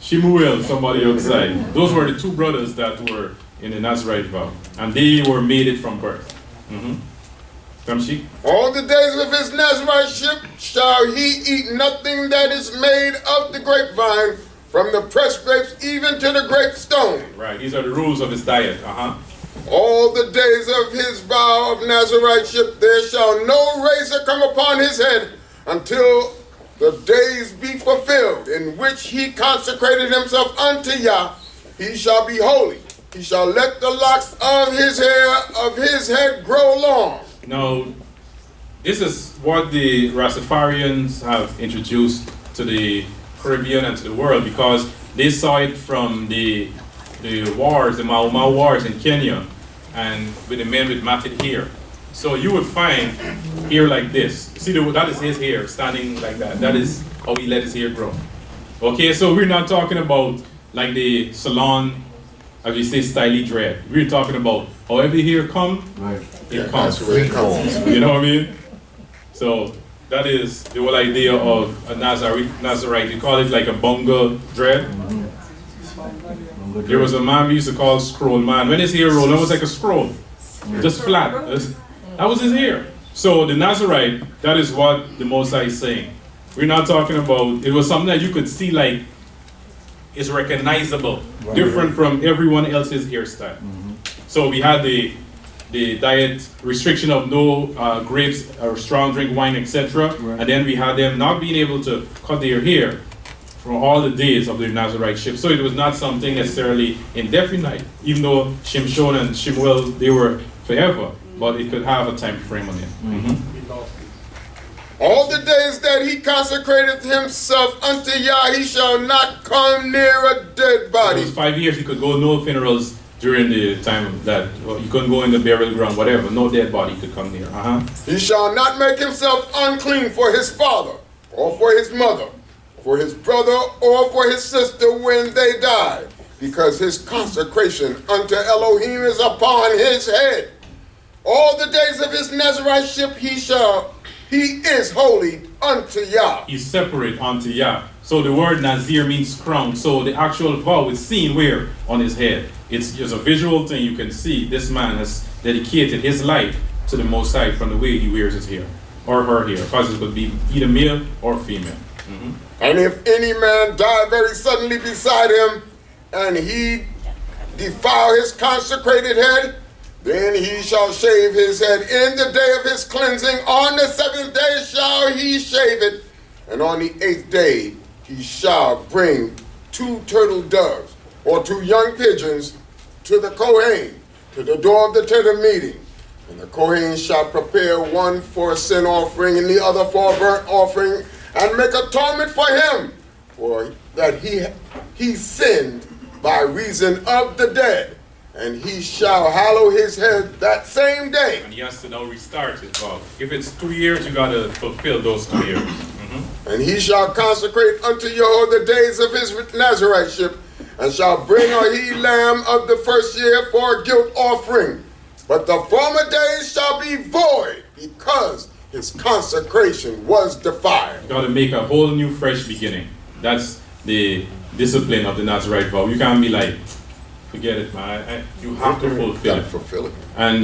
Shemuel, somebody outside. Those were the 2 brothers that were in the Nazarite vow. And they were made it from birth. All the days of his Nazariteship shall he eat nothing that is made of the grapevine, from the pressed grapes even to the grape stone. Right, these are the rules of his diet. All the days of his vow of Nazariteship there shall no razor come upon his head, until the days be fulfilled, in which he consecrated himself unto Yah. He shall be holy. He shall let the locks of his head grow long. Now, this is what the Rastafarians have introduced to the Caribbean and to the world, because they saw it from the wars, the Mau Mau wars in Kenya, and with the men with matted hair. So you would find hair like this. See, that is his hair standing like that. That is how he let his hair grow. Okay, so we're not talking about like the salon, as we say, styly dread. We're talking about however hair come, it comes. That's where it comes. You know what I mean? So that is the whole idea of a Nazarite. We call it like a bunga dread. There was a man we used to call scroll man. When his hair rolled, it was like a scroll, just flat. That was his hair. So the Nazarite, that is what the Most High is saying. We're not talking about, it was something that you could see like, it's recognizable, different from everyone else's hairstyle. So we had the the diet restriction of no grapes or strong drink, wine, etc. And then we had them not being able to cut their hair for all the days of their Nazarite-ship. So it was not something necessarily indefinite, even though Shimshon and Shemuel, they were forever, but it could have a time frame on it. All the days that he consecrated himself unto Yah, he shall not come near a dead body. It was 5 years, he could go no funerals during the time that you couldn't go in the burial ground, whatever. No dead body could come near. He shall not make himself unclean for his father, or for his mother, for his brother, or for his sister when they die, because his consecration unto Elohim is upon his head. All the days of his Nazarite-ship he is holy unto Yah. He's separate unto Yah. So the word Nazir means crown. So the actual vow is seen where? On his head. It's just a visual thing you can see. This man has dedicated his life to the Most High from the way he wears his hair. Or her hair. Because it could be either male or female. And if any man die very suddenly beside him, and he defile his consecrated head, then he shall shave his head in the day of his cleansing. On the 7th day shall he shave it, and on the 8th day he shall bring 2 turtle doves, or 2 young pigeons, to the Kohen, to the door of the tent of meeting. And the Kohen shall prepare one for a sin offering, and the other for a burnt offering, and make atonement for him, for that he sinned by reason of the dead. And he shall hallow his head that same day. And he has to now restart his vow. If it's 2 years, you got to fulfill those 2 years. And he shall consecrate unto Yahweh the days of his Nazarite-ship, and shall bring a he-lamb of the first year for a guilt offering. But the former days shall be void, because his consecration was defiled. You got to make a whole new fresh beginning. That's the discipline of the Nazarite vow. You can't be like, forget it, man. You have to fulfill it. And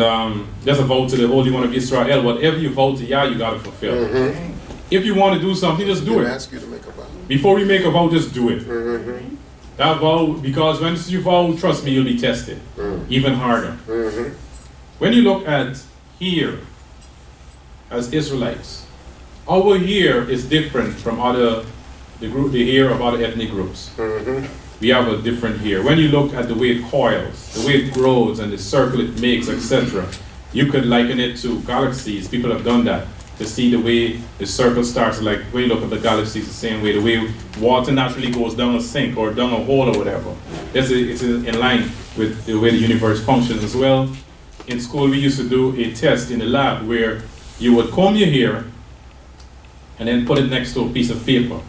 there's a vow to the Holy One of Israel. Whatever you vow to Yah, you got to fulfill. If you want to do something, just do it. Ask you to make a vow. Before you make a vow, just do it. That vow, because when you vow, trust me, you'll be tested. Even harder. When you look at here, as Israelites, our hair is different from the hair of other ethnic groups. We have a different hair. When you look at the way it coils, the way it grows, and the circle it makes, etc., you could liken it to galaxies. People have done that to see the way the circle starts. Like when you look at the galaxies, the same way the way water naturally goes down a sink or down a hole or whatever. It's in line with the way the universe functions as well. In school, we used to do a test in the lab where you would comb your hair and then put it next to a piece of paper.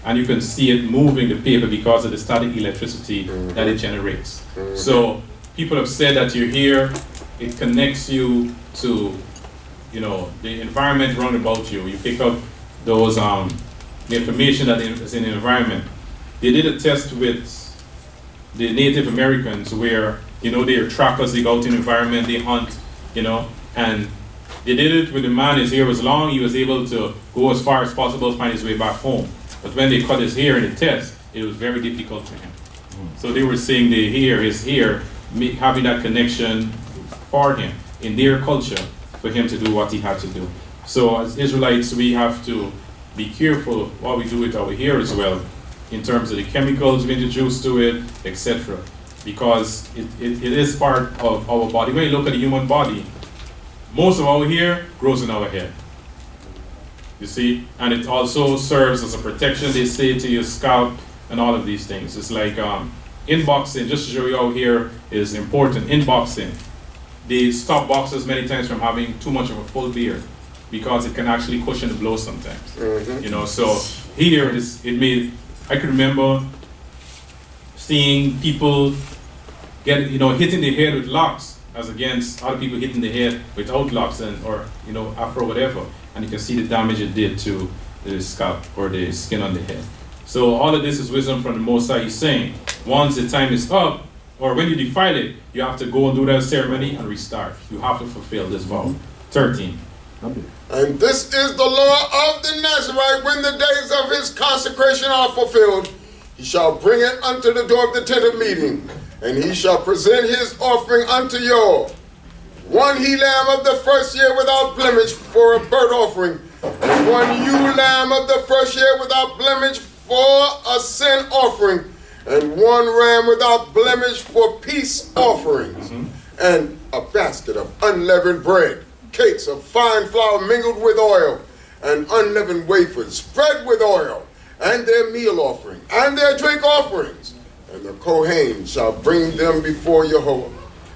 And you can see it moving the paper because of the static electricity that it generates. So people have said that your hair, it connects you to, the environment around about you. You pick up those the information that is in the environment. They did a test with the Native Americans where, they're trackers, they go out in the environment, they hunt, and they did it with the man, his hair was long, he was able to go as far as possible to find his way back home. But when they cut his hair in the test, it was very difficult for him. So they were saying his hair, having that connection for him in their culture for him to do what he had to do. So as Israelites, we have to be careful what we do with our hair as well, in terms of the chemicals we introduce to it, etc. Because it is part of our body. When you look at the human body, most of our hair grows in our head. You see? And it also serves as a protection, they say, to your scalp and all of these things. It's like in boxing, just to show you how hair is important, in boxing, they stop boxers many times from having too much of a full beard because it can actually cushion the blow sometimes. So here, I can remember seeing people hitting their head with locks as against other people hitting the head without locks or afro whatever. And you can see the damage it did to the scalp or the skin on the head. So all of this is wisdom from the Most High. He's saying, once the time is up, or when you defile it, you have to go and do that ceremony and restart. You have to fulfill this vow. 13. And this is the law of the Nazarite when the days of his consecration are fulfilled. He shall bring it unto the door of the tent of meeting, and he shall present his offering unto Yahweh. one he-lamb of the first year without blemish for a burnt offering, and one ewe-lamb of the first year without blemish for a sin offering, and one ram without blemish for peace offerings, and a basket of unleavened bread, cakes of fine flour mingled with oil, and unleavened wafers spread with oil, and their meal offering, and their drink offerings. And the Kohen shall bring them before Jehovah,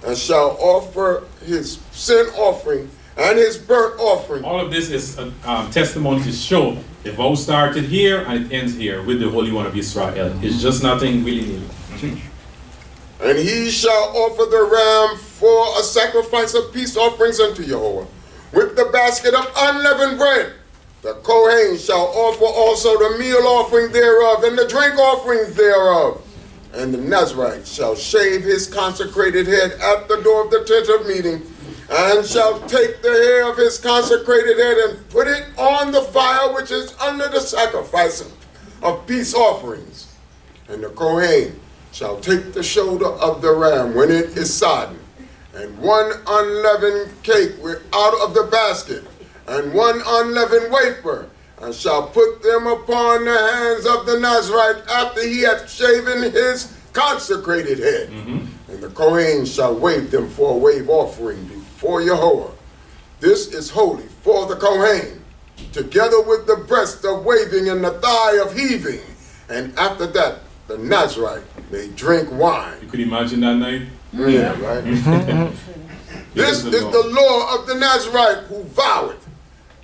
and shall offer his sin offering and his burnt offering. All of this is a testimony to show the vow started here and it ends here with the Holy One of Israel. It's just nothing willy-nilly. And he shall offer the ram for a sacrifice of peace offerings unto Jehovah, with the basket of unleavened bread. The Kohen shall offer also the meal offering thereof, and the drink offerings thereof. And the Nazarite shall shave his consecrated head at the door of the tent of meeting, and shall take the hair of his consecrated head and put it on the fire which is under the sacrifice of peace offerings. And the Kohen shall take the shoulder of the ram when it is sodden, and one unleavened cake out of the basket, and one unleavened wafer, and shall put them upon the hands of the Nazarite after he hath shaven his consecrated head. And the Kohen shall wave them for a wave offering before Jehovah. This is holy for the Kohen, together with the breast of waving and the thigh of heaving. And after that, the Nazarite may drink wine. You could imagine that night? Yeah, right? This is the law of the Nazarite who voweth,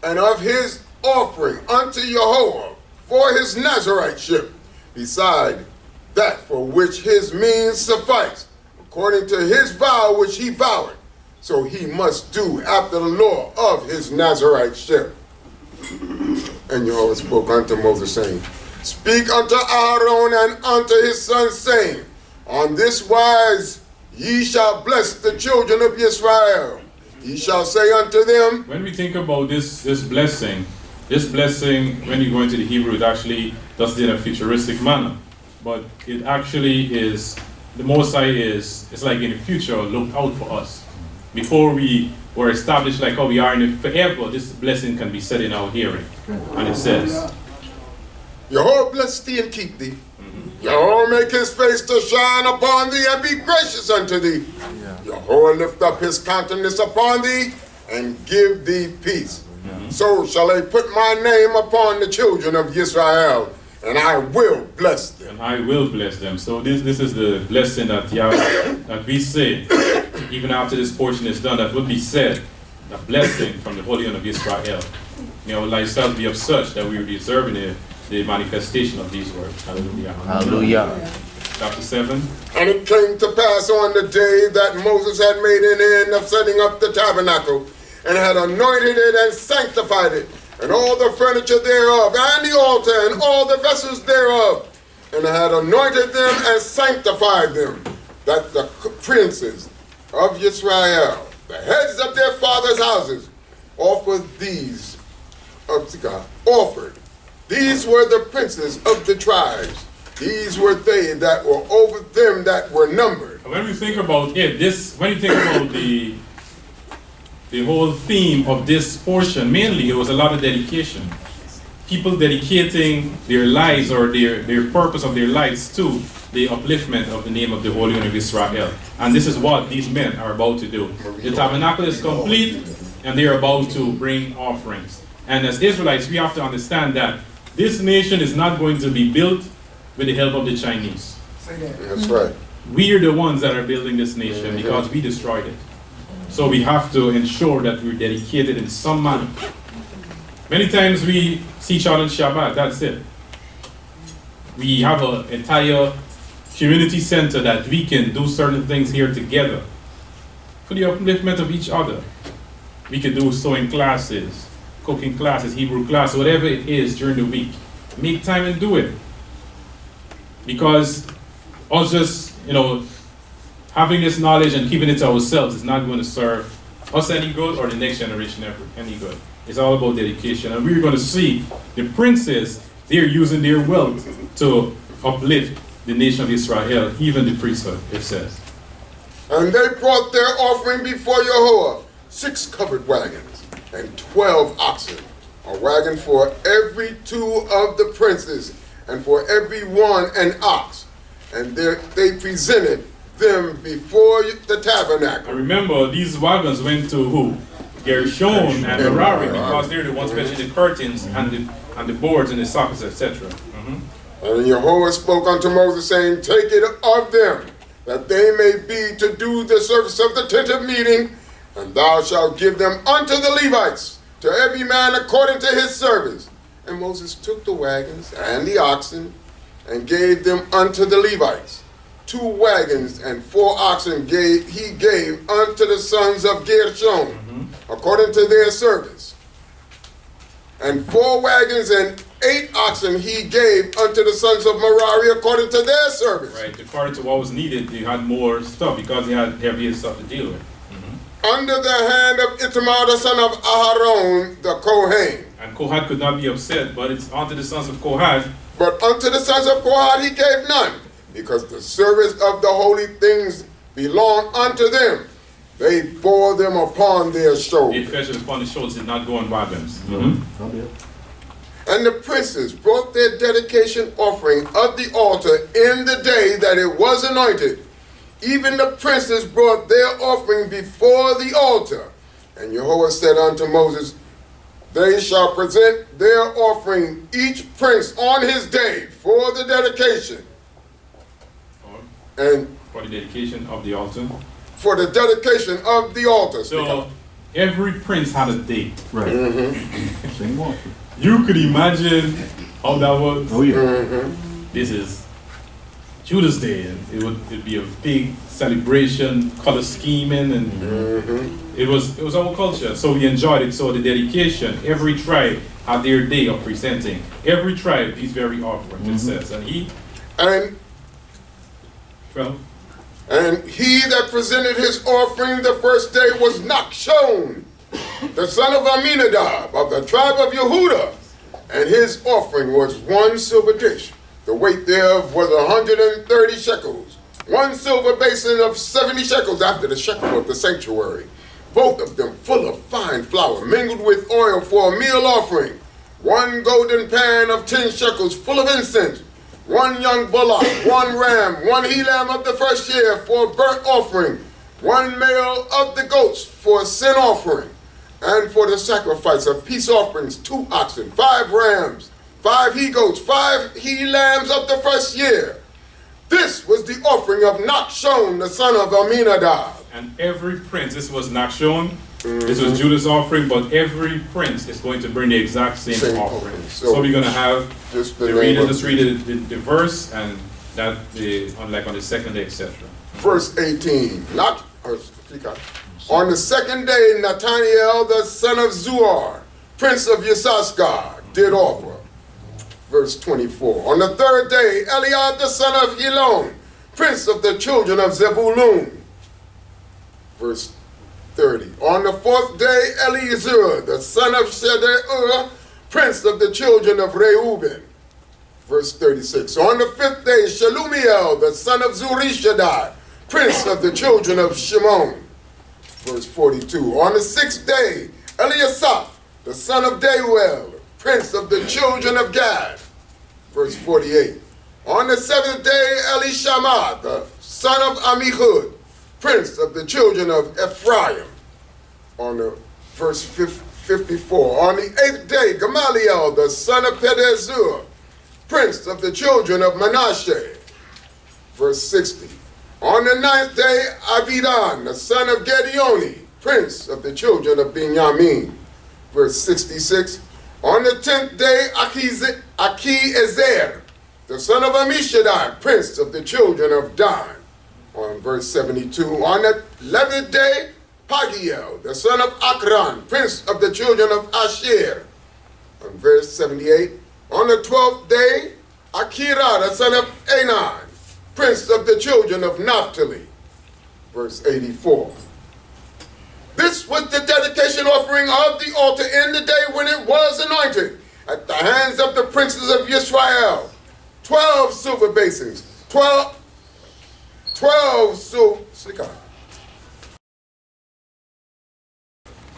and of his offering unto Jehovah for his Nazariteship, beside that for which his means suffice, according to his vow which he vowed. So he must do after the law of his Nazariteship. And Jehovah spoke unto Moses, saying, Speak unto Aaron and unto his sons, saying, On this wise ye shall bless the children of Israel. Ye shall say unto them. When we think about this blessing, when you go into the Hebrew, it actually does it in a futuristic manner. But it actually is, the Most High it's like in the future, look out for us. Before we were established like how we are in it forever, this blessing can be said in our hearing. And it says, Jehovah bless thee and keep thee. Jehovah make his face to shine upon thee and be gracious unto thee. Jehovah lift up his countenance upon thee and give thee peace. So shall I put my name upon the children of Israel, and I will bless them. And I will bless them. So this is the blessing that that we say, even after this portion is done, that would be said, the blessing from the Holy One of Israel. May our lifestyle be of such that we are deserving the manifestation of these words. Hallelujah. Hallelujah. Chapter 7. And it came to pass on the day that Moses had made an end of setting up the tabernacle, and had anointed it and sanctified it, and all the furniture thereof, and the altar, and all the vessels thereof, and had anointed them and sanctified them, that the princes of Israel, the heads of their fathers' houses, offered these of God, offered. These were the princes of the tribes. These were they that were over them that were numbered. When we think about it, when you think about the whole theme of this portion, mainly it was a lot of dedication. People dedicating their lives or their purpose of their lives to the upliftment of the name of the Holy One of Israel. And this is what these men are about to do. The tabernacle is complete and they are about to bring offerings. And as Israelites, we have to understand that this nation is not going to be built with the help of the Chinese. That's right. We are the ones that are building this nation because we destroyed it. So we have to ensure that we're dedicated in some manner. Many times we see each other on Shabbat, that's it. We have an entire community center that we can do certain things here together for the upliftment of each other. We can do sewing classes, cooking classes, Hebrew class, whatever it is during the week. Make time and do it. Because us just, having this knowledge and keeping it to ourselves is not going to serve us any good or the next generation any good. It's all about dedication. And we're going to see the princes, they're using their wealth to uplift the nation of Israel, even the priesthood, it says. And they brought their offering before Yahweh, 6 covered wagons, and 12 oxen, a wagon for every 2 of the princes, and for every one an ox. And they presented them before the tabernacle. And remember, these wagons went to who? Gershon and Merari, because they're the ones fetching the curtains and the boards and the sockets, etc. And Yahweh spoke unto Moses, saying, take it of them, that they may be to do the service of the tent of meeting, and thou shalt give them unto the Levites, to every man according to his service. And Moses took the wagons and the oxen, and gave them unto the Levites. 2 wagons and 4 oxen he gave unto the sons of Gershon, according to their service. And 4 wagons and 8 oxen he gave unto the sons of Merari according to their service. Right, according to what was needed, they had more stuff because they had heavier stuff to deal with. Under the hand of Itamar the son of Aharon the Kohen. And Kohath could not be upset, but it's unto the sons of Kohath. But unto the sons of Kohath he gave none, because the service of the holy things belong unto them. They bore them upon their shoulders. They fetched it upon the shoulders, did not go on wagons. And the princes brought their dedication offering of the altar in the day that it was anointed. Even the princes brought their offering before the altar. And Yahweh said unto Moses, they shall present their offering, each prince on his day, for the dedication. And for the dedication of the altar. For the dedication of the altar. So every prince had a date. Right. Mm-hmm. You could imagine how that was. Oh yeah. Mm-hmm. This is Judah's Day, and it'd be a big celebration, color scheming, and it was our culture. So we enjoyed it. So the dedication, every tribe had their day of presenting. Every tribe these very offerings, it says. And he that presented his offering the first day was Nachshon, the son of Aminadab, of the tribe of Yehudah, and his offering was 1 silver dish. The weight thereof was 130 shekels. 1 silver basin of 70 shekels after the shekel of the sanctuary. Both of them full of fine flour, mingled with oil for a meal offering. 1 golden pan of 10 shekels full of incense. 1 young bullock, 1 ram, 1 he-lamb of the first year for a burnt offering. 1 male of the goats for a sin offering. And for the sacrifice of peace offerings, 2 oxen, 5 rams, 5 he-goats, 5 he-lambs of the first year. This was the offering of Nachshon, the son of Aminadab. And every prince, this was Nachshon, this was Judah's offering, but every prince is going to bring the exact same offering. So we're going to have the reader just read the verse, and that unlike on the second day, etc. Verse 18. On the second day, Nathaniel, the son of Zuar, prince of Yissaschar, did offer. Verse 24. On the third day, Eliab, the son of Helon, prince of the children of Zebulun. Verse 30. On the fourth day, Eliezer, the son of Shemuel, prince of the children of Reuben. Verse 36. On the fifth day, Shelumiel, the son of Zurishaddai, prince of the children of Shimon. Verse 42. On the sixth day, Eliasaph, the son of Deuel, prince of the children of Gad. Verse 48. On the seventh day, Elishama, the son of Amihud, prince of the children of Ephraim. On the verse 54. On the eighth day, Gamaliel, the son of Pedazur, prince of the children of Manasseh. Verse 60. On the ninth day, Abidan, the son of Gedioni, prince of the children of Benjamin. Verse 66. On the 10th day, Achiezer, the son of Ammishaddai, prince of the children of Dan. On verse 72. On the 11th day, Pagiel, the son of Akran, prince of the children of Asher. On verse 78. On the 12th day, Akira, the son of Enan, prince of the children of Naphtali. Verse 84. This was the dedication offering of the altar in the day when it was anointed at the hands of the princes of Israel. 12 silver basins, 12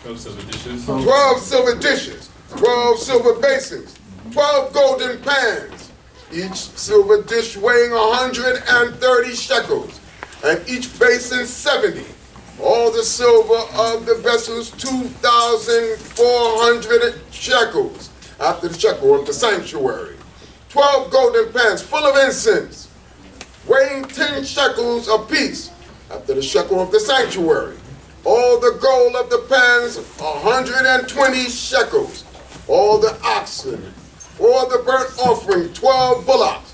12 silver dishes. 12 silver dishes, 12 silver basins, 12 golden pans, each silver dish weighing 130 shekels, and each basin 70. All the silver of the vessels 2,400 shekels, after the shekel of the sanctuary. 12 golden pans full of incense, weighing 10 shekels apiece, after the shekel of the sanctuary. All the gold of the pans 120 shekels. All the oxen for the burnt offering 12 bullocks,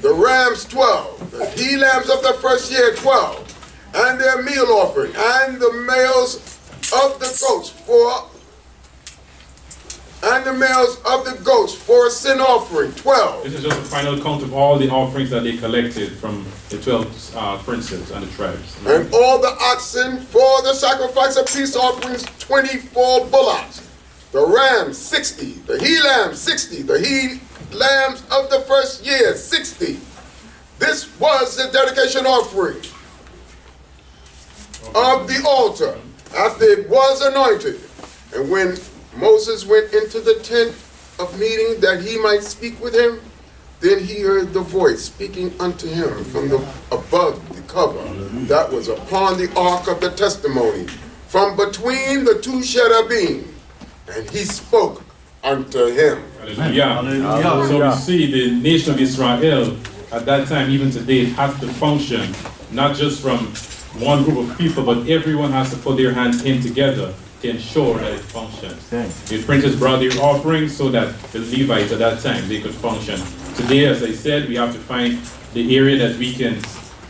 the rams 12, the he lambs of the first year 12, and their meal offering, and the males of the goats for a sin offering 12. This is just the final count of all the offerings that they collected from the 12 princes and the tribes. And all the oxen for the sacrifice of peace offerings 24 bullocks, the rams 60, the he lambs 60, the he lambs of the first year 60. This was the dedication offering of the altar after it was anointed. And when Moses went into the tent of meeting that he might speak with him, then he heard the voice speaking unto him from above the cover that was upon the ark of the testimony, from between the two cherubim, and he spoke unto him. Hallelujah. So we see the nation of Israel at that time, even today, it has to function not just from one group of people, but everyone has to put their hands in together to ensure that it functions. The princes brought their offerings so that the Levites at that time, they could function. Today, as I said, we have to find the area that we can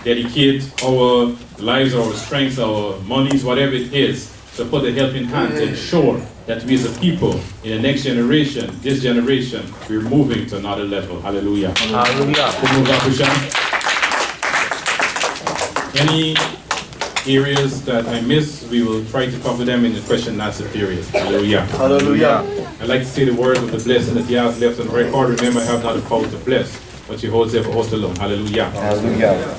dedicate our lives, our strengths, our monies, whatever it is, to put a helping hand to ensure that we as a people, in the next generation, this generation, we're moving to another level. Hallelujah. Hallelujah. Any areas that I missed, we will try to cover them in the question and answer period. Hallelujah. Hallelujah. I'd like to say the words of the blessing that he has left on record. Remember, I have not the power to bless, but he holds ever out alone. Hallelujah. Hallelujah.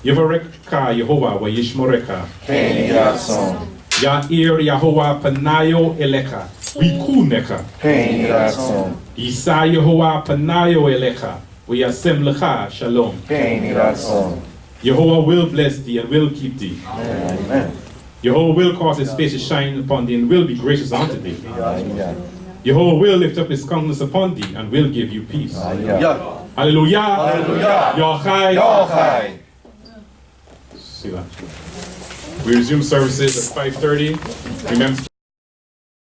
Yevareka Yehovah wa Yishmoreka. Ken Yiratzon. Ya'ir Yehovah panayo eleka. Bikuneka. Ken Yiratzon. Yisa Yehovah panayo eleka. We asem lecha shalom. Ken Yiratzon. Yehovah will bless thee and will keep thee. Amen. Yehovah will cause his face to shine upon thee and will be gracious unto thee. Hallelujah. Yehovah will lift up his countenance upon thee and will give you peace. Hallelujah. Hallelujah. Hallelujah. Yochai. Yochai. We resume services at 5:30. Remember.